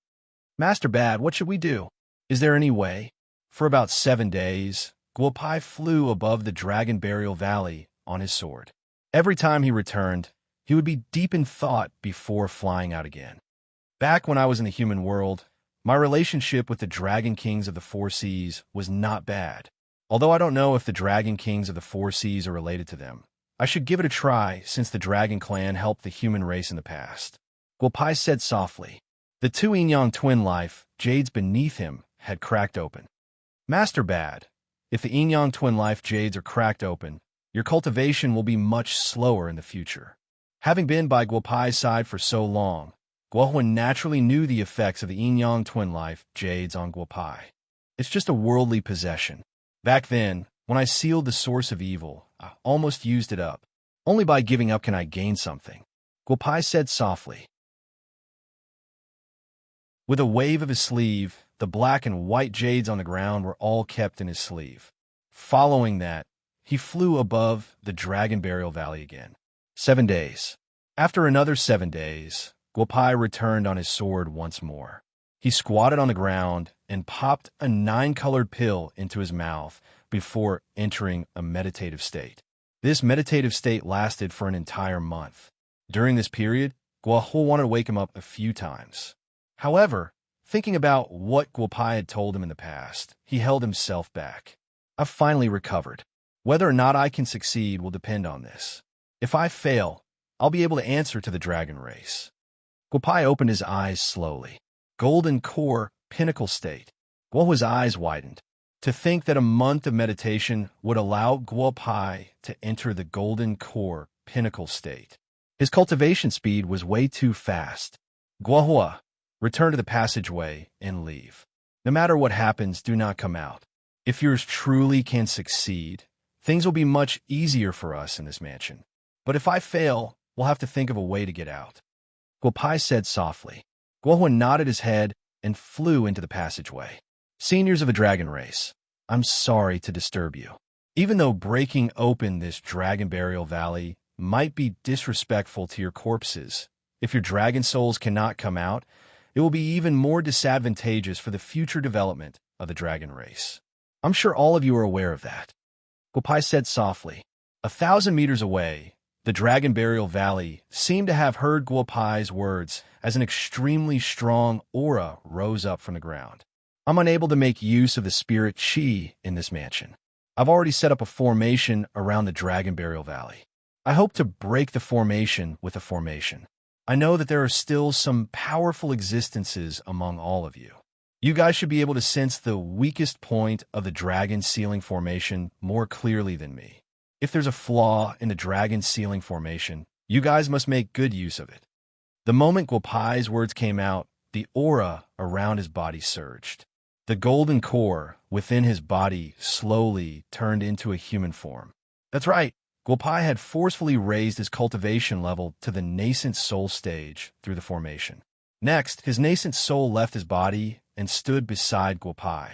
Master Bad, what should we do? Is there any way? For about 7 days, Guopai flew above the Dragon Burial Valley on his sword. Every time he returned, he would be deep in thought before flying out again. Back when I was in the human world, my relationship with the Dragon Kings of the Four Seas was not bad. Although I don't know if the Dragon Kings of the Four Seas are related to them, I should give it a try since the Dragon Clan helped the human race in the past. Guopai said softly. The two yin-yang twin life jades beneath him had cracked open. Master Bad, if the yin-yang twin life jades are cracked open, your cultivation will be much slower in the future. Having been by Guopai's side for so long, Guohuan naturally knew the effects of the yin-yang twin life jades on Guopai. It's just a worldly possession. Back then, when I sealed the source of evil, I almost used it up. Only by giving up can I gain something, Guopai said softly. With a wave of his sleeve, the black and white jades on the ground were all kept in his sleeve. Following that, he flew above the Dragon Burial Valley again. 7 days. After another 7 days, Guopai returned on his sword once more. He squatted on the ground and popped a 9-colored pill into his mouth before entering a meditative state. This meditative state lasted for an entire month. During this period, Guohu wanted to wake him up a few times. However, thinking about what Guopai had told him in the past, he held himself back. I've finally recovered. Whether or not I can succeed will depend on this. If I fail, I'll be able to answer to the dragon race. Guopai opened his eyes slowly. Golden core, pinnacle state. Guohu's eyes widened. To think that a month of meditation would allow Guopai to enter the golden core, pinnacle state. His cultivation speed was way too fast. Guohua, return to the passageway and leave. No matter what happens, do not come out. If yours truly can succeed, things will be much easier for us in this mansion. But if I fail, we'll have to think of a way to get out. Guopai said softly. Guohua nodded his head and flew into the passageway. Seniors of a dragon race, I'm sorry to disturb you. Even though breaking open this Dragon Burial Valley might be disrespectful to your corpses, if your dragon souls cannot come out, it will be even more disadvantageous for the future development of the dragon race. I'm sure all of you are aware of that. Guopai said softly. 1,000 meters away, the Dragon Burial Valley seemed to have heard Guopai's words as an extremely strong aura rose up from the ground. I'm unable to make use of the spirit Qi in this mansion. I've already set up a formation around the Dragon Burial Valley. I hope to break the formation with a formation. I know that there are still some powerful existences among all of you. You guys should be able to sense the weakest point of the dragon sealing formation more clearly than me. If there's a flaw in the dragon sealing formation, you guys must make good use of it. The moment Guopai's words came out, the aura around his body surged. The golden core within his body slowly turned into a human form. That's right, Guopai had forcefully raised his cultivation level to the nascent soul stage through the formation. Next, his nascent soul left his body and stood beside Guopai.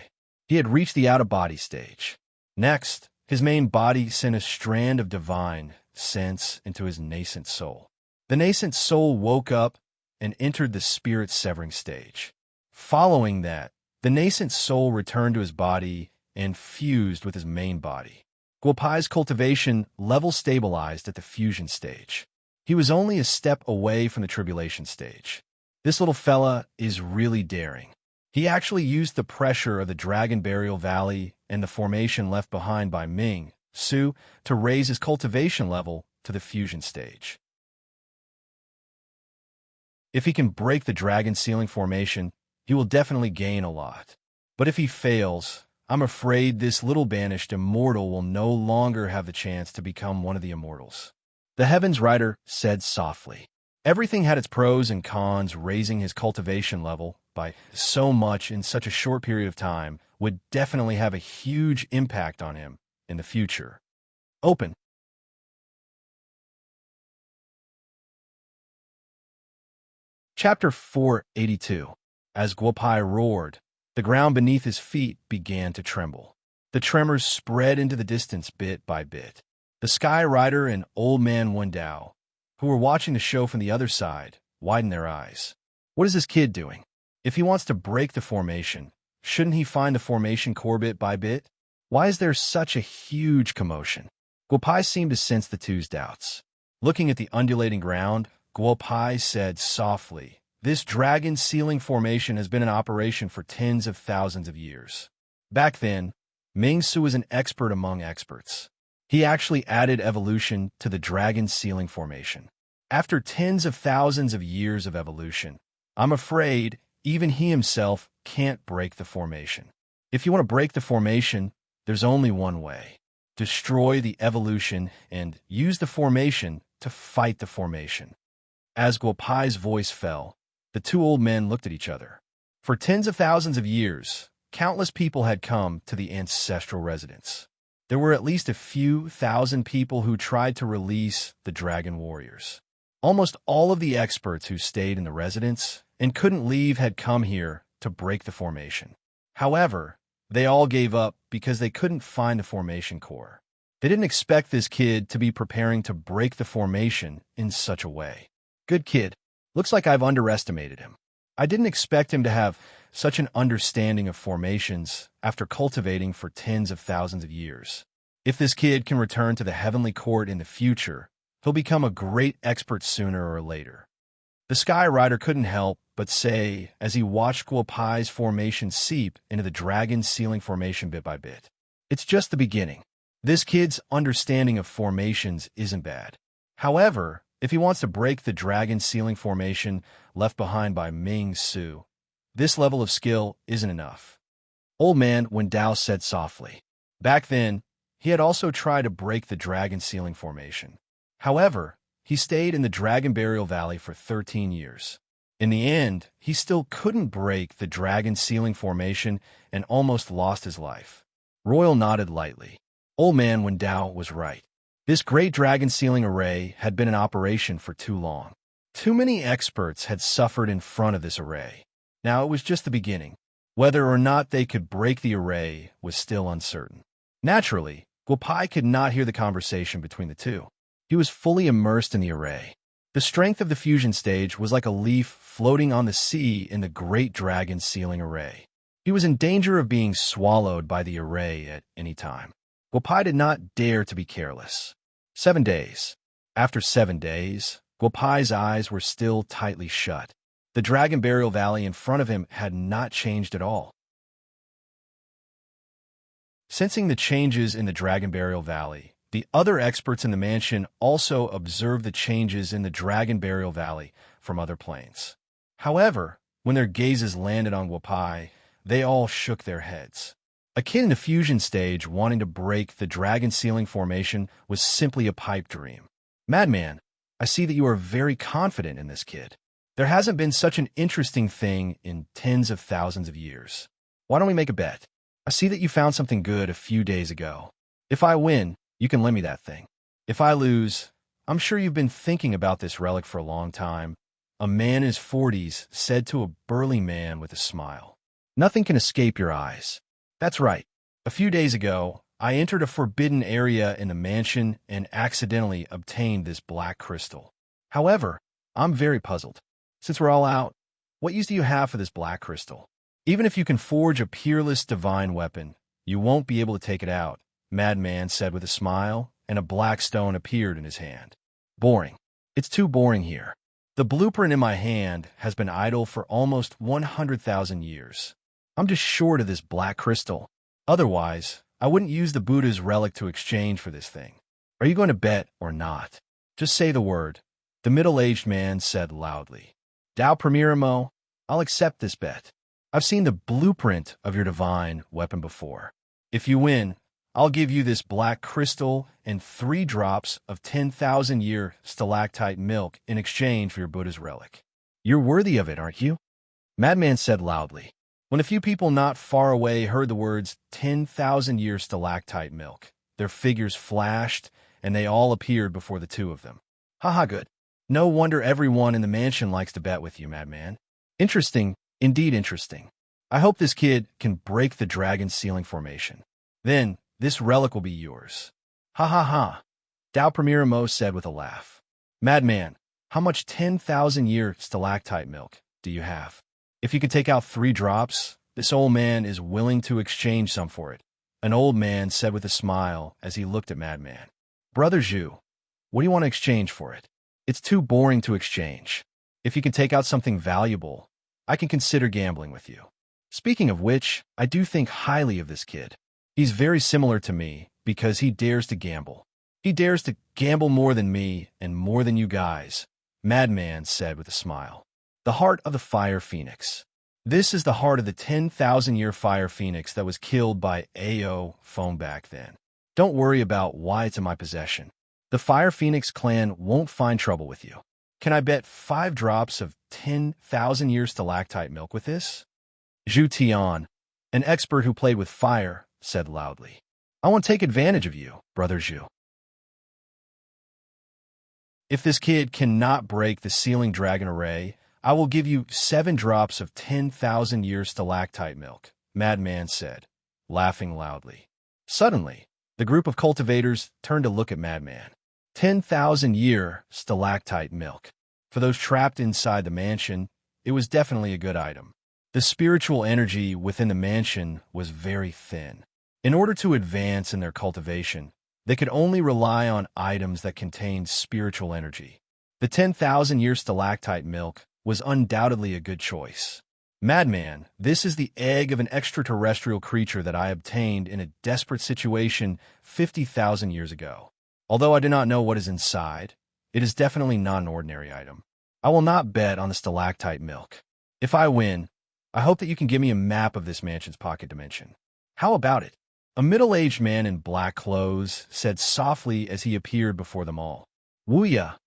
He had reached the out-of-body stage. Next, his main body sent a strand of divine sense into his nascent soul. The nascent soul woke up and entered the spirit-severing stage. Following that, the nascent soul returned to his body and fused with his main body. Guopai's cultivation level stabilized at the fusion stage. He was only a step away from the tribulation stage. This little fella is really daring. He actually used the pressure of the Dragon Burial Valley and the formation left behind by Ming, Su, to raise his cultivation level to the fusion stage. If he can break the dragon sealing formation, he will definitely gain a lot. But if he fails, I'm afraid this little banished immortal will no longer have the chance to become one of the immortals. The Heavens Rider said softly. Everything had its pros and cons. Raising his cultivation level by so much in such a short period of time would definitely have a huge impact on him in the future. Open. Chapter 482. As Guopai roared, the ground beneath his feet began to tremble. The tremors spread into the distance bit by bit. The Sky Rider and Old Man Wendao, who were watching the show from the other side, widened their eyes. What is this kid doing? If he wants to break the formation, shouldn't he find the formation core bit by bit? Why is there such a huge commotion? Guopai seemed to sense the two's doubts. Looking at the undulating ground, Guo Pai said softly, "This dragon sealing formation has been in operation for tens of thousands of years." Back then, Ming Su was an expert among experts. He actually added evolution to the dragon sealing formation. After tens of thousands of years of evolution, I'm afraid even he himself can't break the formation. If you want to break the formation, there's only one way. Destroy the evolution and use the formation to fight the formation. As Guo Pai's voice fell, the two old men looked at each other. For tens of thousands of years, countless people had come to the ancestral residence. There were at least a few thousand people who tried to release the dragon warriors. Almost all of the experts who stayed in the residence and couldn't leave had come here to break the formation. However, they all gave up because they couldn't find the formation core. They didn't expect this kid to be preparing to break the formation in such a way. Good kid. Looks like I've underestimated him. I didn't expect him to have such an understanding of formations after cultivating for tens of thousands of years. If this kid can return to the heavenly court in the future, he'll become a great expert sooner or later. The Sky Rider couldn't help but say as he watched Guo Pai's formation seep into the dragon sealing formation bit by bit. It's just the beginning. This kid's understanding of formations isn't bad. However, if he wants to break the dragon sealing formation left behind by Ming Su, this level of skill isn't enough. Old man Wen Dao said softly. Back then, he had also tried to break the dragon sealing formation. However, he stayed in the Dragon Burial Valley for 13 years. In the end, he still couldn't break the dragon sealing formation and almost lost his life. Royal nodded lightly. Old man Wen Dao was right. This great dragon sealing array had been in operation for too long. Too many experts had suffered in front of this array. Now it was just the beginning. Whether or not they could break the array was still uncertain. Naturally, Guo Pai could not hear the conversation between the two. He was fully immersed in the array. The strength of the fusion stage was like a leaf floating on the sea in the great dragon sealing array. He was in danger of being swallowed by the array at any time. Guo Pai did not dare to be careless. 7 days. After 7 days, Guo Pai's eyes were still tightly shut. The Dragon Burial Valley in front of him had not changed at all. Sensing the changes in the Dragon Burial Valley, the other experts in the mansion also observed the changes in the Dragon Burial Valley from other planes. However, when their gazes landed on Guo Pai, they all shook their heads. A kid in the fusion stage wanting to break the dragon sealing formation was simply a pipe dream. Madman, I see that you are very confident in this kid. There hasn't been such an interesting thing in tens of thousands of years. Why don't we make a bet? I see that you found something good a few days ago. If I win, you can lend me that thing. If I lose, I'm sure you've been thinking about this relic for a long time. A man in his 40s said to a burly man with a smile. Nothing can escape your eyes. That's right. A few days ago, I entered a forbidden area in the mansion and accidentally obtained this black crystal. However, I'm very puzzled. Since we're all out, what use do you have for this black crystal? Even if you can forge a peerless divine weapon, you won't be able to take it out, Madman said with a smile, and a black stone appeared in his hand. Boring. It's too boring here. The blueprint in my hand has been idle for almost 100,000 years. I'm just short of this black crystal. Otherwise, I wouldn't use the Buddha's relic to exchange for this thing. Are you going to bet or not? Just say the word. The middle-aged man said loudly. Dao Primierimo, I'll accept this bet. I've seen the blueprint of your divine weapon before. If you win, I'll give you this black crystal and 3 drops of 10,000-year stalactite milk in exchange for your Buddha's relic. You're worthy of it, aren't you? Madman said loudly. When a few people not far away heard the words 10,000-year stalactite milk, their figures flashed, and they all appeared before the two of them. Haha, good. No wonder everyone in the mansion likes to bet with you, Madman. Interesting, indeed interesting. I hope this kid can break the dragon sealing formation. Then, this relic will be yours. Ha ha ha, Dao Primierimo said with a laugh. Madman, how much 10,000-year stalactite milk do you have? If you can take out 3 drops, this old man is willing to exchange some for it, an old man said with a smile as he looked at Madman. Brother Zhu, What do you want to exchange for it? It's too boring to exchange. If you can take out something valuable, I can consider gambling with you. Speaking of which, I do think highly of this kid. He's very similar to me because he dares to gamble. He dares to gamble more than me and more than you guys, Madman said with a smile. The heart of the fire phoenix. This is the heart of the 10,000-year fire phoenix that was killed by AO foam back then. Don't worry about why it's in my possession. The fire phoenix clan won't find trouble with you. Can I bet 5 drops of 10,000-year stalactite milk with this? Zhu Tian, an expert who played with fire, said loudly. I want to take advantage of you, Brother Zhu. If this kid cannot break the sealing dragon array, I will give you 7 drops of 10,000-year stalactite milk, Madman said, laughing loudly. Suddenly, the group of cultivators turned to look at Madman. 10,000-year stalactite milk. For those trapped inside the mansion, it was definitely a good item. The spiritual energy within the mansion was very thin. In order to advance in their cultivation, they could only rely on items that contained spiritual energy. The 10,000-year stalactite milk was undoubtedly a good choice. Madman, this is the egg of an extraterrestrial creature that I obtained in a desperate situation 50,000 years ago. Although I do not know what is inside, it is definitely not an ordinary item. I will not bet on the stalactite milk. If I win, I hope that you can give me a map of this mansion's pocket dimension. How about it? A middle-aged man in black clothes said softly as he appeared before them all. Wuya,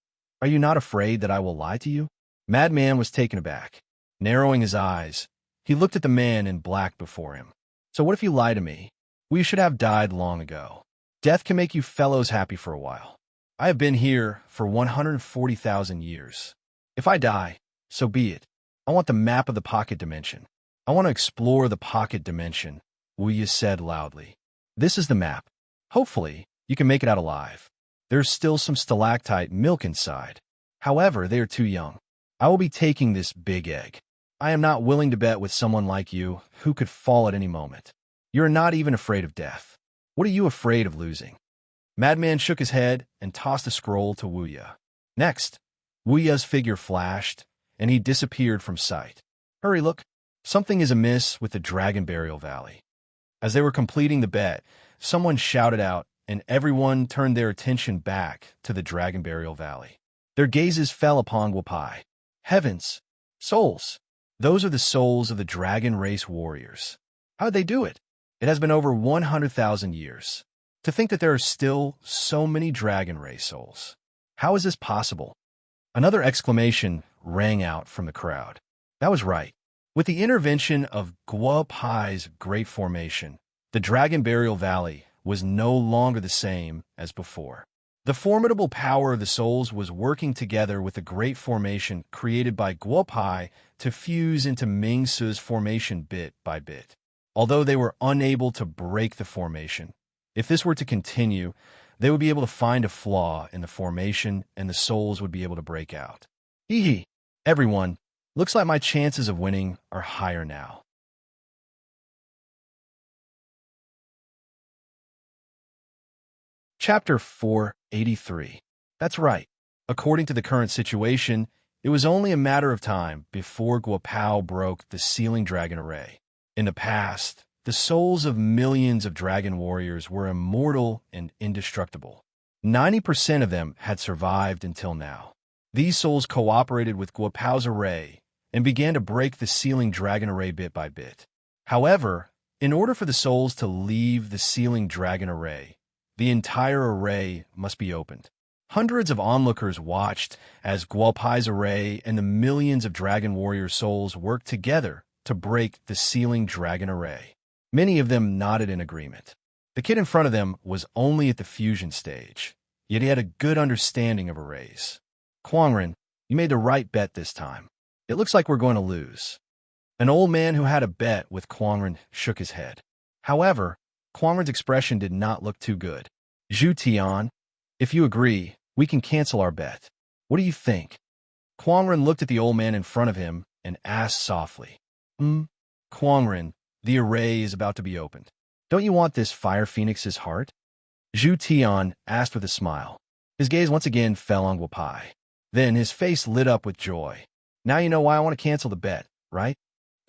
are you not afraid that I will lie to you? Madman was taken aback. Narrowing his eyes, he looked at the man in black before him. So what if you lie to me? We should have died long ago. Death can make you fellows happy for a while. I have been here for 140,000 years. If I die, so be it. I want the map of the pocket dimension. I want to explore the pocket dimension, Wuya said loudly. This is the map. Hopefully, you can make it out alive. There's still some stalactite milk inside. However, they are too young. I will be taking this big egg. I am not willing to bet with someone like you who could fall at any moment. You're not even afraid of death. What are you afraid of losing? Madman shook his head and tossed a scroll to Wuya. Next, Wuya's figure flashed, and he disappeared from sight. Hurry, look. Something is amiss with the Dragon Burial Valley. As they were completing the bet, someone shouted out, and everyone turned their attention back to the Dragon Burial Valley. Their gazes fell upon Guapai. Heavens! Souls! Those are the souls of the dragon race warriors. How did they do it? It has been over 100,000 years. To think that there are still so many dragon race souls. How is this possible? Another exclamation rang out from the crowd. That was right. With the intervention of Guapai's great formation, the Dragon Burial Valley was no longer the same as before. The formidable power of the souls was working together with the great formation created by Guopai to fuse into Ming Su's formation bit by bit. Although they were unable to break the formation, if this were to continue, they would be able to find a flaw in the formation and the souls would be able to break out. Hee hee. Everyone, looks like my chances of winning are higher now. Chapter 483. That's right. According to the current situation, it was only a matter of time before Guapao broke the sealing dragon array. In the past, the souls of millions of dragon warriors were immortal and indestructible. 90% of them had survived until now. These souls cooperated with Guapao's array and began to break the sealing dragon array bit by bit. However, in order for the souls to leave the sealing dragon array, the entire array must be opened. Hundreds of onlookers watched as Guapai's array and the millions of dragon warrior souls worked together to break the sealing dragon array. Many of them nodded in agreement. The kid in front of them was only at the fusion stage, yet he had a good understanding of arrays. Quangren, you made the right bet this time. It looks like we're going to lose. An old man who had a bet with Quangren shook his head. However, Quangren's expression did not look too good. Zhu Tian, if you agree, we can cancel our bet. What do you think? Quangren looked at the old man in front of him and asked softly. Quangren, the array is about to be opened. Don't you want this fire phoenix's heart? Zhu Tian asked with a smile. His gaze once again fell on Guopai. Then his face lit up with joy. Now you know why I want to cancel the bet, right?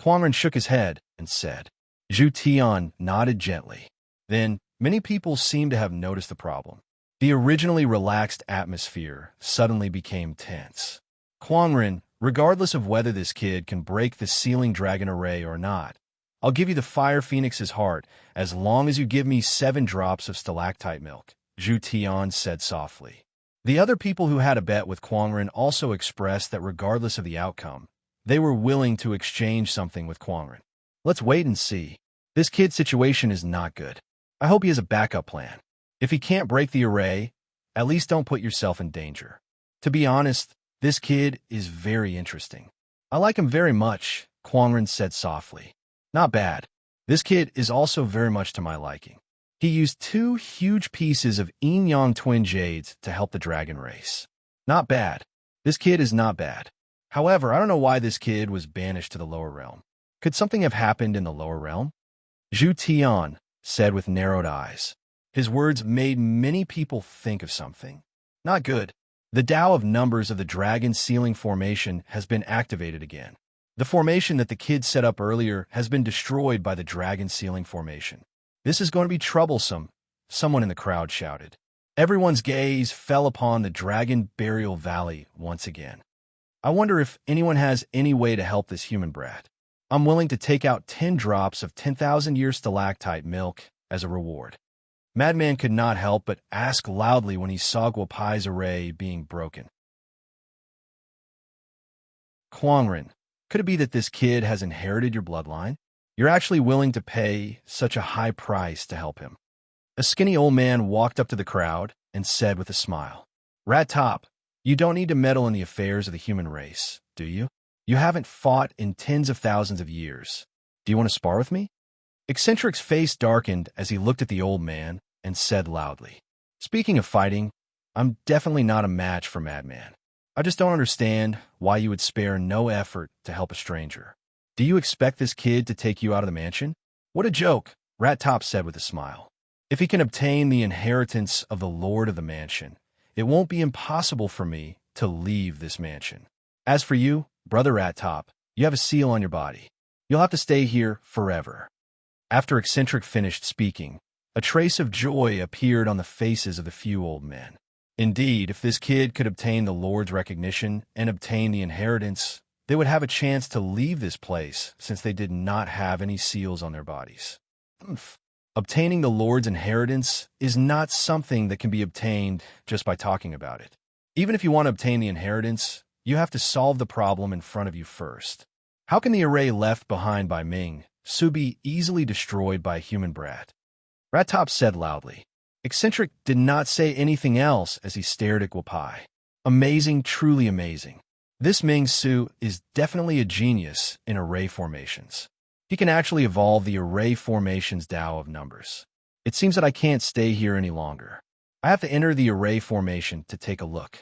Kwangren shook his head and said. Zhu Tian nodded gently. Then, many people seemed to have noticed the problem. The originally relaxed atmosphere suddenly became tense. Kwangren, regardless of whether this kid can break the ceiling dragon array or not, I'll give you the Fire Phoenix's heart as long as you give me 7 drops of stalactite milk, Zhu Tian said softly. The other people who had a bet with Kwangren also expressed that regardless of the outcome, they were willing to exchange something with Kwangren. Let's wait and see. This kid's situation is not good. I hope he has a backup plan. If he can't break the array, at least don't put yourself in danger. To be honest, this kid is very interesting. I like him very much, Kwangren said softly. Not bad. This kid is also very much to my liking. He used 2 huge pieces of yin-yang twin jades to help the dragon race. Not bad. This kid is not bad. However, I don't know why this kid was banished to the lower realm. Could something have happened in the lower realm? Zhu Tian said with narrowed eyes. His words made many people think of something. Not good. The Tao of numbers of the dragon ceiling formation has been activated again. The formation that the kid set up earlier has been destroyed by the dragon ceiling formation. This is going to be troublesome, someone in the crowd shouted. Everyone's gaze fell upon the Dragon Burial Valley once again. I wonder if anyone has any way to help this human brat. I'm willing to take out 10 drops of 10,000-year stalactite milk as a reward. Madman could not help but ask loudly when he saw Guopai's array being broken. Kwangren, could it be that this kid has inherited your bloodline? You're actually willing to pay such a high price to help him. A skinny old man walked up to the crowd and said with a smile, Rat Top, you don't need to meddle in the affairs of the human race, do you? You haven't fought in tens of thousands of years. Do you want to spar with me? Eccentric's face darkened as he looked at the old man and said loudly, Speaking of fighting, I'm definitely not a match for Madman. I just don't understand why you would spare no effort to help a stranger. Do you expect this kid to take you out of the mansion? What a joke, Rat Top said with a smile. If he can obtain the inheritance of the lord of the mansion, it won't be impossible for me to leave this mansion. As for you, Brother Rat Top, you have a seal on your body. You'll have to stay here forever. After Eccentric finished speaking, a trace of joy appeared on the faces of the few old men. Indeed, if this kid could obtain the Lord's recognition and obtain the inheritance, they would have a chance to leave this place since they did not have any seals on their bodies. Obtaining the Lord's inheritance is not something that can be obtained just by talking about it. Even if you want to obtain the inheritance, you have to solve the problem in front of you first. How can the array left behind by Ming Su be easily destroyed by a human brat? Rat Top said loudly. Eccentric did not say anything else as he stared at Guopai. Amazing, truly amazing. This Ming Su is definitely a genius in array formations. He can actually evolve the array formations Tao of numbers. It seems that I can't stay here any longer. I have to enter the array formation to take a look.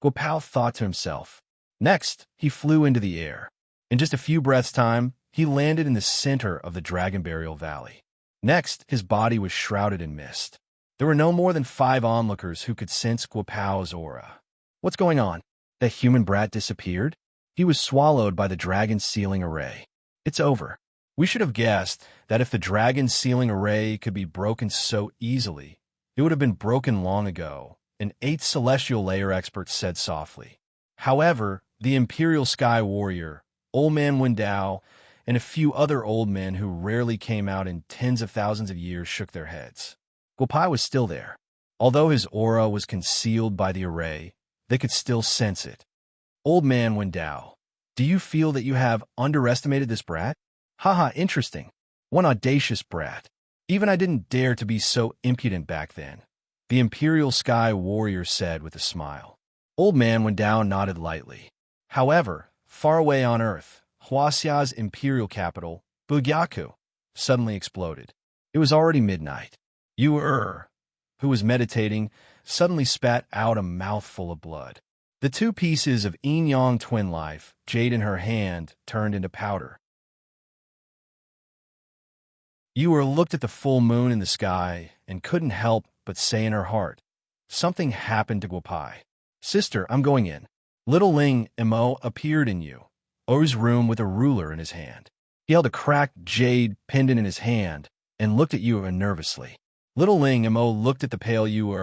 Guopao thought to himself. Next, he flew into the air. In just a few breaths' time, he landed in the center of the Dragon Burial Valley. Next, his body was shrouded in mist. There were no more than 5 onlookers who could sense Guopao's aura. What's going on? That human brat disappeared? He was swallowed by the dragon sealing array. It's over. We should have guessed that if the dragon sealing array could be broken so easily, it would have been broken long ago, an 8th celestial layer expert said softly. However, the Imperial Sky Warrior, Old Man Wendao, and a few other old men who rarely came out in tens of thousands of years shook their heads. Guopai was still there. Although his aura was concealed by the array, they could still sense it. Old Man Wendao, do you feel that you have underestimated this brat? Haha, interesting. One audacious brat. Even I didn't dare to be so impudent back then, the Imperial Sky Warrior said with a smile. Old Man Wendao nodded lightly. However, far away on Earth, Huaxia's imperial capital, Bugyaku, suddenly exploded. It was already midnight. Who was meditating, suddenly spat out a mouthful of blood. The 2 pieces of yin-yang twin life, jade in her hand, turned into powder. Looked at the full moon in the sky and couldn't help but say in her heart, something happened to Guopai. Sister, I'm going in. Little Ling Mo appeared in O's room with a ruler in his hand. He held a cracked jade pendant in his hand and looked at Yu nervously. Little Ling Mo looked at the pale Yu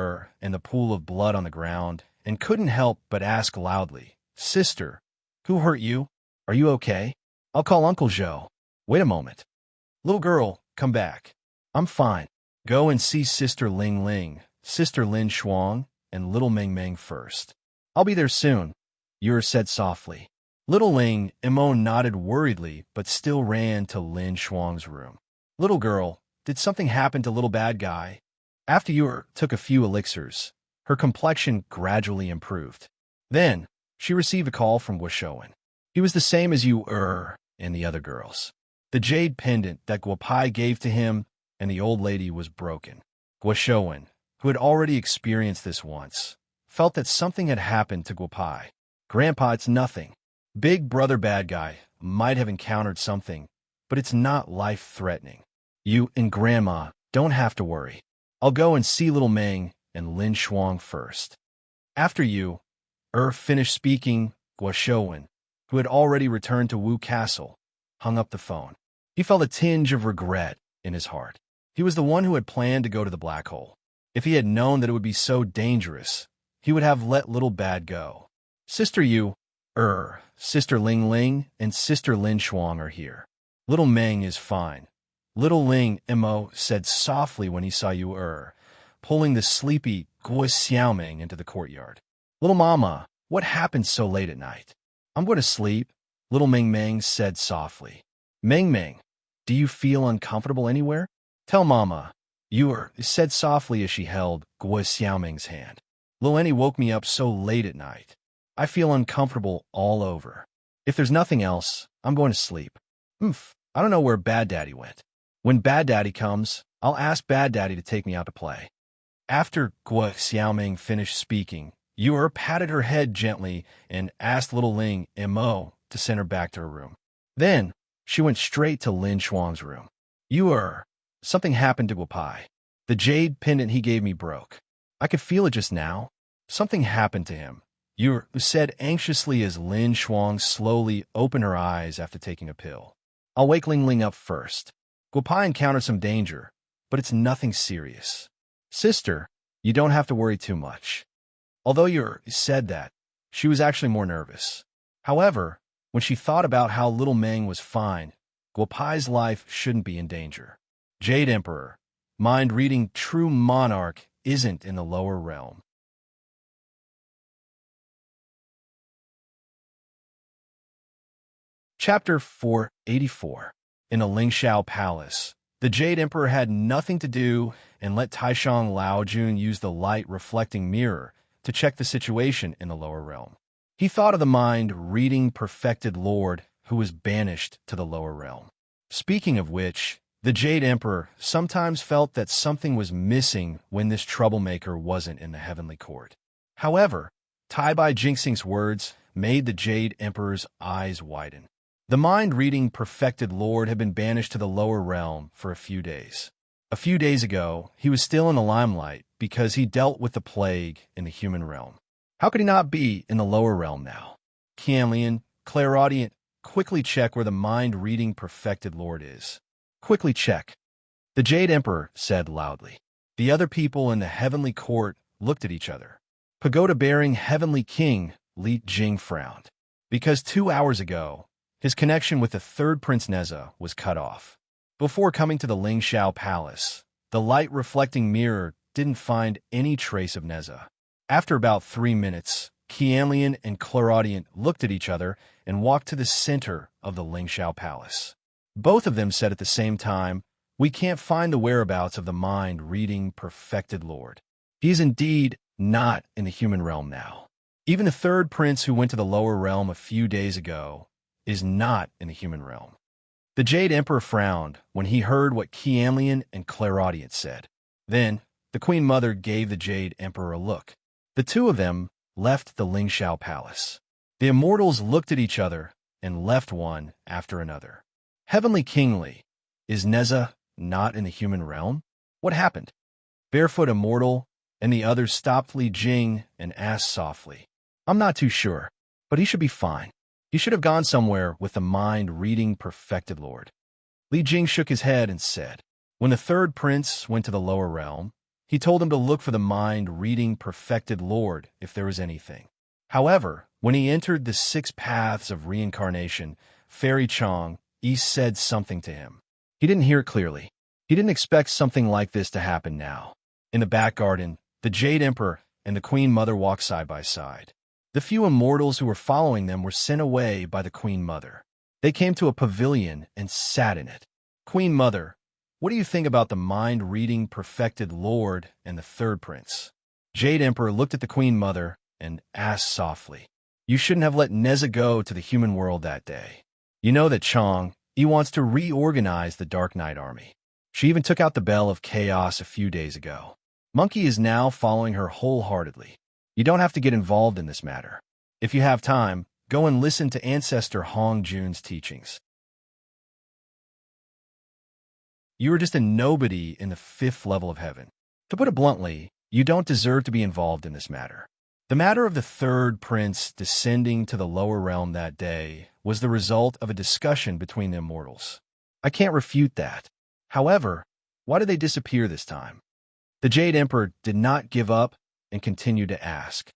and the pool of blood on the ground and couldn't help but ask loudly, Sister, who hurt you? Are you okay? I'll call Uncle Zhou. Wait a moment. Little girl, come back. I'm fine. Go and see Sister Ling Ling, Sister Lin Shuang, and Little Meng Meng first. I'll be there soon, Yu said softly. Little Ling Mo nodded worriedly but still ran to Lin Shuang's room. Little girl, did something happen to little bad guy? After Yu took a few elixirs, her complexion gradually improved. Then, she received a call from Guoshowen. He was the same as Yu and the other girls. The jade pendant that Guopai gave to him and the old lady was broken. Guoshowen, who had already experienced this once, felt that something had happened to Guopai. Grandpa, it's nothing. Big brother bad guy might have encountered something, but it's not life-threatening. You and Grandma don't have to worry. I'll go and see Little Meng and Lin Shuang first. After Yu finished speaking, Guoshowen, who had already returned to Wu Castle, hung up the phone. He felt a tinge of regret in his heart. He was the one who had planned to go to the black hole. If he had known that it would be so dangerous, he would have let little bad go. Sister Yu, Sister Ling Ling, and Sister Lin Shuang are here. Little Meng is fine. Little Ling Mo said softly when he saw Yu pulling the sleepy Guo Xiaoming into the courtyard. Little Mama, what happened so late at night? I'm going to sleep, Little Meng Meng said softly. Meng Meng, do you feel uncomfortable anywhere? Tell Mama, Yu said softly as she held Guo Xiaoming's hand. Little Annie woke me up so late at night. I feel uncomfortable all over. If there's nothing else, I'm going to sleep. I don't know where Bad Daddy went. When Bad Daddy comes, I'll ask Bad Daddy to take me out to play. After Guo Xiaoming finished speaking, Yu patted her head gently and asked Little Ling Mo to send her back to her room. Then, she went straight to Lin Shuang's room. Yu something happened to Guopai. The jade pendant he gave me broke. I could feel it just now. Something happened to him, Yu said anxiously as Lin Shuang slowly opened her eyes after taking a pill. I'll wake Ling Ling up first. Guopai encountered some danger, but it's nothing serious. Sister, you don't have to worry too much. Although Yu said that, she was actually more nervous. However, when she thought about how little Meng was fine, Guopai's life shouldn't be in danger. Jade Emperor, mind-reading true monarch, isn't in the lower realm. Chapter 484. In the Lingxiao Palace, the Jade Emperor had nothing to do and let Taishang Laojun use the light-reflecting mirror to check the situation in the lower realm. He thought of the mind-reading perfected lord who was banished to the lower realm. Speaking of which, the Jade Emperor sometimes felt that something was missing when this troublemaker wasn't in the heavenly court. However, Tai Bai Jinxing's words made the Jade Emperor's eyes widen. The mind-reading perfected lord had been banished to the lower realm for a few days. A few days ago, he was still in the limelight because he dealt with the plague in the human realm. How could he not be in the lower realm now? Qianlian, clairaudient, quickly check where the mind-reading perfected lord is. Quickly check, the Jade Emperor said loudly. The other people in the heavenly court looked at each other. Pagoda-bearing heavenly king Li Jing frowned. Because 2 hours ago, his connection with the third Prince Neza was cut off. Before coming to the Lingxiao Palace, the light-reflecting mirror didn't find any trace of Neza. After about 3 minutes, Qianlian and Clairaudient looked at each other and walked to the center of the Lingxiao Palace. Both of them said at the same time, "We can't find the whereabouts of the mind-reading perfected lord. He is indeed not in the human realm now. Even the third prince who went to the lower realm a few days ago is not in the human realm." The Jade Emperor frowned when he heard what Qianlian and Clairaudient said. Then, the Queen Mother gave the Jade Emperor a look. The two of them left the Lingxiao Palace. The immortals looked at each other and left one after another. Heavenly Kingly, is Neza not in the human realm? What happened? Barefoot Immortal, and the others stopped Li Jing and asked softly, "I'm not too sure, but he should be fine. He should have gone somewhere with the mind-reading perfected Lord." Li Jing shook his head and said, "When the third prince went to the lower realm, he told him to look for the mind-reading perfected Lord if there was anything. However, when he entered the 6 paths of reincarnation, Fairy Chong, he said something to him. He didn't hear it clearly. He didn't expect something like this to happen now." In the back garden, the Jade Emperor and the Queen Mother walked side by side. The few immortals who were following them were sent away by the Queen Mother. They came to a pavilion and sat in it. "Queen Mother, what do you think about the mind-reading perfected Lord and the third prince?" Jade Emperor looked at the Queen Mother and asked softly, "You shouldn't have let Neza go to the human world that day. You know that Chong, he wants to reorganize the Dark Knight army. She even took out the Bell of Chaos a few days ago. Monkey is now following her wholeheartedly. You don't have to get involved in this matter. If you have time, go and listen to Ancestor Hong Jun's teachings. You are just a nobody in the 5th level of heaven. To put it bluntly, you don't deserve to be involved in this matter." The matter of the third prince descending to the lower realm that day was the result of a discussion between the immortals. I can't refute that. However, why did they disappear this time? The Jade Emperor did not give up and continued to ask.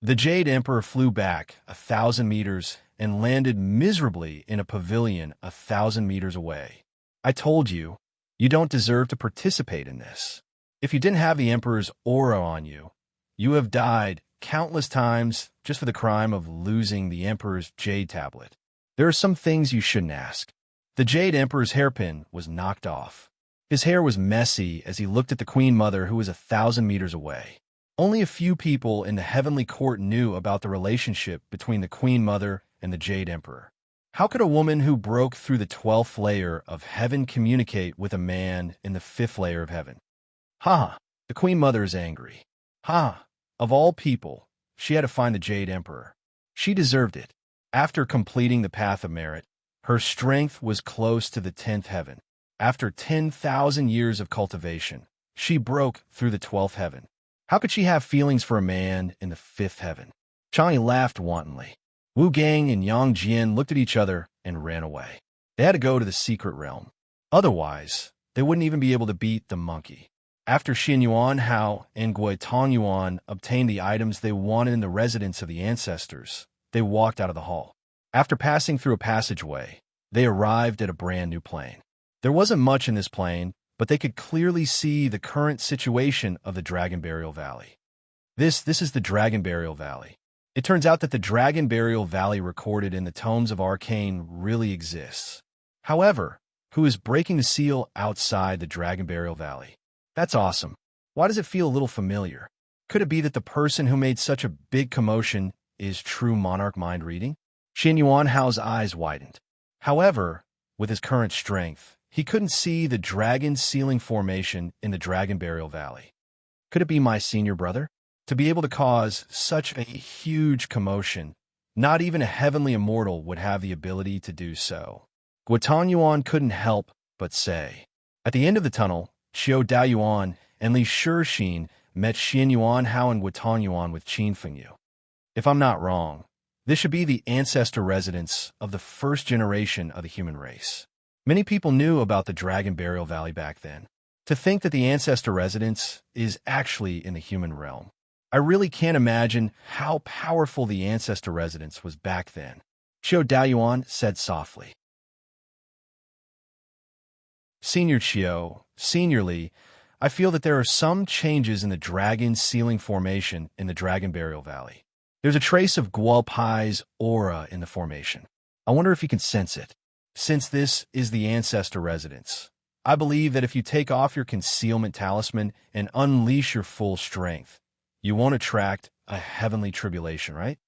The Jade Emperor flew back 1,000 meters and landed miserably in a pavilion 1,000 meters away. "I told you, you don't deserve to participate in this. If you didn't have the Emperor's aura on you, you have died countless times just for the crime of losing the Emperor's Jade Tablet. There are some things you shouldn't ask." The Jade Emperor's hairpin was knocked off. His hair was messy as he looked at the Queen Mother who was 1,000 meters away. Only a few people in the heavenly court knew about the relationship between the Queen Mother and the Jade Emperor. How could a woman who broke through the 12th layer of heaven communicate with a man in the 5th layer of heaven? The Queen Mother is angry. Of all people, she had to find the Jade Emperor. She deserved it. After completing the path of merit, her strength was close to the 10th heaven. After 10,000 years of cultivation, she broke through the 12th heaven. How could she have feelings for a man in the 5th heaven? Chang'e laughed wantonly. Wu Gang and Yang Jian looked at each other and ran away. They had to go to the secret realm. Otherwise, they wouldn't even be able to beat the monkey. After Xin Yuan Hao and Gui Tong Yuan obtained the items they wanted in the residence of the ancestors, they walked out of the hall. After passing through a passageway, they arrived at a brand new plane. There wasn't much in this plane, but they could clearly see the current situation of the Dragon Burial Valley. This is the Dragon Burial Valley. It turns out that the Dragon Burial Valley recorded in the Tomes of Arcane really exists. However, who is breaking the seal outside the Dragon Burial Valley? That's awesome. Why does it feel a little familiar? Could it be that the person who made such a big commotion is true monarch mind reading? Xin Yuan Hao's eyes widened. However, with his current strength, he couldn't see the dragon sealing formation in the Dragon Burial Valley. Could it be my senior brother? To be able to cause such a huge commotion, not even a heavenly immortal would have the ability to do so. Guotan Yuan couldn't help but say. At the end of the tunnel, Qiu Daoyuan and Li Shixin met Xin Yuan Hao and Guotan Yuan with Qin Fengyu. If I'm not wrong, this should be the ancestor residence of the first generation of the human race. Many people knew about the Dragon Burial Valley back then. To think that the ancestor residence is actually in the human realm. I really can't imagine how powerful the ancestor residence was back then, Qiu Daoyuan said softly. Senior Qiu, Senior Li, I feel that there are some changes in the dragon sealing formation in the Dragon Burial Valley. There's a trace of Guopai's aura in the formation. I wonder if you can sense it. Since this is the ancestor residence, I believe that if you take off your concealment talisman and unleash your full strength, you won't attract a heavenly tribulation, right?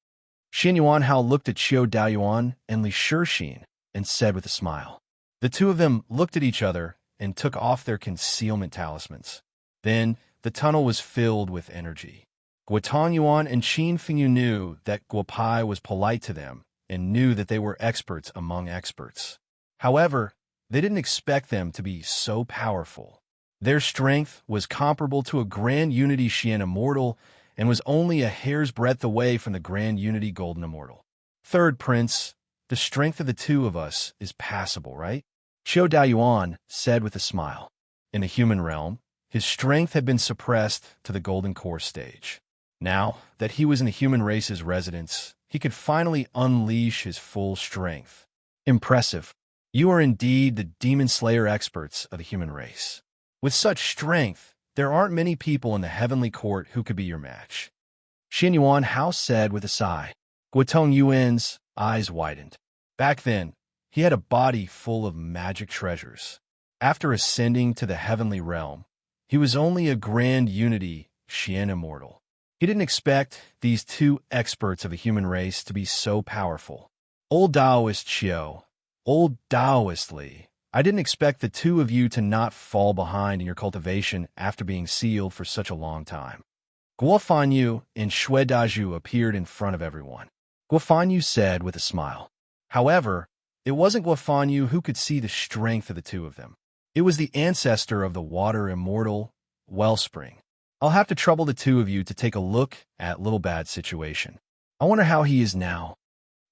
Xin Yuan Hao looked at Qiu Daoyuan and Li Shixin and said with a smile. The two of them looked at each other and took off their concealment talismans. Then the tunnel was filled with energy. Guotan Yuan and Qin Fengyu knew that Guopai was polite to them and knew that they were experts among experts. However, they didn't expect them to be so powerful. Their strength was comparable to a Grand Unity Xian Immortal and was only a hair's breadth away from the Grand Unity Golden Immortal. Third Prince, the strength of the two of us is passable, right? Qiu Daoyuan said with a smile. In the human realm, his strength had been suppressed to the Golden Core stage. Now that he was in the human race's residence, he could finally unleash his full strength. Impressive. You are indeed the Demon Slayer experts of the human race. With such strength, there aren't many people in the heavenly court who could be your match. Xin Yuan Hao said with a sigh. Guotong Yuan's eyes widened. Back then, he had a body full of magic treasures. After ascending to the heavenly realm, he was only a Grand Unity Xian Immortal. He didn't expect these two experts of the human race to be so powerful. Old Taoist Qiu, old Taoist Li, I didn't expect the two of you to not fall behind in your cultivation after being sealed for such a long time. Guo Fanyu and Shui Daju appeared in front of everyone. Guo Fanyu said with a smile. However, it wasn't Guo Fanyu who could see the strength of the two of them. It was the ancestor of the water immortal, Wellspring. I'll have to trouble the two of you to take a look at Little Bad's situation. I wonder how he is now.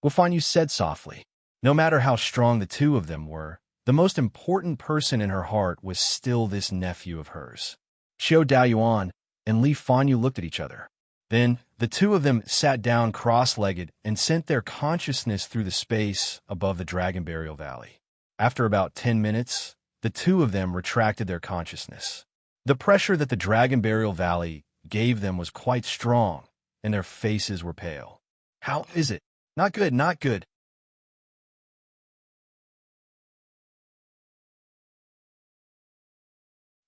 Guo Fanyu said softly. No matter how strong the two of them were, the most important person in her heart was still this nephew of hers. Qiu Daoyuan and Li Fanyu looked at each other. Then, the two of them sat down cross-legged and sent their consciousness through the space above the Dragon Burial Valley. After about 10 minutes, the two of them retracted their consciousness. The pressure that the Dragon Burial Valley gave them was quite strong, and their faces were pale. How is it? Not good, not good.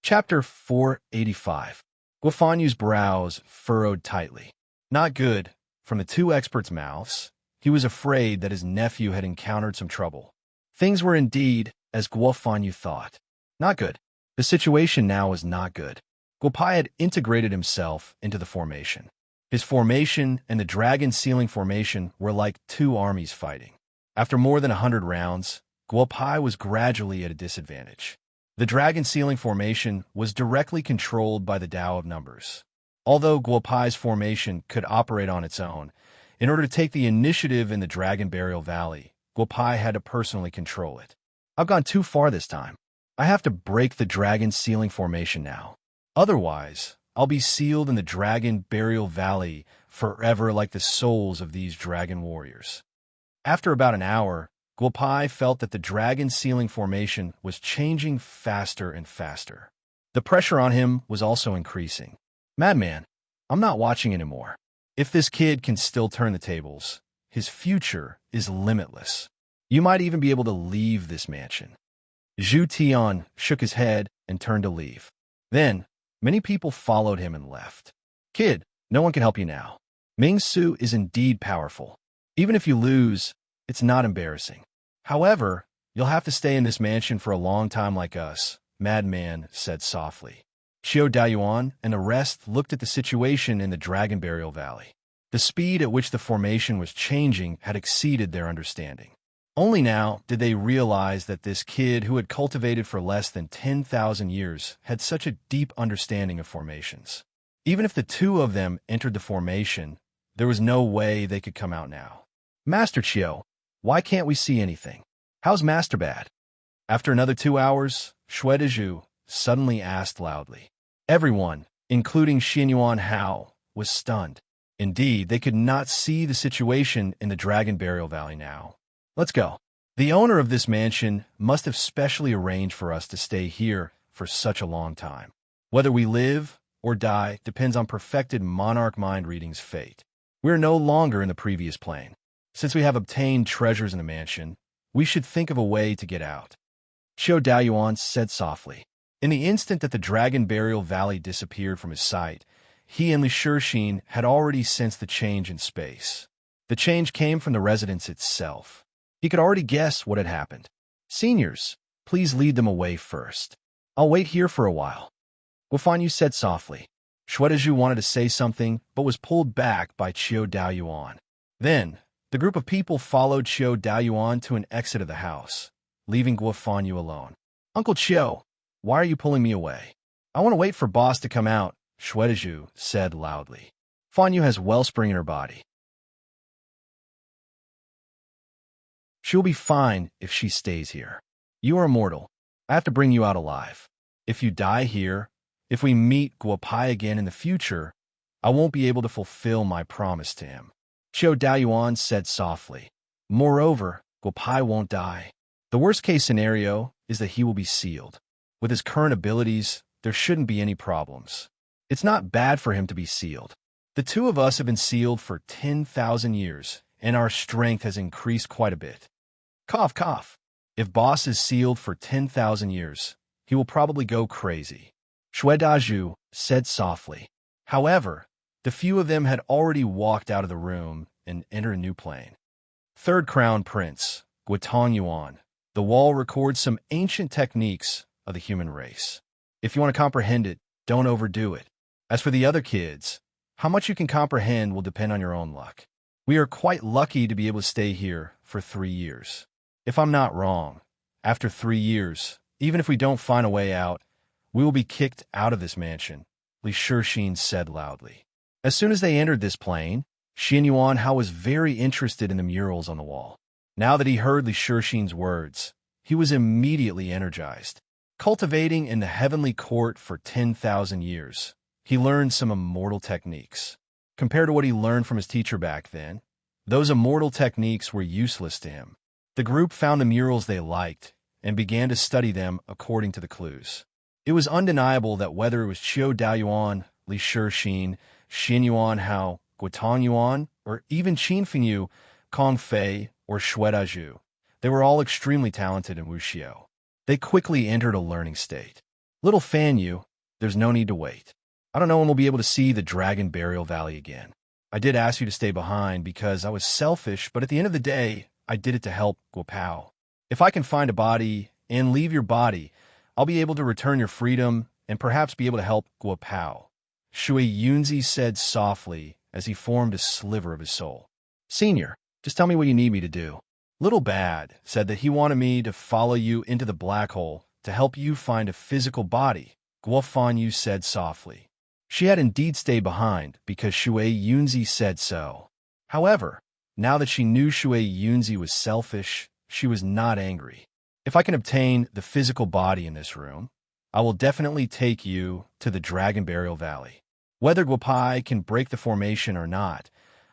Chapter 485. Guo Fanyu's brows furrowed tightly. Not good. From the two experts' mouths, he was afraid that his nephew had encountered some trouble. Things were indeed as Guo Fanyu thought. Not good. The situation now was not good. Guo Pai had integrated himself into the formation. His formation and the Dragon Sealing formation were like two armies fighting. After more than 100 rounds, Guo Pai was gradually at a disadvantage. The Dragon Sealing formation was directly controlled by the Tao of Numbers. Although Guo Pai's formation could operate on its own, in order to take the initiative in the Dragon Burial Valley, Guo Pai had to personally control it. I've gone too far this time. I have to break the Dragon Sealing formation now. Otherwise, I'll be sealed in the Dragon Burial Valley forever like the souls of these dragon warriors. After about an hour, Guo Pai felt that the Dragon Sealing formation was changing faster and faster. The pressure on him was also increasing. Madman, I'm not watching anymore. If this kid can still turn the tables, his future is limitless. You might even be able to leave this mansion. Zhu Tian shook his head and turned to leave. Then, many people followed him and left. Kid, no one can help you now. Ming Su is indeed powerful. Even if you lose, it's not embarrassing. However, you'll have to stay in this mansion for a long time like us, Madman said softly. Qiu Daoyuan and the rest looked at the situation in the Dragon Burial Valley. The speed at which the formation was changing had exceeded their understanding. Only now did they realize that this kid who had cultivated for less than 10,000 years had such a deep understanding of formations. Even if the two of them entered the formation, there was no way they could come out now. Master Qiu, why can't we see anything? How's Master Bad? After another 2 hours, Shui Dezhu suddenly asked loudly. Everyone, including Xin Yuan Hao, was stunned. Indeed, they could not see the situation in the Dragon Burial Valley now. Let's go. The owner of this mansion must have specially arranged for us to stay here for such a long time. Whether we live or die depends on perfected monarch mind reading's fate. We're no longer in the previous plane. Since we have obtained treasures in the mansion, we should think of a way to get out. Qiu Daoyuan said softly. In the instant that the Dragon Burial Valley disappeared from his sight, he and Li Shixin had already sensed the change in space. The change came from the residence itself. He could already guess what had happened. Seniors, please lead them away first. I'll wait here for a while. Guo Fanyu said softly. Shui Dezhu wanted to say something, but was pulled back by Qiu Daoyuan. Then, the group of people followed Qiu Daoyuan to an exit of the house, leaving Guo Fanyu alone. Uncle Qiu, why are you pulling me away? I want to wait for boss to come out, Shuedaju said loudly. Fanyu has wellspring in her body. She'll be fine if she stays here. You are immortal. I have to bring you out alive. If you die here, if we meet Guopai again in the future, I won't be able to fulfill my promise to him. Xiao Daoyuan said softly. Moreover, Guopai won't die. The worst-case scenario is that he will be sealed. With his current abilities, there shouldn't be any problems. It's not bad for him to be sealed. The two of us have been sealed for 10,000 years, and our strength has increased quite a bit. Cough, cough. If boss is sealed for 10,000 years, he will probably go crazy. Shuedaju said softly. However, the few of them had already walked out of the room and entered a new plane. Third Crown Prince, Guotong Yuan. The wall records some ancient techniques of the human race. If you want to comprehend it, don't overdo it. As for the other kids, how much you can comprehend will depend on your own luck. We are quite lucky to be able to stay here for 3 years. If I'm not wrong, after 3 years, even if we don't find a way out, we will be kicked out of this mansion, Li Shixin said loudly. As soon as they entered this plane, Xin Yuanhao was very interested in the murals on the wall. Now that he heard Li Shixin's words, he was immediately energized. Cultivating in the heavenly court for 10,000 years, he learned some immortal techniques. Compared to what he learned from his teacher back then, those immortal techniques were useless to him. The group found the murals they liked and began to study them according to the clues. It was undeniable that whether it was Qiu Daoyuan, Li Shixin, Xin Yuanhao, Guotong Yuan, or even Qin Fengyu, Kong Fei, or Shuedaju, they were all extremely talented in wuxiu. They quickly entered a learning state. Little Fanyu, there's no need to wait. I don't know when we'll be able to see the Dragon Burial Valley again. I did ask you to stay behind because I was selfish, but at the end of the day, I did it to help Guopao. If I can find a body and leave your body, I'll be able to return your freedom and perhaps be able to help Guopao. Shui Yunzi said softly as he formed a sliver of his soul. Senior, just tell me what you need me to do. Little Bad said that he wanted me to follow you into the black hole to help you find a physical body, Guo Fanyu said softly. She had indeed stayed behind because Shui Yunzi said so. However, now that she knew Shui Yunzi was selfish, she was not angry. If I can obtain the physical body in this room, I will definitely take you to the Dragon Burial Valley. Whether Guopai can break the formation or not,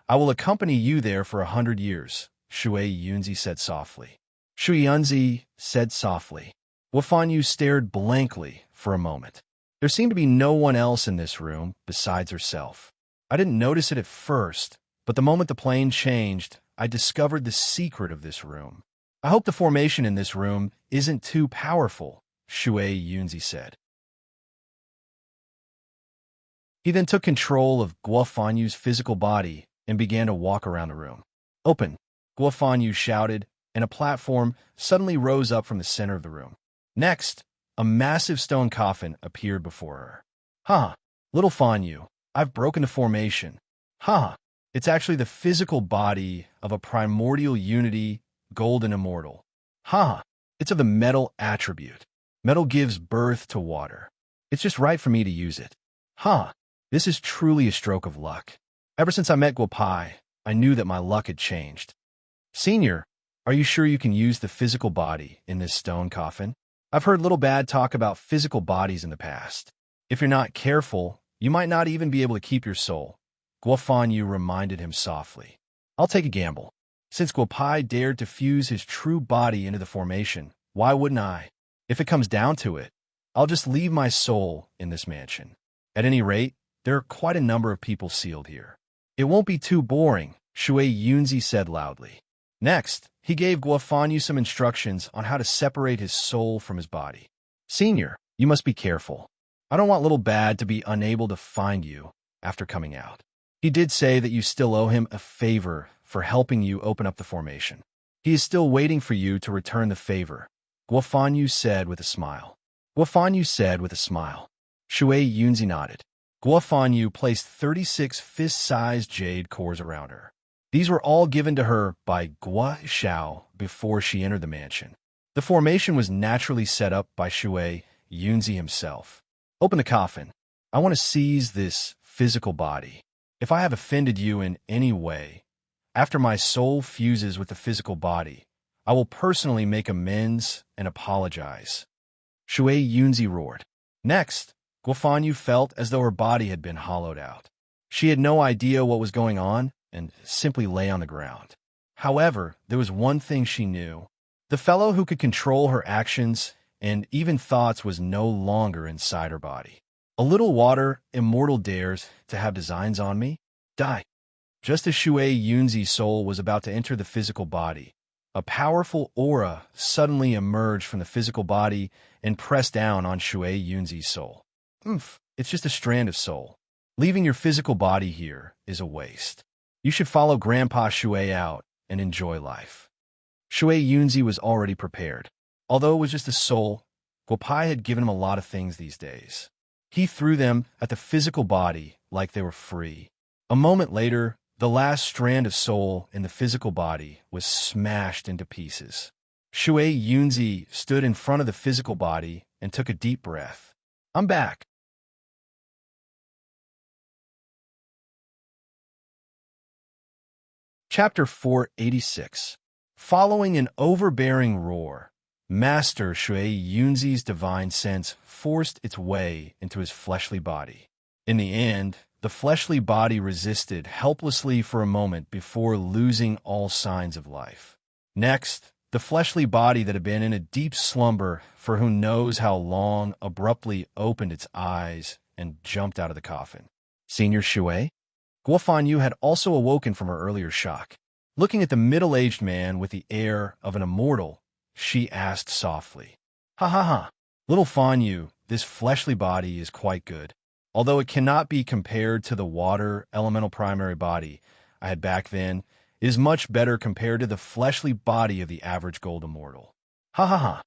I will accompany you there for 100 years, Shui Yunzi said softly. Shui Yunzi said softly. Guo Fanyu stared blankly for a moment. There seemed to be no one else in this room besides herself. I didn't notice it at first, but the moment the plane changed, I discovered the secret of this room. I hope the formation in this room isn't too powerful, Shui Yunzi said. He then took control of Guo Fanyu's physical body and began to walk around the room. Open, Guo Fanyu shouted, and a platform suddenly rose up from the center of the room. Next, a massive stone coffin appeared before her. Ha! Little Fanyu, I've broken the formation. Ha! It's actually the physical body of a primordial unity, golden immortal. Ha! It's of the metal attribute. Metal gives birth to water. It's just right for me to use it. Ha! This is truly a stroke of luck. Ever since I met Guopai, I knew that my luck had changed. Senior, are you sure you can use the physical body in this stone coffin? I've heard Little Bad talk about physical bodies in the past. If you're not careful, you might not even be able to keep your soul. Guo Fanyu reminded him softly. I'll take a gamble. Since Guopai dared to fuse his true body into the formation, why wouldn't I? If it comes down to it, I'll just leave my soul in this mansion. At any rate, there are quite a number of people sealed here. It won't be too boring, Shui Yunzi said loudly. Next, he gave Guo Fanyu some instructions on how to separate his soul from his body. Senior, you must be careful. I don't want Little Bad to be unable to find you after coming out. He did say that you still owe him a favor for helping you open up the formation. He is still waiting for you to return the favor, Guo Fanyu said with a smile. Guo Fanyu said with a smile. Shui Yunzi nodded. Guo Fanyu placed 36 fist-sized jade cores around her. These were all given to her by Guo Xiao before she entered the mansion. The formation was naturally set up by Shui Yunzi himself. Open the coffin. I want to seize this physical body. If I have offended you in any way, after my soul fuses with the physical body, I will personally make amends and apologize. Shui Yunzi roared. Next, Guofanyu felt as though her body had been hollowed out. She had no idea what was going on and simply lay on the ground. However, there was one thing she knew. The fellow who could control her actions and even thoughts was no longer inside her body. A little water, Immortal dares to have designs on me? Die. Just as Shui Yunzi's soul was about to enter the physical body, a powerful aura suddenly emerged from the physical body and pressed down on Shui Yunzi's soul. It's just a strand of soul. Leaving your physical body here is a waste. You should follow Grandpa Shui out and enjoy life. Shui Yunzi was already prepared. Although it was just a soul, Guopai had given him a lot of things these days. He threw them at the physical body like they were free. A moment later, the last strand of soul in the physical body was smashed into pieces. Shui Yunzi stood in front of the physical body and took a deep breath. I'm back. Chapter 486. Following an overbearing roar, Master Shui Yunzi's divine sense forced its way into his fleshly body. In the end, the fleshly body resisted helplessly for a moment before losing all signs of life. Next, the fleshly body that had been in a deep slumber for who knows how long abruptly opened its eyes and jumped out of the coffin. Senior Shui? Guofanyu had also awoken from her earlier shock. Looking at the middle-aged man with the air of an immortal, she asked softly, "Ha ha ha, little Fanyu, this fleshly body is quite good. Although it cannot be compared to the water elemental primary body I had back then, it is much better compared to the fleshly body of the average gold immortal." Ha ha ha.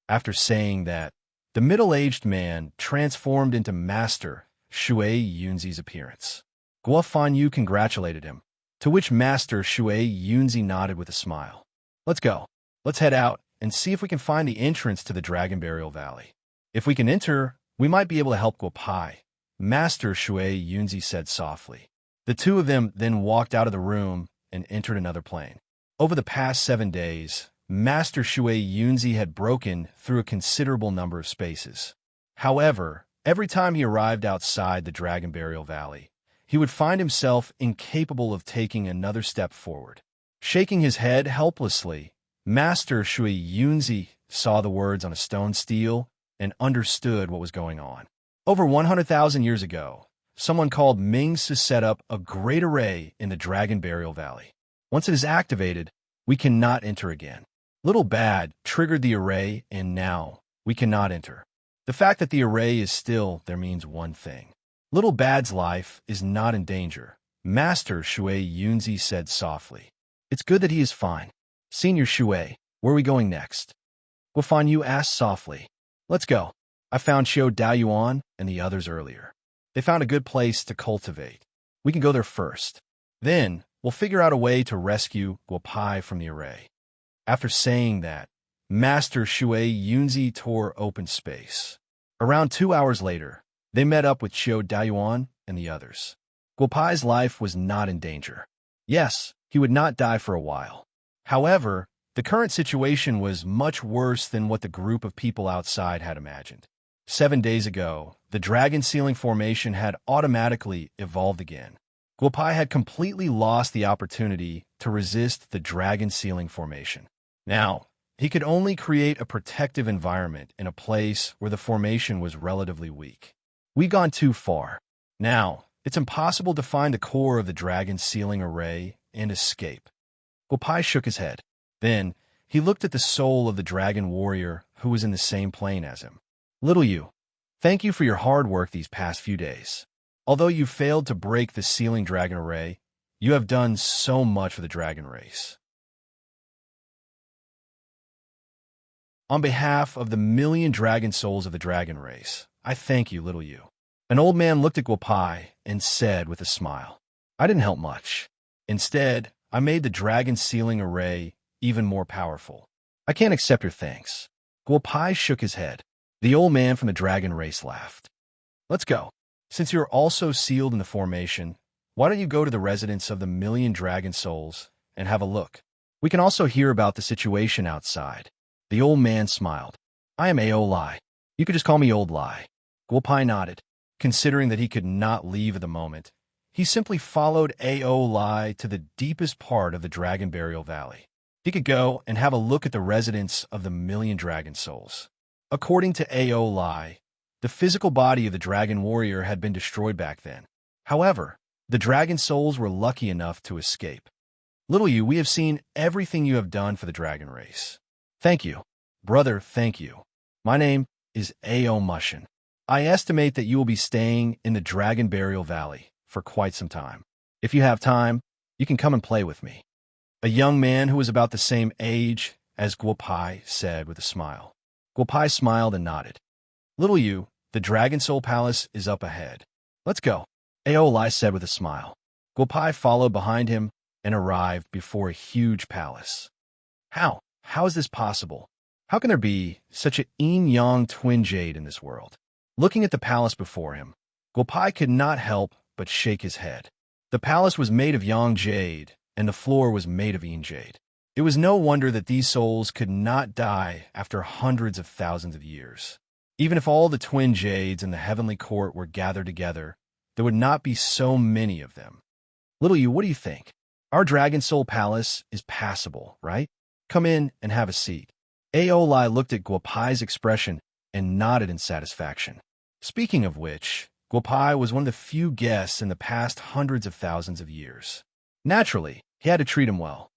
After saying that, the middle-aged man transformed into Master Shui Yunzi's appearance. Guofanyu congratulated him, to which Master Shui Yunzi nodded with a smile. Let's go. Let's head out and see if we can find the entrance to the Dragon Burial Valley. If we can enter, we might be able to help Guopai, Master Shui Yunzi said softly. The two of them then walked out of the room and entered another plane. Over the past 7 days, Master Shui Yunzi had broken through a considerable number of spaces. However, every time he arrived outside the Dragon Burial Valley, he would find himself incapable of taking another step forward. Shaking his head helplessly, Master Shui Yunzi saw the words on a stone stele and understood what was going on. Over 100,000 years ago, someone called Mings to set up a great array in the Dragon Burial Valley. Once it is activated, we cannot enter again. Little Bad triggered the array, and now we cannot enter. The fact that the array is still there means one thing. Little Bad's life is not in danger, Master Shui Yunzi said softly. It's good that he is fine. Senior Shui, where are we going next? Guofanyu asked softly. Let's go. I found Xiao Daoyuan and the others earlier. They found a good place to cultivate. We can go there first. Then, we'll figure out a way to rescue Guopai from the array. After saying that, Master Shui Yunzi tore open space. Around 2 hours later, they met up with Xiao Daoyuan and the others. Guopai's life was not in danger. Yes, he would not die for a while. However, the current situation was much worse than what the group of people outside had imagined. 7 days ago, the Dragon Ceiling Formation had automatically evolved again. Guopai had completely lost the opportunity to resist the Dragon Ceiling Formation. Now, he could only create a protective environment in a place where the formation was relatively weak. We've gone too far. Now, it's impossible to find the core of the Dragon Ceiling Array and escape. Guopai shook his head. Then, he looked at the soul of the Dragon Warrior who was in the same plane as him. Little you, thank you for your hard work these past few days. Although you failed to break the Ceiling Dragon Array, you have done so much for the Dragon race. On behalf of the million dragon souls of the Dragon race, I thank you, little you. An old man looked at Guopai and said with a smile, I didn't help much. Instead, I made the Dragon Ceiling Array even more powerful. I can't accept your thanks. Guopai shook his head. The old man from the Dragon race laughed. Let's go. Since you're also sealed in the formation, why don't you go to the residence of the million dragon souls and have a look? We can also hear about the situation outside. The old man smiled. I am Ao Lai. You could just call me Old Lai. Guopai nodded. Considering that he could not leave at the moment, he simply followed Ao Lai to the deepest part of the Dragon Burial Valley. He could go and have a look at the residence of the million dragon souls. According to Ao Lai, the physical body of the dragon warrior had been destroyed back then. However, the dragon souls were lucky enough to escape. Little you, we have seen everything you have done for the dragon race. Thank you. Brother, thank you. My name is Ao Mushin. I estimate that you will be staying in the Dragon Burial Valley for quite some time. If you have time, you can come and play with me. A young man who was about the same age as Guopai said with a smile. Guopai smiled and nodded. Little you, the Dragon Soul Palace is up ahead. Let's go, Ao Lai said with a smile. Guopai followed behind him and arrived before a huge palace. How is this possible? How can there be such a yin-yang twin jade in this world? Looking at the palace before him, Guopai could not help but shake his head. The palace was made of yang jade, and the floor was made of yin jade. It was no wonder that these souls could not die after hundreds of thousands of years. Even if all the twin jades in the heavenly court were gathered together, there would not be so many of them. Little you, what do you think? Our Dragon Soul Palace is passable, right? Come in and have a seat. Ao Lai looked at Guopai's expression and nodded in satisfaction. Speaking of which, Guopai was one of the few guests in the past hundreds of thousands of years. Naturally, he had to treat him well.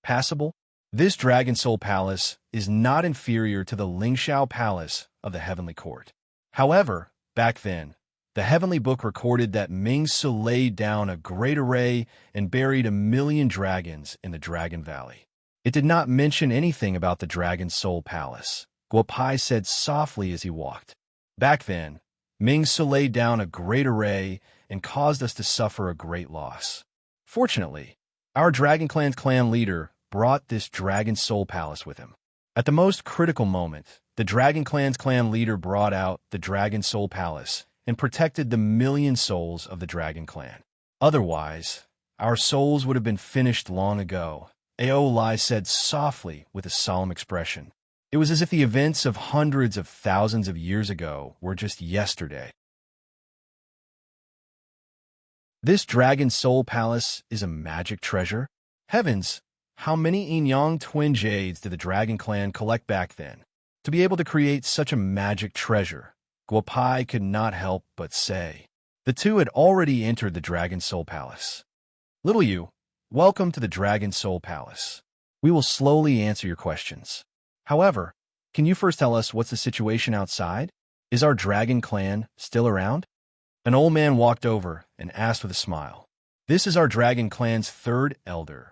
Passable? This Dragon Soul Palace is not inferior to the Lingxiao Palace of the Heavenly Court. However, back then, the Heavenly Book recorded that Ming Su laid down a great array and buried 1,000,000 dragons in the Dragon Valley. It did not mention anything about the Dragon Soul Palace, Guopai said softly as he walked. Back then, Ming Su laid down a great array and caused us to suffer a great loss. Fortunately, our Dragon Clan's clan leader brought this Dragon Soul Palace with him. At the most critical moment, the Dragon Clan's clan leader brought out the Dragon Soul Palace and protected the 1,000,000 souls of the Dragon Clan. Otherwise, our souls would have been finished long ago, Ao Lai said softly with a solemn expression. It was as if the events of hundreds of thousands of years ago were just yesterday. This Dragon Soul Palace is a magic treasure? Heavens, how many yin-yang twin jades did the Dragon Clan collect back then? To be able to create such a magic treasure, Guopai could not help but say. The two had already entered the Dragon Soul Palace. Little you, welcome to the Dragon Soul Palace. We will slowly answer your questions. However, can you first tell us what's the situation outside? Is our Dragon Clan still around? An old man walked over and asked with a smile. This is our Dragon Clan's third elder.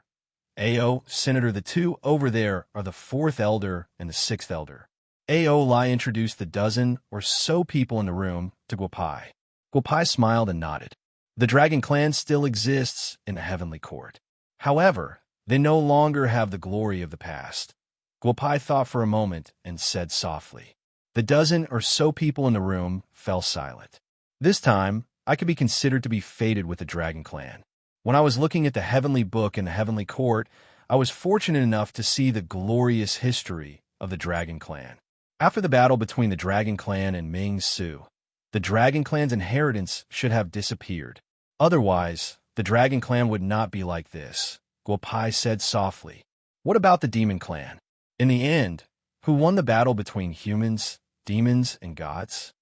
Ao, Senator, the two over there are the fourth elder and the sixth elder. Ao Lai introduced the dozen or so people in the room to Guopai. Guopai smiled and nodded. The Dragon Clan still exists in the Heavenly Court. However, they no longer have the glory of the past. Guopai thought for a moment and said softly. The dozen or so people in the room fell silent. This time, I could be considered to be fated with the Dragon Clan. When I was looking at the Heavenly Book in the Heavenly Court, I was fortunate enough to see the glorious history of the Dragon Clan. After the battle between the Dragon Clan and Ming Su, the Dragon Clan's inheritance should have disappeared. Otherwise, the Dragon Clan would not be like this, Guopai said softly. What about the Demon Clan? In the end, who won the battle between humans, demons, and gods?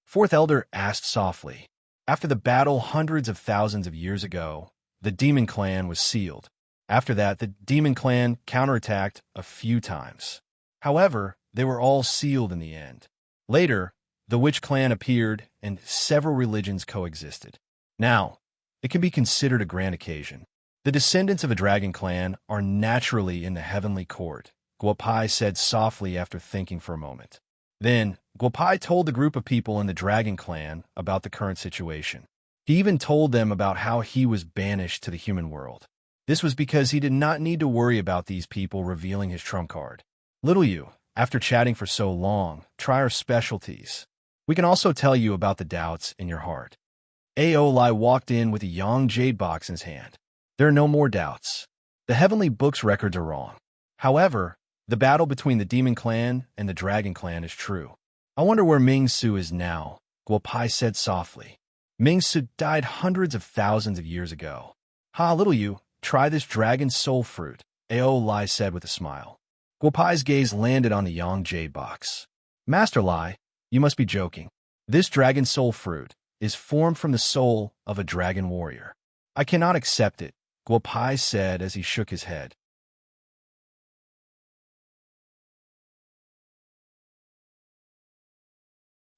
Fourth Elder asked softly. After the battle hundreds of thousands of years ago, the Demon Clan was sealed. After that, the Demon Clan counterattacked a few times. However, they were all sealed in the end. Later, the Witch Clan appeared and several religions coexisted. Now, it can be considered a grand occasion. The descendants of a Dragon Clan are naturally in the Heavenly Court, Guopai said softly after thinking for a moment. Then, Guopai told the group of people in the Dragon Clan about the current situation. He even told them about how he was banished to the human world. This was because he did not need to worry about these people revealing his trump card. Little you, after chatting for so long, try our specialties. We can also tell you about the doubts in your heart. Aolai walked in with a young jade box in his hand. There are no more doubts. The Heavenly Book's records are wrong. However, the battle between the Demon Clan and the Dragon Clan is true. I wonder where Ming-Su is now, Guopai said softly. Ming-Su died hundreds of thousands of years ago. Ha, little you, try this dragon soul fruit, Aolai said with a smile. Guopai's gaze landed on the Yang Jade box. Master Lai, you must be joking. This dragon soul fruit is formed from the soul of a dragon warrior. I cannot accept it, Guopai said as he shook his head.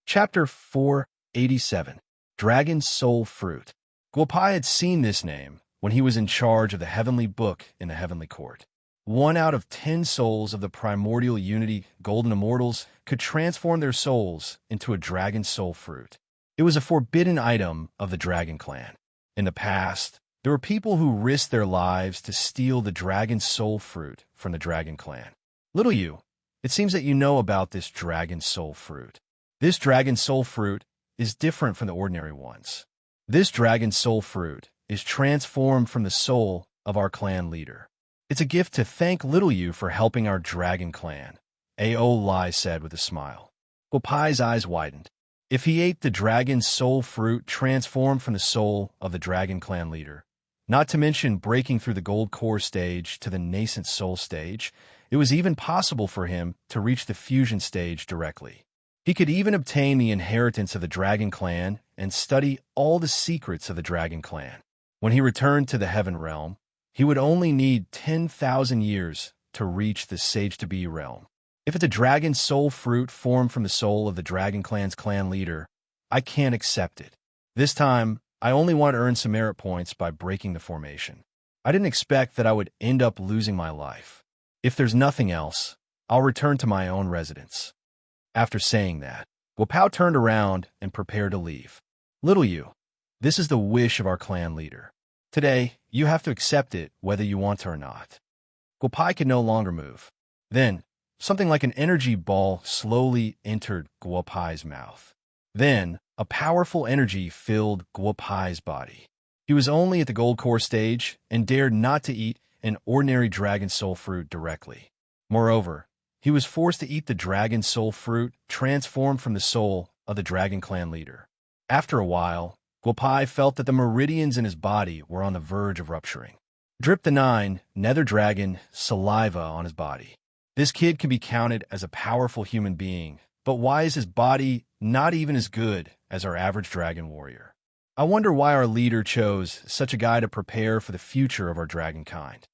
Chapter 487, Dragon Soul Fruit. Guopai had seen this name when he was in charge of the Heavenly Book in the Heavenly Court. 1 out of 10 souls of the primordial unity golden immortals could transform their souls into a dragon soul fruit. It was a forbidden item of the Dragon Clan. In the past, there were people who risked their lives to steal the dragon soul fruit from the Dragon Clan. Little you, it seems that you know about this dragon soul fruit. This dragon soul fruit is different from the ordinary ones. This dragon soul fruit is transformed from the soul of our clan leader. It's a gift to thank little you for helping our Dragon Clan, Aolai said with a smile. Guopai's eyes widened. If he ate the dragon soul fruit transformed from the soul of the Dragon Clan leader, not to mention breaking through the gold core stage to the nascent soul stage, it was even possible for him to reach the fusion stage directly. He could even obtain the inheritance of the Dragon Clan and study all the secrets of the Dragon Clan. When he returned to the Heaven Realm, he would only need 10,000 years to reach the Sage-to-Be realm. If it's a dragon soul fruit formed from the soul of the Dragon Clan's clan leader, I can't accept it. This time, I only want to earn some merit points by breaking the formation. I didn't expect that I would end up losing my life. If there's nothing else, I'll return to my own residence. After saying that, Guopao turned around and prepared to leave. Little you, this is the wish of our clan leader. Today, you have to accept it whether you want to or not. Guopai could no longer move. Then, something like an energy ball slowly entered Guopai's mouth. Then, a powerful energy filled Guopai's body. He was only at the gold core stage and dared not to eat an ordinary dragon soul fruit directly. Moreover, he was forced to eat the dragon soul fruit transformed from the soul of the Dragon Clan leader. After a while, Guopai felt that the meridians in his body were on the verge of rupturing. Dripped the 9 nether dragon saliva on his body. This kid can be counted as a powerful human being, but why is his body not even as good as our average dragon warrior? I wonder why our leader chose such a guy to prepare for the future of our dragon kind.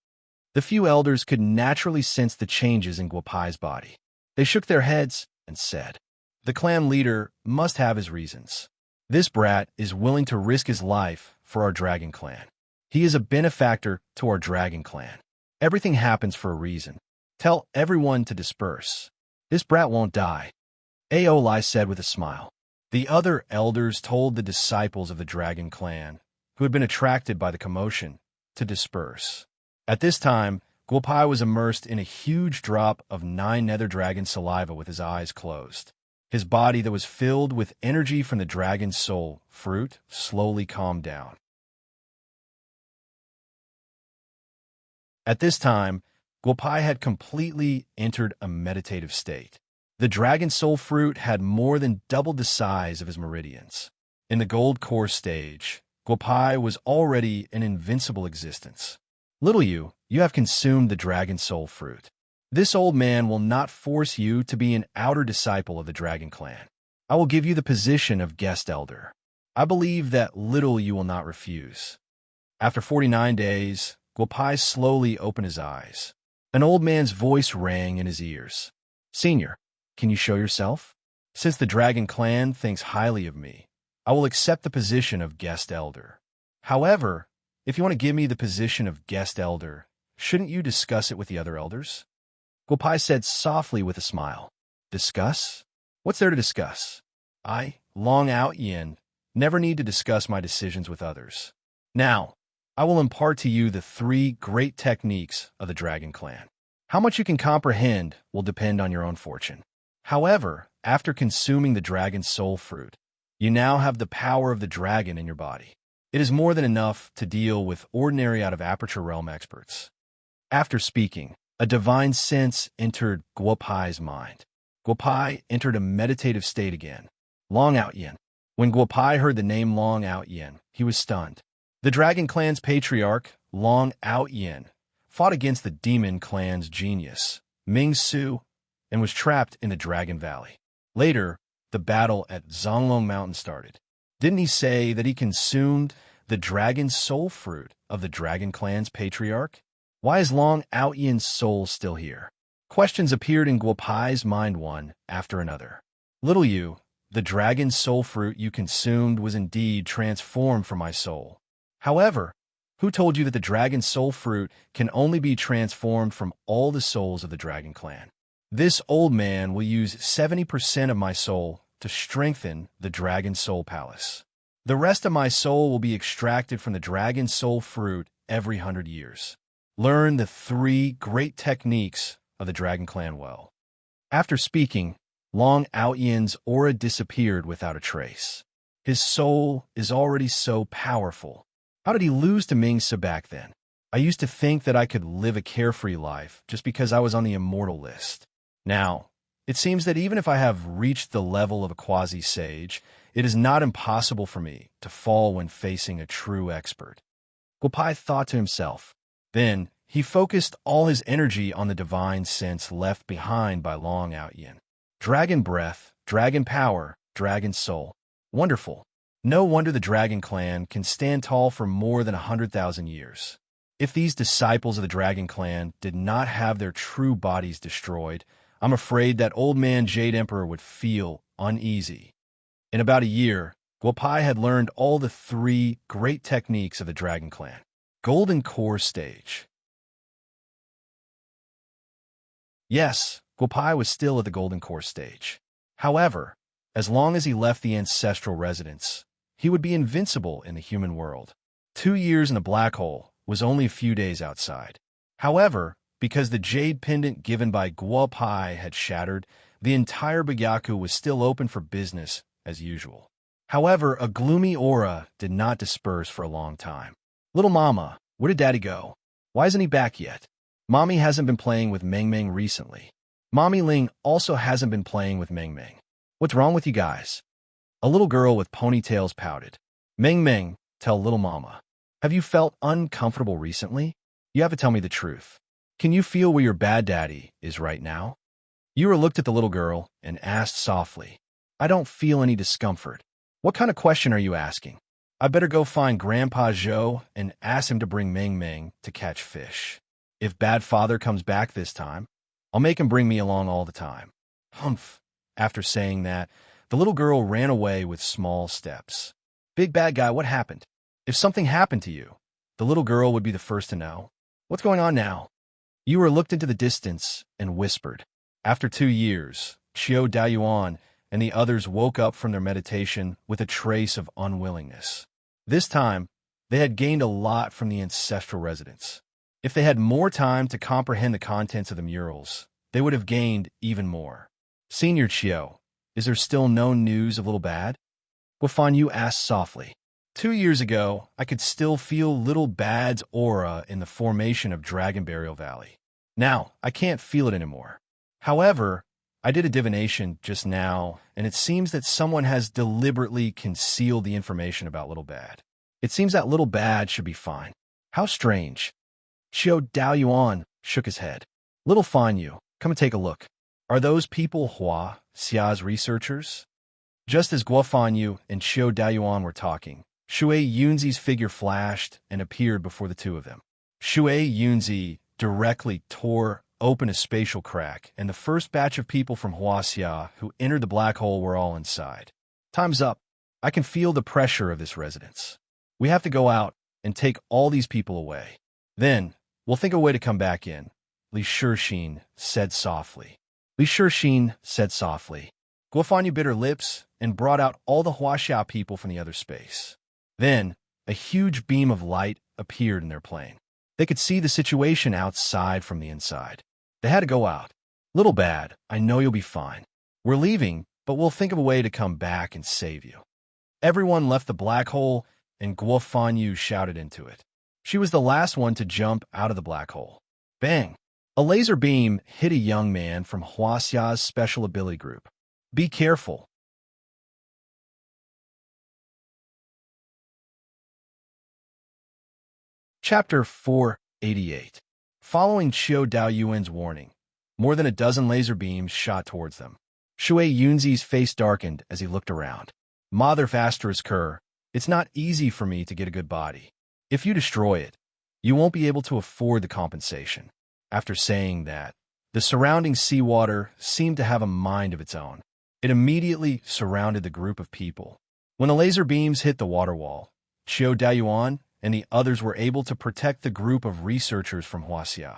The few elders could naturally sense the changes in Guopai's body. They shook their heads and said, "The clan leader must have his reasons. This brat is willing to risk his life for our dragon clan. He is a benefactor to our dragon clan. Everything happens for a reason. Tell everyone to disperse. This brat won't die," Aolai said with a smile. The other elders told the disciples of the dragon clan, who had been attracted by the commotion, to disperse. At this time, Guopai was immersed in a huge drop of 9 nether dragon saliva with his eyes closed. His body that was filled with energy from the dragon's soul fruit slowly calmed down. At this time, Guopai had completely entered a meditative state. The dragon soul fruit had more than doubled the size of his meridians. In the gold core stage, Guopai was already an invincible existence. Little you have consumed the dragon soul fruit. This old man will not force you to be an outer disciple of the Dragon Clan. I will give you the position of guest elder. I believe that little you will not refuse. After 49 days, Guopai slowly opened his eyes. An old man's voice rang in his ears. "Senior, can you show yourself? Since the Dragon Clan thinks highly of me, I will accept the position of guest elder. However, if you want to give me the position of guest elder, shouldn't you discuss it with the other elders?" Guopai said softly with a smile. "Discuss? What's there to discuss? I, Long Out Yin, never need to discuss my decisions with others. Now, I will impart to you the 3 great techniques of the Dragon Clan. How much you can comprehend will depend on your own fortune. However, after consuming the dragon's soul fruit, you now have the power of the dragon in your body. It is more than enough to deal with ordinary out-of-aperture realm experts. After speaking, a divine sense entered Guopai's mind. Guopai entered a meditative state again. Long Out Yin. When Guopai heard the name Long Out Yin, he was stunned. The Dragon Clan's patriarch, Long Out Yin, fought against the Demon Clan's genius, Ming Su, and was trapped in the Dragon Valley. Later, the battle at Zonglong Mountain started. Didn't he say that he consumed the dragon's soul fruit of the Dragon Clan's patriarch? Why is Long Out Yin's soul still here? Questions appeared in Guopai's mind one after another. Little you, the dragon's soul fruit you consumed was indeed transformed from my soul. However, who told you that the dragon's soul fruit can only be transformed from all the souls of the Dragon Clan? This old man will use 70% of my soul to strengthen the Dragon Soul Palace. The rest of my soul will be extracted from the Dragon Soul Fruit every 100 years. Learn the 3 great techniques of the Dragon Clan well. After speaking, Long Out Yin's aura disappeared without a trace. His soul is already so powerful. How did he lose to Ming Se back then? I used to think that I could live a carefree life just because I was on the Immortal list. Now, it seems that even if I have reached the level of a quasi-sage, it is not impossible for me to fall when facing a true expert. Guopai thought to himself. Then, he focused all his energy on the divine sense left behind by Long Out Yin. Dragon breath, dragon power, dragon soul. Wonderful. No wonder the Dragon Clan can stand tall for more than 100,000 years. If these disciples of the Dragon Clan did not have their true bodies destroyed, I'm afraid that old man Jade Emperor would feel uneasy. In about a year, Guopai had learned all the 3 great techniques of the Dragon Clan. Golden Core Stage. Yes, Guopai was still at the Golden Core Stage. However, as long as he left the ancestral residence, he would be invincible in the human world. 2 years in the black hole was only a few days outside. However, because the jade pendant given by Guopai had shattered, the entire Byaku was still open for business as usual. However, a gloomy aura did not disperse for a long time. Little Mama, where did Daddy go? Why isn't he back yet? Mommy hasn't been playing with Meng Meng recently. Mommy Ling also hasn't been playing with Meng Meng. What's wrong with you guys? A little girl with ponytails pouted. Meng Meng, tell Little Mama. Have you felt uncomfortable recently? You have to tell me the truth. Can you feel where your bad daddy is right now? Yura looked at the little girl and asked softly. I don't feel any discomfort. What kind of question are you asking? I better go find Grandpa Zhou and ask him to bring Meng Meng to catch fish. If Bad Father comes back this time, I'll make him bring me along all the time. Humph. After saying that, the little girl ran away with small steps. Big bad guy, what happened? If something happened to you, the little girl would be the first to know. What's going on now? Yura looked into the distance and whispered. After 2 years, Qiu Daoyuan and the others woke up from their meditation with a trace of unwillingness. This time, they had gained a lot from the ancestral residence. If they had more time to comprehend the contents of the murals, they would have gained even more. Senior Qiu, is there still no news of Little Bad? Guofan Yu asked softly. 2 years ago, I could still feel Little Bad's aura in the formation of Dragon Burial Valley. Now, I can't feel it anymore. However, I did a divination just now, and it seems that someone has deliberately concealed the information about Little Bad. It seems that Little Bad should be fine. How strange. Qiu Daoyuan shook his head. Little Fan Yu, come and take a look. Are those people Hua Xia's researchers? Just as Guofan Yu and Qiu Daoyuan were talking, Shui Yunzi's figure flashed and appeared before the two of them. Shui Yunzi directly tore open a spatial crack, and the first batch of people from Huaxia who entered the black hole were all inside. Time's up. I can feel the pressure of this residence. We have to go out and take all these people away. Then, we'll think of a way to come back in, Li Shixin said softly. Li Shixin said softly. Guofanyu bit her lips and brought out all the Huaxia people from the other space. Then, a huge beam of light appeared in their plane. They could see the situation outside from the inside. They had to go out. Little Bad, I know you'll be fine. We're leaving but we'll think of a way to come back and save you. Everyone left the black hole, and Guo Fanyu shouted into it. She was the last one to jump out of the black hole. Bang! A laser beam hit a young man from Huaxia's special ability group. Be careful. Chapter 488. Following Qiu Daoyuan's warning, more than a dozen laser beams shot towards them. Shui Yunzi's face darkened as he looked around. Mother Faster's Kerr, it's not easy for me to get a good body. If you destroy it, you won't be able to afford the compensation. After saying that, the surrounding seawater seemed to have a mind of its own. It immediately surrounded the group of people. When the laser beams hit the water wall, Qiu Daoyuan and the others were able to protect the group of researchers from Huaxia.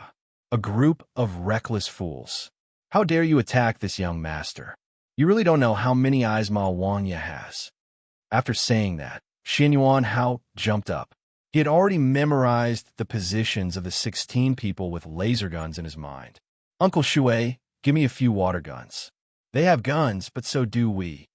A group of reckless fools. How dare you attack this young master? You really don't know how many eyes Ma Wangya has. After saying that, Xianyuan Hao jumped up. He had already memorized the positions of the 16 people with laser guns in his mind. Uncle Shui, give me a few water guns. They have guns, but so do we.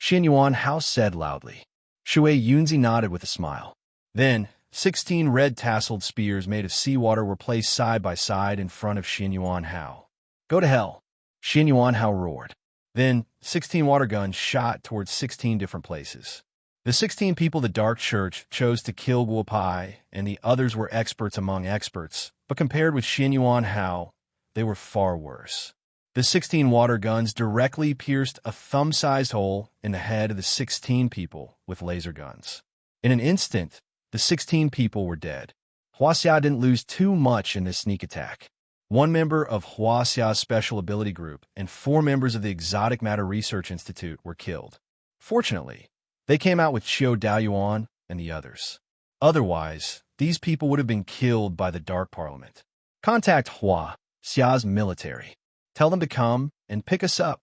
Xianyuan Hao said loudly. Shui Yunzi nodded with a smile. Then, 16 red-tasseled spears made of seawater were placed side by side in front of Xianyuan Hao. Go to hell, Xianyuan Hao roared. Then, 16 water guns shot towards 16 different places. The 16 people the Dark Church chose to kill Guo Pai, and the others were experts among experts, but compared with Xianyuan Hao, they were far worse. The 16 water guns directly pierced a thumb-sized hole in the head of the 16 people with laser guns. In an instant, the 16 people were dead. Huaxia didn't lose too much in this sneak attack. One member of Huaxia's special ability group and 4 members of the Exotic Matter Research Institute were killed. Fortunately, they came out with Qiu Daoyuan and the others. Otherwise, these people would have been killed by the Dark Parliament. Contact Huaxia's military. Tell them to come and pick us up,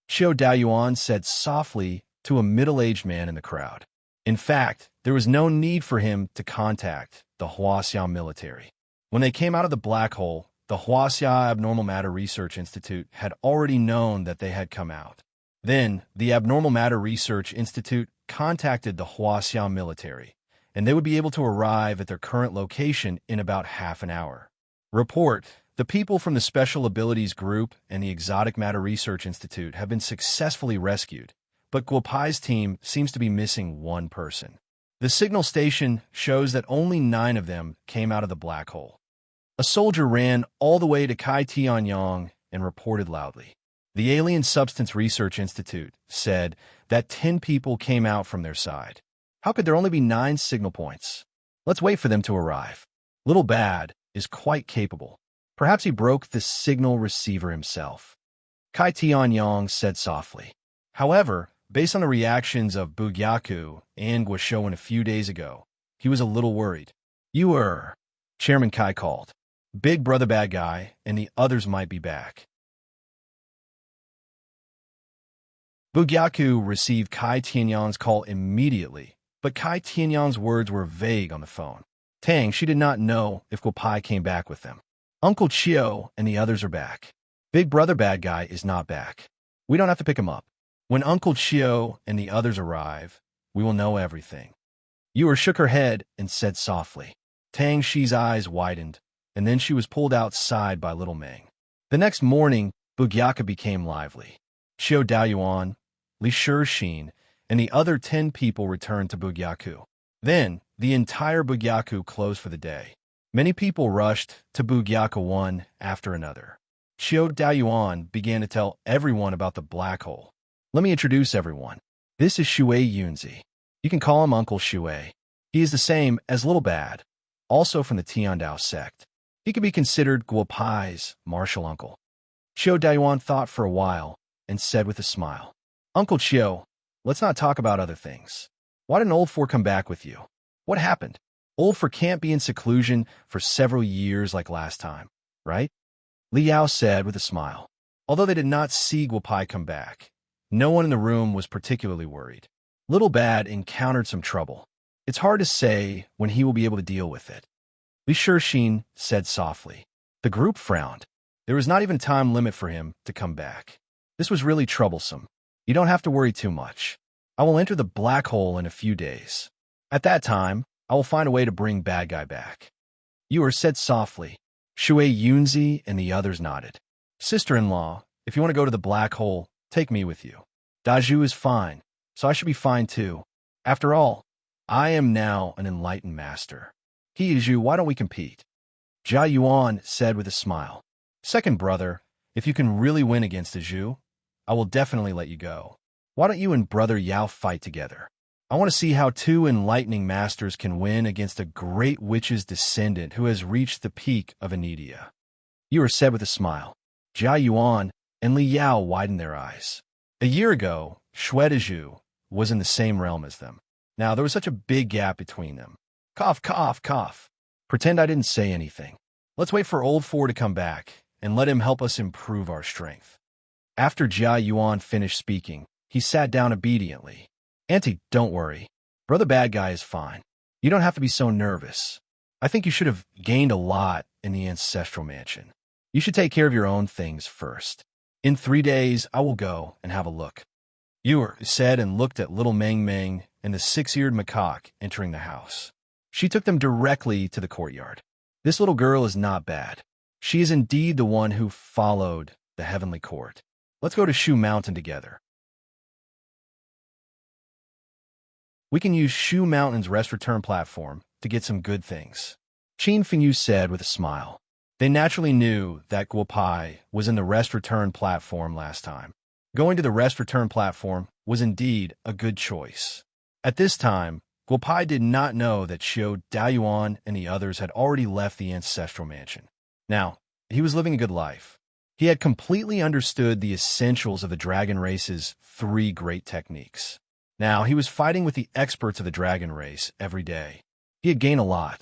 Qiu Daoyuan said softly to a middle-aged man in the crowd. In fact, there was no need for him to contact the Huaxia military. When they came out of the black hole, the Huaxia Abnormal Matter Research Institute had already known that they had come out. Then, the Abnormal Matter Research Institute contacted the Huaxia military, and they would be able to arrive at their current location in about half an hour. Report: the people from the Special Abilities Group and the Exotic Matter Research Institute have been successfully rescued, but Guo Pai's team seems to be missing one person. The signal station shows that only 9 of them came out of the black hole. A soldier ran all the way to Kai Tianyang and reported loudly. The Alien Substance Research Institute said that 10 people came out from their side. How could there only be 9 signal points? Let's wait for them to arrive. Little Bad is quite capable. Perhaps he broke the signal receiver himself. Kai Tianyang said softly. However, based on the reactions of Bugyaku and Guoshowen a few days ago, he was a little worried. Chairman Kai called. Big Brother Bad Guy and the others might be back. Bugyaku received Kai Tianyang's call immediately, but Kai Tianyang's words were vague on the phone. Tang, she did not know if Guo Pai came back with them. Uncle Qiu and the others are back. Big Brother Bad Guy is not back. We don't have to pick him up. When Uncle Qiu and the others arrive, we will know everything. Yuer shook her head and said softly. Tang Shi's eyes widened, and then she was pulled outside by Little Meng. The next morning, Bugyaku became lively. Qiu Daoyuan, Li Shixin, and the other 10 people returned to Bugyaku. Then, the entire Bugyaku closed for the day. Many people rushed to Bugyaku one after another. Qiu Daoyuan began to tell everyone about the black hole. Let me introduce everyone. This is Shui Yunzi. You can call him Uncle Shui. He is the same as Little Bad, also from the Tiandao sect. He could be considered Guo Pai's martial uncle. Qiu Daoyuan thought for a while and said with a smile, Uncle Qiu, let's not talk about other things. Why didn't Old Four come back with you? What happened? Old Four can't be in seclusion for several years like last time, right? Li Yao said with a smile. Although they did not see Guo Pai come back, no one in the room was particularly worried. Little Bad encountered some trouble. It's hard to say when he will be able to deal with it. Li Shixin said softly. The group frowned. There was not even time limit for him to come back. This was really troublesome. You don't have to worry too much. I will enter the black hole in a few days. At that time, I will find a way to bring bad guy back. You said softly. Shui Yunzi and the others nodded. Sister-in-law, if you want to go to the black hole, take me with you. Daju is fine, so I should be fine too. After all, I am now an enlightened master. He is you, why don't we compete? Jia Yuan said with a smile. Second brother, if you can really win against Zhu, I will definitely let you go. Why don't you and brother Yao fight together? I want to see how two enlightening masters can win against a great witch's descendant who has reached the peak of Anidia. You said with a smile. Jia Yuan and Li Yao widened their eyes. A year ago, Shui Zhu was in the same realm as them. Now, there was such a big gap between them. Cough, cough, cough. Pretend I didn't say anything. Let's wait for old Four to come back and let him help us improve our strength. After Jia Yuan finished speaking, he sat down obediently. Auntie, don't worry. Brother Bad Guy is fine. You don't have to be so nervous. I think you should have gained a lot in the ancestral mansion. You should take care of your own things first. In 3 days, I will go and have a look. Ewer said and looked at little Meng Meng and the six-eared macaque entering the house. She took them directly to the courtyard. This little girl is not bad. She is indeed the one who followed the heavenly court. Let's go to Shu Mountain together. We can use Shu Mountain's rest return platform to get some good things. Qin Fengyu said with a smile. They naturally knew that Guo Pai was in the rest return platform last time. Going to the rest return platform was indeed a good choice. At this time, Guo Pai did not know that Xiu Daoyuan and the others had already left the ancestral mansion. Now, he was living a good life. He had completely understood the essentials of the dragon race's 3 great techniques. Now, he was fighting with the experts of the dragon race every day. He had gained a lot.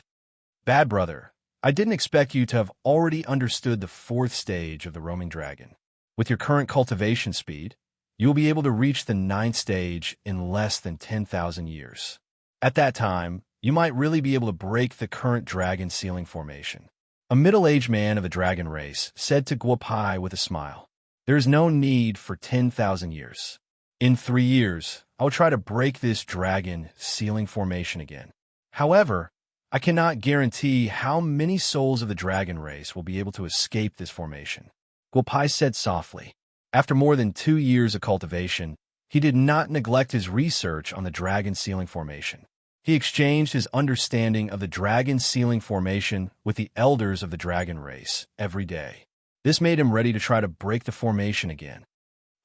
Bad brother, I didn't expect you to have already understood the 4th stage of the roaming dragon. With your current cultivation speed, you will be able to reach the 9th stage in less than 10,000 years. At that time, you might really be able to break the current dragon ceiling formation. A middle-aged man of the dragon race said to Guo Pai with a smile, there is no need for 10,000 years. In 3 years, I will try to break this dragon ceiling formation again. However, I cannot guarantee how many souls of the dragon race will be able to escape this formation. Guo Pai said softly. After more than 2 years of cultivation, he did not neglect his research on the dragon ceiling formation. He exchanged his understanding of the dragon ceiling formation with the elders of the dragon race every day. This made him ready to try to break the formation again.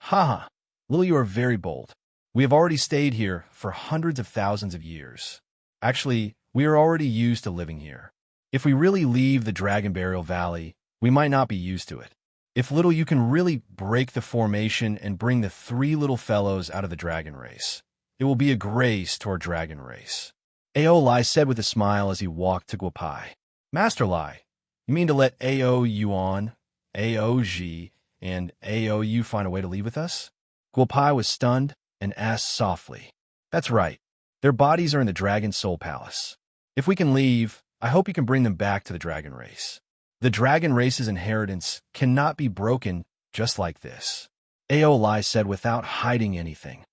Haha, Lil, you are very bold. We have already stayed here for hundreds of thousands of years. Actually, we are already used to living here. If we really leave the Dragon Burial Valley, we might not be used to it. If little, you can really break the formation and bring the 3 little fellows out of the dragon race. It will be a grace to our dragon race. Ao Lai said with a smile as he walked to Guo Pai. Master Lai, you mean to let Ao Yuan, Ao Ji, and Ao Yu find a way to leave with us? Guo Pai was stunned and asked softly. That's right. Their bodies are in the Dragon Soul Palace. If we can leave, I hope you can bring them back to the dragon race. The dragon race's inheritance cannot be broken just like this. Ao Lai said without hiding anything.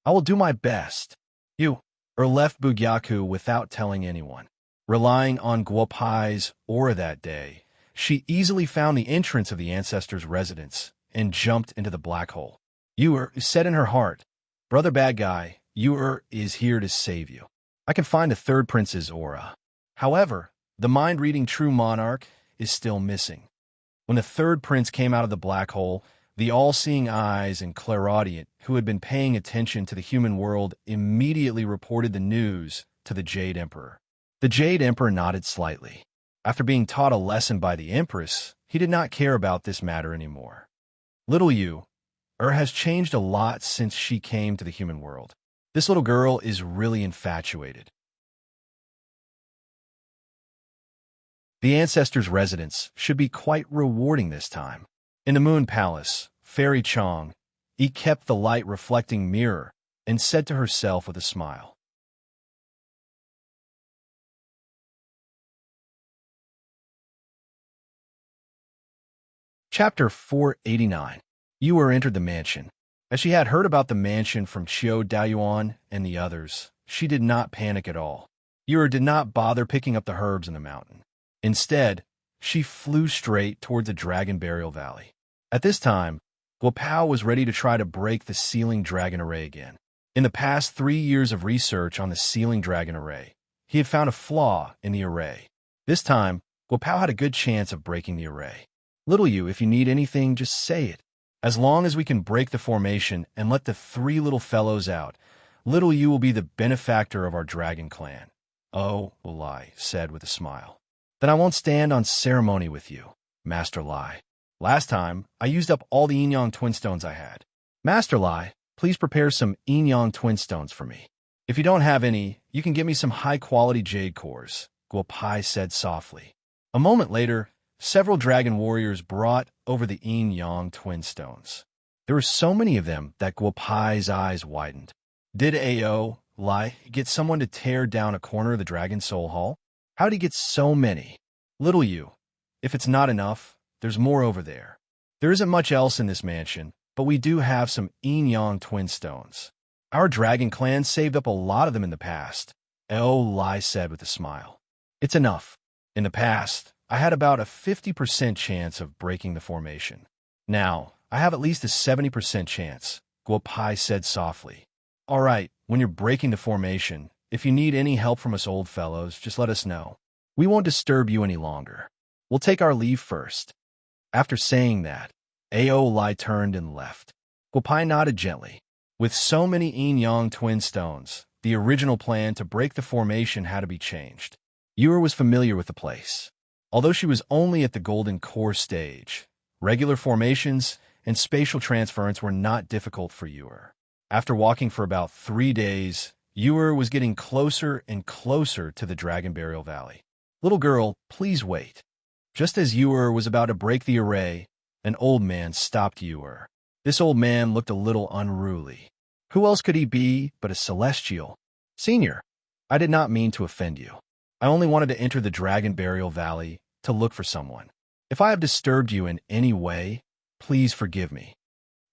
I will do my best. You left Bugyaku without telling anyone. Relying on Guo Pai's aura that day, she easily found the entrance of the ancestor's residence and jumped into the black hole. Yu said in her heart, Brother Bad Guy, Yu is here to save you. I can find the 3rd prince's aura. However, the mind-reading true monarch is still missing. When the 3rd prince came out of the black hole, the all-seeing eyes and clairaudient who had been paying attention to the human world immediately reported the news to the Jade Emperor. The Jade Emperor nodded slightly. After being taught a lesson by the Empress, he did not care about this matter anymore. Little Yu has changed a lot since she came to the human world. This little girl is really infatuated. The ancestor's residence should be quite rewarding this time. In the Moon Palace, Fairy Chong kept the light-reflecting mirror and said to herself with a smile. Chapter 489. Yu entered the mansion. As she had heard about the mansion from Qiu Daoyuan and the others, she did not panic at all. Yura did not bother picking up the herbs in the mountain. Instead, she flew straight towards the Dragon Burial Valley. At this time, Guopao was ready to try to break the Sealing Dragon Array again. In the past 3 years of research on the Sealing Dragon Array, he had found a flaw in the array. This time, Guopao had a good chance of breaking the array. Little you, if you need anything, just say it. As long as we can break the formation and let the 3 little fellows out, little you will be the benefactor of our dragon clan. Oh, Lai said with a smile. Then I won't stand on ceremony with you, Master Lai. Last time, I used up all the yin-yang twin stones I had. Master Lai, please prepare some yin-yang twin stones for me. If you don't have any, you can get me some high-quality jade cores, Guopai said softly. A moment later, several dragon warriors brought over the yin-yang twin stones. There were so many of them that Guopai's eyes widened. Did Ao Lai get someone to tear down a corner of the Dragon Soul Hall? How'd he get so many? Little you, if it's not enough, there's more over there. There isn't much else in this mansion, but we do have some yin-yang twin stones. Our dragon clan saved up a lot of them in the past, Ao Lai said with a smile. It's enough. In the past, I had about a 50% chance of breaking the formation. Now, I have at least a 70% chance, Guopai said softly. All right, when you're breaking the formation, if you need any help from us old fellows, just let us know. We won't disturb you any longer. We'll take our leave first. After saying that, Ao Lai turned and left. Guopai nodded gently. With so many yin-yang twin stones, the original plan to break the formation had to be changed. Yura was familiar with the place. Although she was only at the golden core stage, regular formations and spatial transference were not difficult for Yura. After walking for about 3 days, Yura was getting closer and closer to the Dragon Burial Valley. Little girl, please wait. Just as Yura was about to break the array, an old man stopped Yura. This old man looked a little unruly. Who else could he be but a celestial? Senior, I did not mean to offend you. I only wanted to enter the Dragon Burial Valley to look for someone. If I have disturbed you in any way, please forgive me.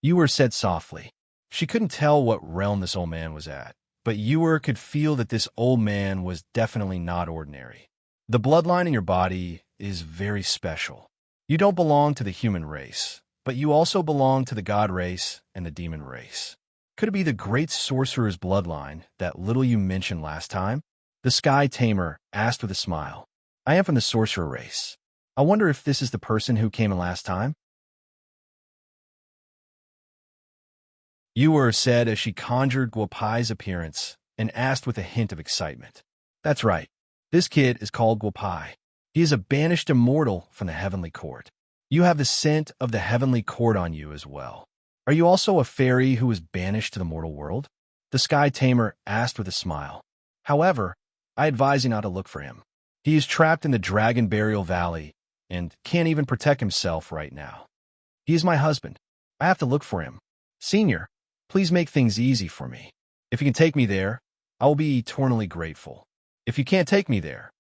Yura said softly. She couldn't tell what realm this old man was at, but Yura could feel that this old man was definitely not ordinary. The bloodline in your body is very special. You don't belong to the human race, but you also belong to the god race and the demon race. Could it be the great sorcerer's bloodline that little you mentioned last time? The Sky Tamer asked with a smile. I am from the sorcerer race. I wonder if this is the person who came in last time? Yura said as she conjured Guopai's appearance and asked with a hint of excitement. That's right. This kid is called Guopai. He is a banished immortal from the heavenly court. You have the scent of the heavenly court on you as well. Are you also a fairy who was banished to the mortal world? The Sky Tamer asked with a smile. However, I advise you not to look for him. He is trapped in the Dragon Burial Valley and can't even protect himself right now. He is my husband. I have to look for him. Senior, please make things easy for me. If you can take me there, I will be eternally grateful. If you can't take me there,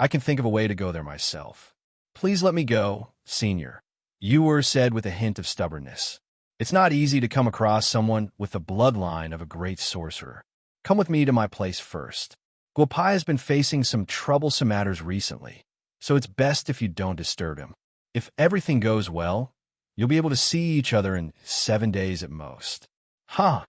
I can think of a way to go there myself. Please let me go, Senior, Yura said with a hint of stubbornness. It's not easy to come across someone with the bloodline of a great sorcerer. Come with me to my place first. Guopai has been facing some troublesome matters recently, so it's best if you don't disturb him. If everything goes well, you'll be able to see each other in 7 days at most. Huh.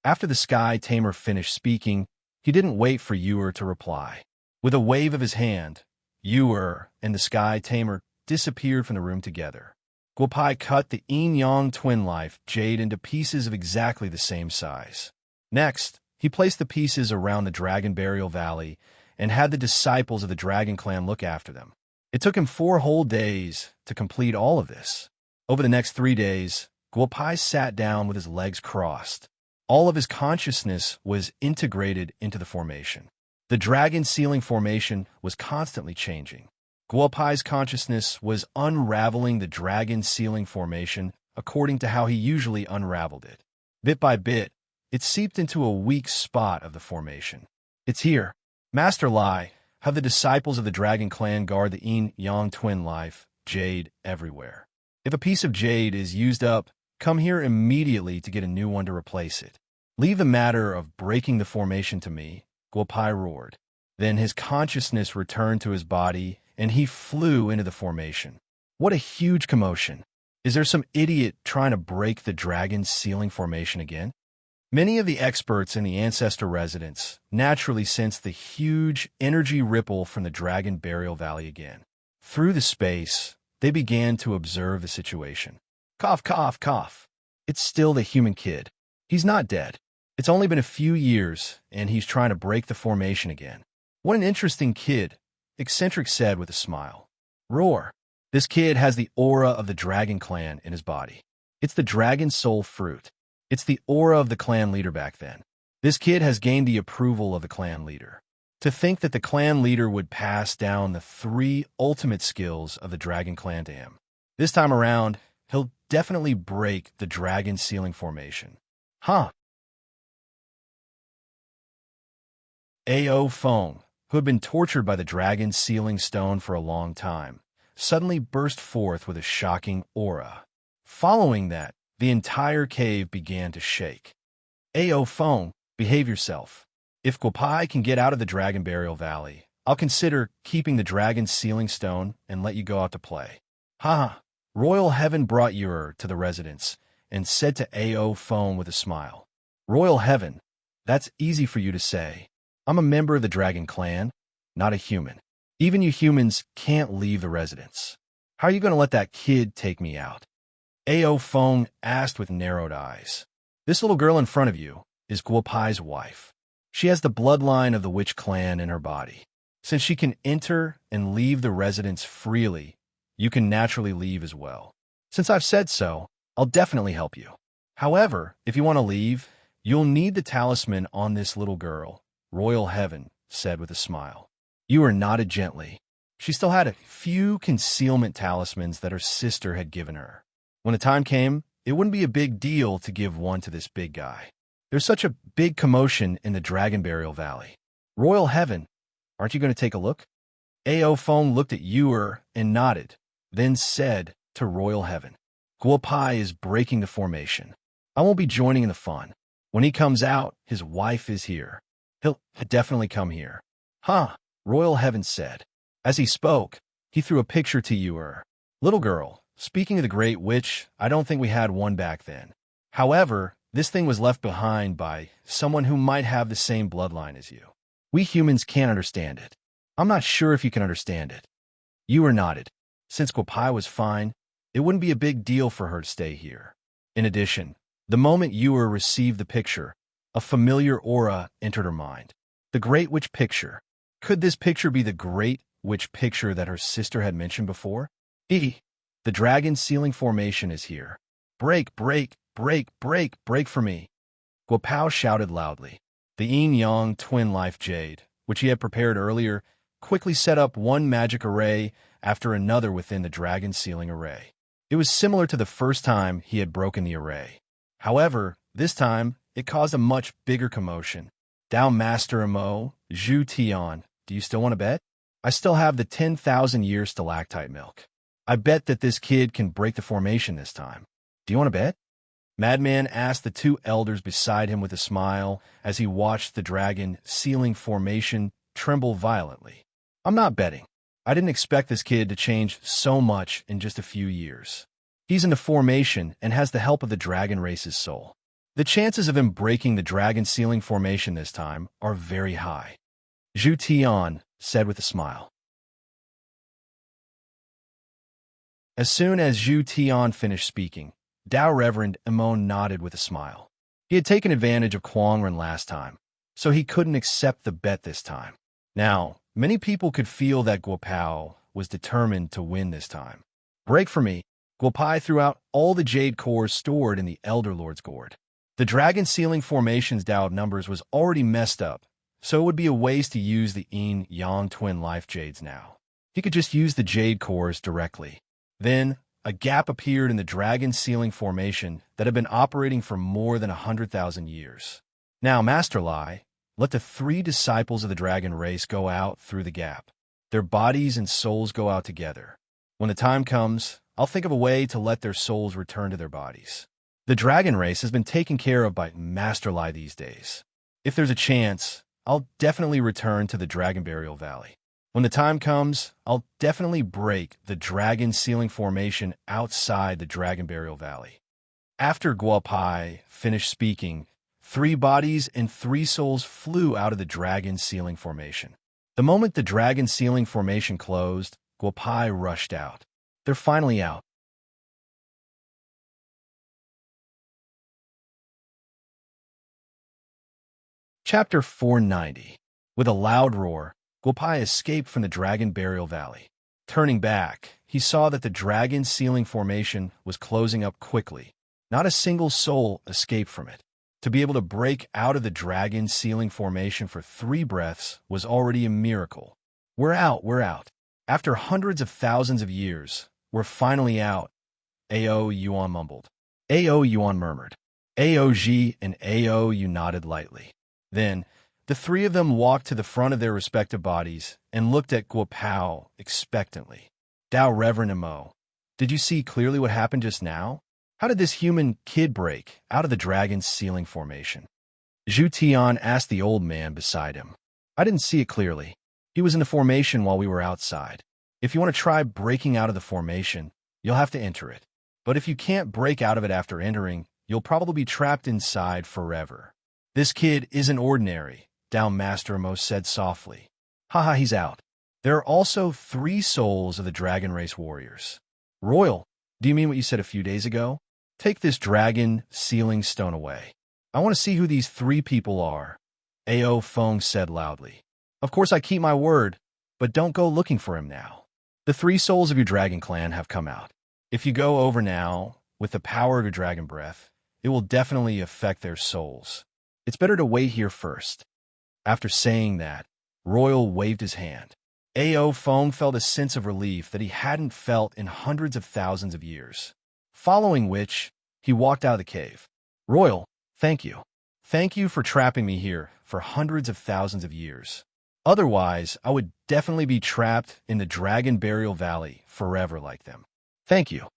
After the Sky Tamer finished speaking, he didn't wait for Yura to reply. With a wave of his hand, Yura and the Sky Tamer disappeared from the room together. Guopai cut the yin-yang twin life jade into pieces of exactly the same size. Next, he placed the pieces around the Dragon Burial Valley and had the disciples of the Dragon Clan look after them. It took him 4 whole days to complete all of this. Over the next 3 days, Guopai sat down with his legs crossed. All of his consciousness was integrated into the formation. The dragon sealing formation was constantly changing. Guopai's consciousness was unraveling the dragon sealing formation according to how he usually unraveled it. Bit by bit, it seeped into a weak spot of the formation. It's here. Master Lai, have the disciples of the Dragon Clan guard the yin-yang twin life, jade, everywhere. If a piece of jade is used up, come here immediately to get a new one to replace it. Leave the matter of breaking the formation to me, Guopai roared. Then his consciousness returned to his body, and he flew into the formation. What a huge commotion! Is there some idiot trying to break the dragon's sealing formation again? Many of the experts in the Ancestor residence naturally sensed the huge energy ripple from the Dragon Burial Valley again. Through the space, they began to observe the situation. Cough, cough, cough. It's still the human kid. He's not dead. It's only been a few years, and he's trying to break the formation again. What an interesting kid, Eccentric said with a smile. Roar. This kid has the aura of the dragon clan in his body. It's the dragon soul fruit. It's the aura of the clan leader back then. This kid has gained the approval of the clan leader. To think that the clan leader would pass down the 3 ultimate skills of the dragon clan to him. This time around, he'll definitely break the dragon sealing formation. Huh. Ao Feng, who had been tortured by the dragon sealing stone for a long time, suddenly burst forth with a shocking aura. Following that, the entire cave began to shake. Ao Feng, behave yourself. If Guopai can get out of the Dragon Burial Valley, I'll consider keeping the dragon sealing stone and let you go out to play. Ha! Royal Heaven brought Ur to the residence and said to Ao Feng with a smile, Royal Heaven, that's easy for you to say. I'm a member of the dragon clan, not a human. Even you humans can't leave the residence. How are you going to let that kid take me out? Ao Feng asked with narrowed eyes. This little girl in front of you is Guopai's wife. She has the bloodline of the witch clan in her body. Since she can enter and leave the residence freely, you can naturally leave as well. Since I've said so, I'll definitely help you. However, if you want to leave, you'll need the talisman on this little girl, Royal Heaven said with a smile. Ur nodded gently. She still had a few concealment talismans that her sister had given her. When the time came, it wouldn't be a big deal to give one to this big guy. There's such a big commotion in the Dragon Burial Valley. Royal Heaven, aren't you going to take a look? Ao Feng looked at Ur and nodded, then said to Royal Heaven, Guopai is breaking the formation. I won't be joining in the fun. When he comes out, his wife is here. He'll definitely come here. Huh, Royal Heaven said. As he spoke, he threw a picture to Ur. Little girl, speaking of the Great Witch, I don't think we had one back then. However, this thing was left behind by someone who might have the same bloodline as you. We humans can't understand it. I'm not sure if you can understand it. Ur nodded. Since Guopai was fine, it wouldn't be a big deal for her to stay here. In addition, the moment Ur received the picture, a familiar aura entered her mind. The Great Witch picture. Could this picture be the Great Witch picture that her sister had mentioned before? The dragon sealing formation is here. Break, break, break, break, break for me. Guopao shouted loudly. The yin-yang twin life jade, which he had prepared earlier, quickly set up one magic array after another within the dragon sealing array. It was similar to the first time he had broken the array. However, this time, it caused a much bigger commotion. Dao Master Mo, Zhu Tian, do you still want to bet? I still have the 10,000-year stalactite milk. I bet that this kid can break the formation this time. Do you want to bet? Madman asked the 2 elders beside him with a smile as he watched the dragon sealing formation tremble violently. I'm not betting. I didn't expect this kid to change so much in just a few years. He's in the formation and has the help of the dragon race's soul. The chances of him breaking the dragon sealing formation this time are very high. Zhu Tian said with a smile. As soon as Zhu Tian finished speaking, Dao Reverend Emon nodded with a smile. He had taken advantage of Kuangren last time, so he couldn't accept the bet this time. Now, many people could feel that Guopao was determined to win this time. Break for me. Guopai threw out all the jade cores stored in the Elder Lord's gourd. The dragon sealing formation's Dao numbers was already messed up, so it would be a waste to use the yin-yang twin life jades now. He could just use the jade cores directly. Then, a gap appeared in the dragon sealing formation that had been operating for more than 100,000 years. Now, Master Lai, let the 3 disciples of the dragon race go out through the gap. Their bodies and souls go out together. When the time comes, I'll think of a way to let their souls return to their bodies. The dragon race has been taken care of by Master Lai these days. If there's a chance, I'll definitely return to the Dragon Burial Valley. When the time comes, I'll definitely break the dragon sealing formation outside the Dragon Burial Valley. After Guopai finished speaking, 3 bodies and 3 souls flew out of the dragon sealing formation. The moment the dragon sealing formation closed, Guopai rushed out. They're finally out. Chapter 490. With a loud roar, Guopai escaped from the Dragon Burial Valley. Turning back, he saw that the dragon sealing formation was closing up quickly. Not a single soul escaped from it. To be able to break out of the dragon sealing formation for 3 breaths was already a miracle. We're out, we're out. After hundreds of thousands of years, we're finally out, Ao Yuan mumbled. Ao Yuan murmured. Ao Ji and Ao Yu nodded lightly. Then, the 3 of them walked to the front of their respective bodies and looked at Guopao expectantly. Dao Reverend Mo, did you see clearly what happened just now? How did this human kid break out of the dragon's sealing formation? Zhu Tian asked the old man beside him. I didn't see it clearly. He was in the formation while we were outside. If you want to try breaking out of the formation, you'll have to enter it. But if you can't break out of it after entering, you'll probably be trapped inside forever. This kid isn't ordinary, Dao Master Mo said softly. Haha, he's out. There are also 3 souls of the dragon race warriors. Royal, do you mean what you said a few days ago? Take this dragon sealing stone away. I want to see who these 3 people are, Ao Feng said loudly. Of course I keep my word, but don't go looking for him now. The 3 souls of your dragon clan have come out. If you go over now, with the power of your dragon breath, it will definitely affect their souls. It's better to wait here first. After saying that, Royal waved his hand. Ao Feng felt a sense of relief that he hadn't felt in hundreds of thousands of years. Following which, he walked out of the cave. Royal, thank you. Thank you for trapping me here for hundreds of thousands of years. Otherwise, I would definitely be trapped in the Dragon Burial Valley forever like them. Thank you.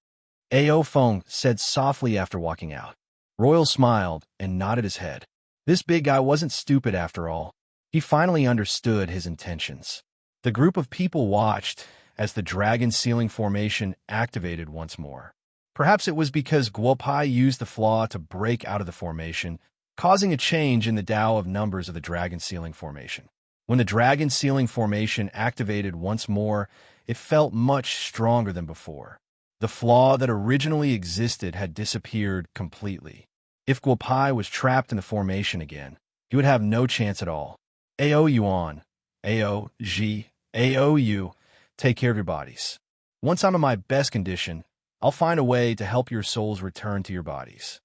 Ao Feng said softly after walking out. Royal smiled and nodded his head. This big guy wasn't stupid after all. He finally understood his intentions. The group of people watched as the dragon sealing formation activated once more. Perhaps it was because Guopai used the flaw to break out of the formation, causing a change in the Tao of numbers of the dragon sealing formation. When the dragon sealing formation activated once more, it felt much stronger than before. The flaw that originally existed had disappeared completely. If Guopai was trapped in the formation again, he would have no chance at all. Ao Yuan, Ao Ji, Ao Yu, take care of your bodies. Once I'm in my best condition, I'll find a way to help your souls return to your bodies.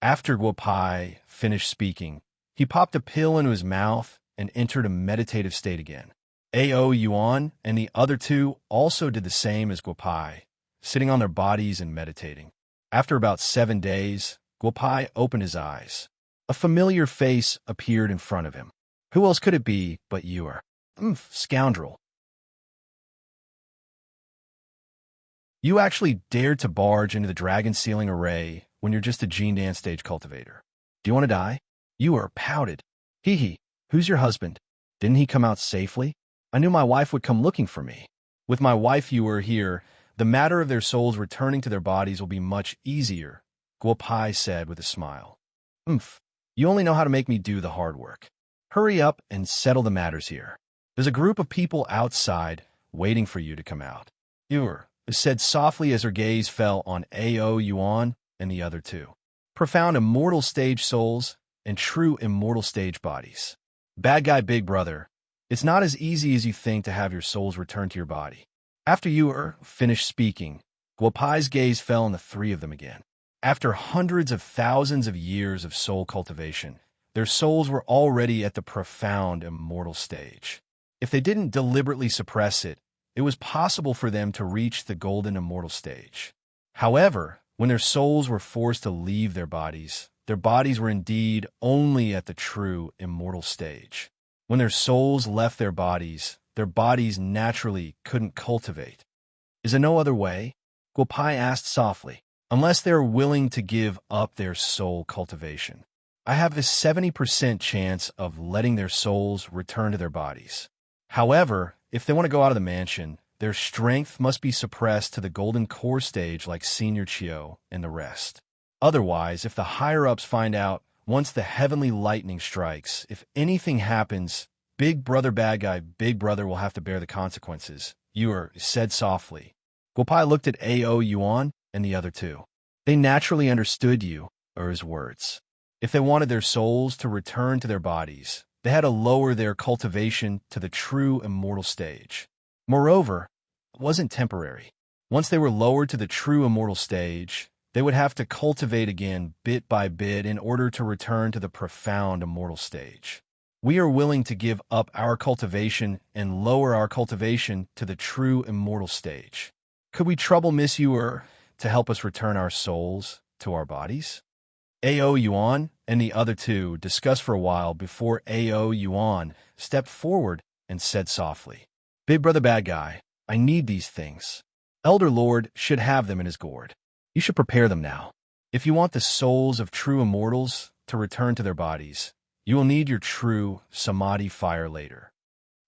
After Guopai finished speaking, he popped a pill into his mouth and entered a meditative state again. Ao Yuan and the other 2 also did the same as Guopai, sitting on their bodies and meditating. After about 7 days, Guopai opened his eyes. A familiar face appeared in front of him. Who else could it be but you are? Scoundrel. You actually dared to barge into the dragon sealing array when you're just a gene dance stage cultivator. Do you want to die? You are pouted. Hee hee. Who's your husband? Didn't he come out safely? I knew my wife would come looking for me. With my wife you were here, the matter of their souls returning to their bodies will be much easier, Guopai said with a smile. You only know how to make me do the hard work. Hurry up and settle the matters here. There's a group of people outside waiting for you to come out. Ur said softly as her gaze fell on Ao Yuan and the other 2. Profound immortal stage souls and true immortal stage bodies. Bad guy big brother, it's not as easy as you think to have your souls return to your body. After Ur finished speaking, Guopai's gaze fell on the 3 of them again. After hundreds of thousands of years of soul cultivation, their souls were already at the profound immortal stage. If they didn't deliberately suppress it, it was possible for them to reach the golden immortal stage. However, when their souls were forced to leave their bodies were indeed only at the true immortal stage. When their souls left their bodies naturally couldn't cultivate. Is there no other way? Guopai asked softly. unless they're willing to give up their soul cultivation. I have a 70% chance of letting their souls return to their bodies. However, if they want to go out of the mansion, their strength must be suppressed to the golden core stage like Senior Chio and the rest. Otherwise, if the higher-ups find out, once the heavenly lightning strikes, if anything happens, Big Brother bad guy, Big Brother will have to bear the consequences. You said softly. Guopai looked at A.O. Yuan and the other two. They naturally understood Yu's words. If they wanted their souls to return to their bodies, they had to lower their cultivation to the true immortal stage. Moreover, it wasn't temporary. Once they were lowered to the true immortal stage, they would have to cultivate again bit by bit in order to return to the profound immortal stage. We are willing to give up our cultivation and lower our cultivation to the true immortal stage. Could we trouble Miss Yuer to help us return our souls to our bodies? A.O. Yuan and the other two discussed for a while before A.O. Yuan stepped forward and said softly, Big Brother bad guy, I need these things. Elder Lord should have them in his gourd. You should prepare them now. If you want the souls of true immortals to return to their bodies, you will need your true samadhi fire later.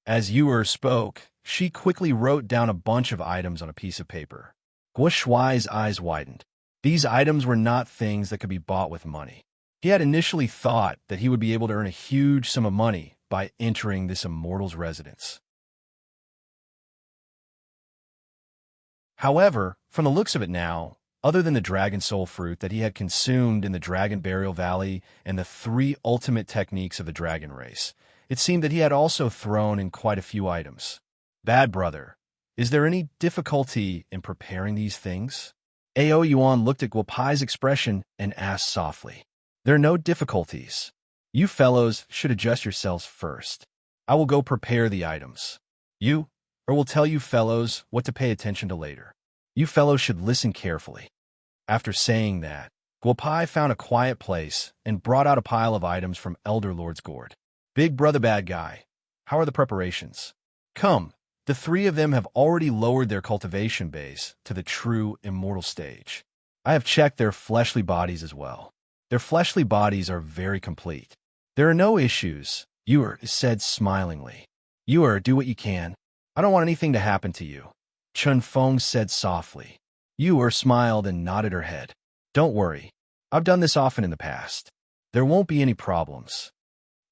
As Yuer spoke, she quickly wrote down a bunch of items on a piece of paper. Guo Shuai's eyes widened. These items were not things that could be bought with money. He had initially thought that he would be able to earn a huge sum of money by entering this immortal's residence. However, from the looks of it now, other than the dragon soul fruit that he had consumed in the dragon burial valley and the 3 ultimate techniques of the dragon race, it seemed that he had also thrown in quite a few items. Bad brother, is there any difficulty in preparing these things? A.O. Yuan looked at Guopai's expression and asked softly. There are no difficulties. You fellows should adjust yourselves first. I will go prepare the items. You will tell you fellows what to pay attention to later. You fellows should listen carefully. After saying that, Guopai found a quiet place and brought out a pile of items from Elder Lord's gourd. Big Brother bad guy, how are the preparations? Come, the 3 of them have already lowered their cultivation base to the true immortal stage. I have checked their fleshly bodies as well. Their fleshly bodies are very complete. There are no issues, Yuer said smilingly. Yuer, do what you can. I don't want anything to happen to you. Chun Feng said softly. Yuer smiled and nodded her head. Don't worry. I've done this often in the past. There won't be any problems.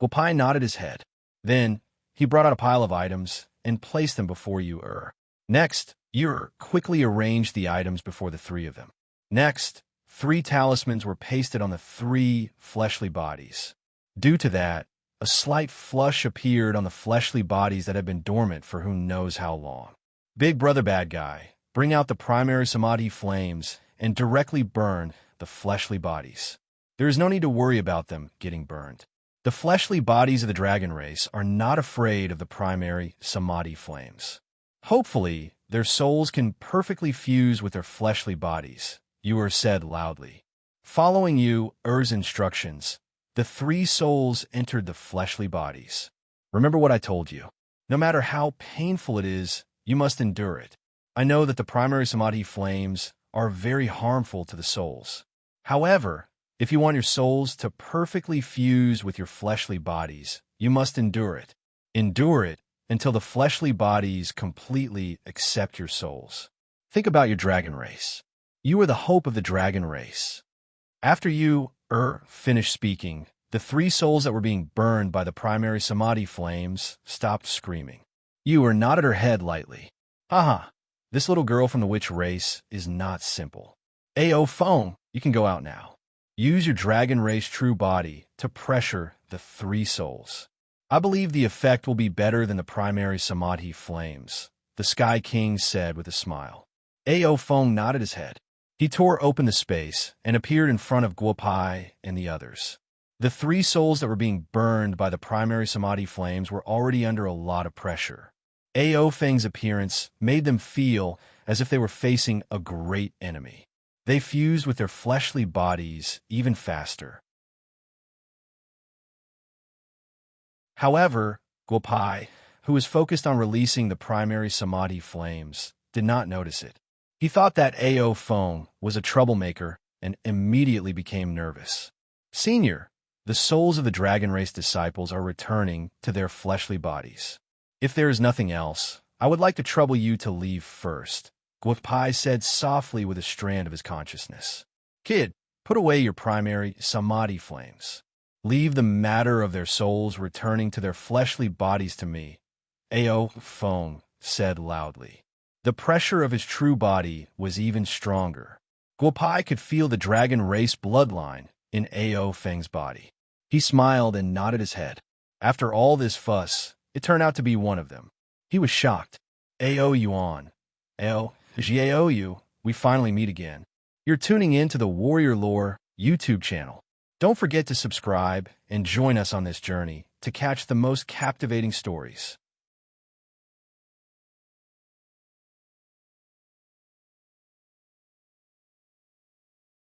Guopai nodded his head. Then, he brought out a pile of items and placed them before Yuer. Next, Yuer quickly arranged the items before the 3 of them. Next, 3 talismans were pasted on the 3 fleshly bodies. Due to that, a slight flush appeared on the fleshly bodies that had been dormant for who knows how long. Big Brother bad guy, bring out the primary samadhi flames and directly burn the fleshly bodies. There is no need to worry about them getting burned. The fleshly bodies of the dragon race are not afraid of the primary samadhi flames. Hopefully, their souls can perfectly fuse with their fleshly bodies, Yuer said loudly. Following Yuer's instructions, the 3 souls entered the fleshly bodies. Remember what I told you. No matter how painful it is, you must endure it. I know that the primary samadhi flames are very harmful to the souls. However, if you want your souls to perfectly fuse with your fleshly bodies, you must endure it. Endure it until the fleshly bodies completely accept your souls. Think about your dragon race. You are the hope of the dragon race. After Yuer finished speaking, the 3 souls that were being burned by the primary samadhi flames stopped screaming. Yuer nodded her head lightly. Haha, this little girl from the witch race is not simple. A.O. Feng, you can go out now. Use your dragon race true body to pressure the 3 souls. I believe the effect will be better than the primary samadhi flames, the Sky King said with a smile. A.O. Feng nodded his head. He tore open the space and appeared in front of Guopai and the others. The 3 souls that were being burned by the primary samadhi flames were already under a lot of pressure. A.O. Feng's appearance made them feel as if they were facing a great enemy. They fused with their fleshly bodies even faster. However, Guopai, who was focused on releasing the primary samadhi flames, did not notice it. He thought that Ao Feng was a troublemaker and immediately became nervous. Senior, the souls of the dragon race disciples are returning to their fleshly bodies. If there is nothing else, I would like to trouble you to leave first, Guopai said softly with a strand of his consciousness. Kid, put away your primary samadhi flames. Leave the matter of their souls returning to their fleshly bodies to me, Ao Feng said loudly. The pressure of his true body was even stronger. Guopai could feel the dragon race bloodline in Ao Feng's body. He smiled and nodded his head. After all this fuss, it turned out to be one of them. He was shocked. Ao Yuan. Ao, Jiao, we finally meet again. You're tuning in to the Warrior Lore YouTube channel. Don't forget to subscribe and join us on this journey to catch the most captivating stories.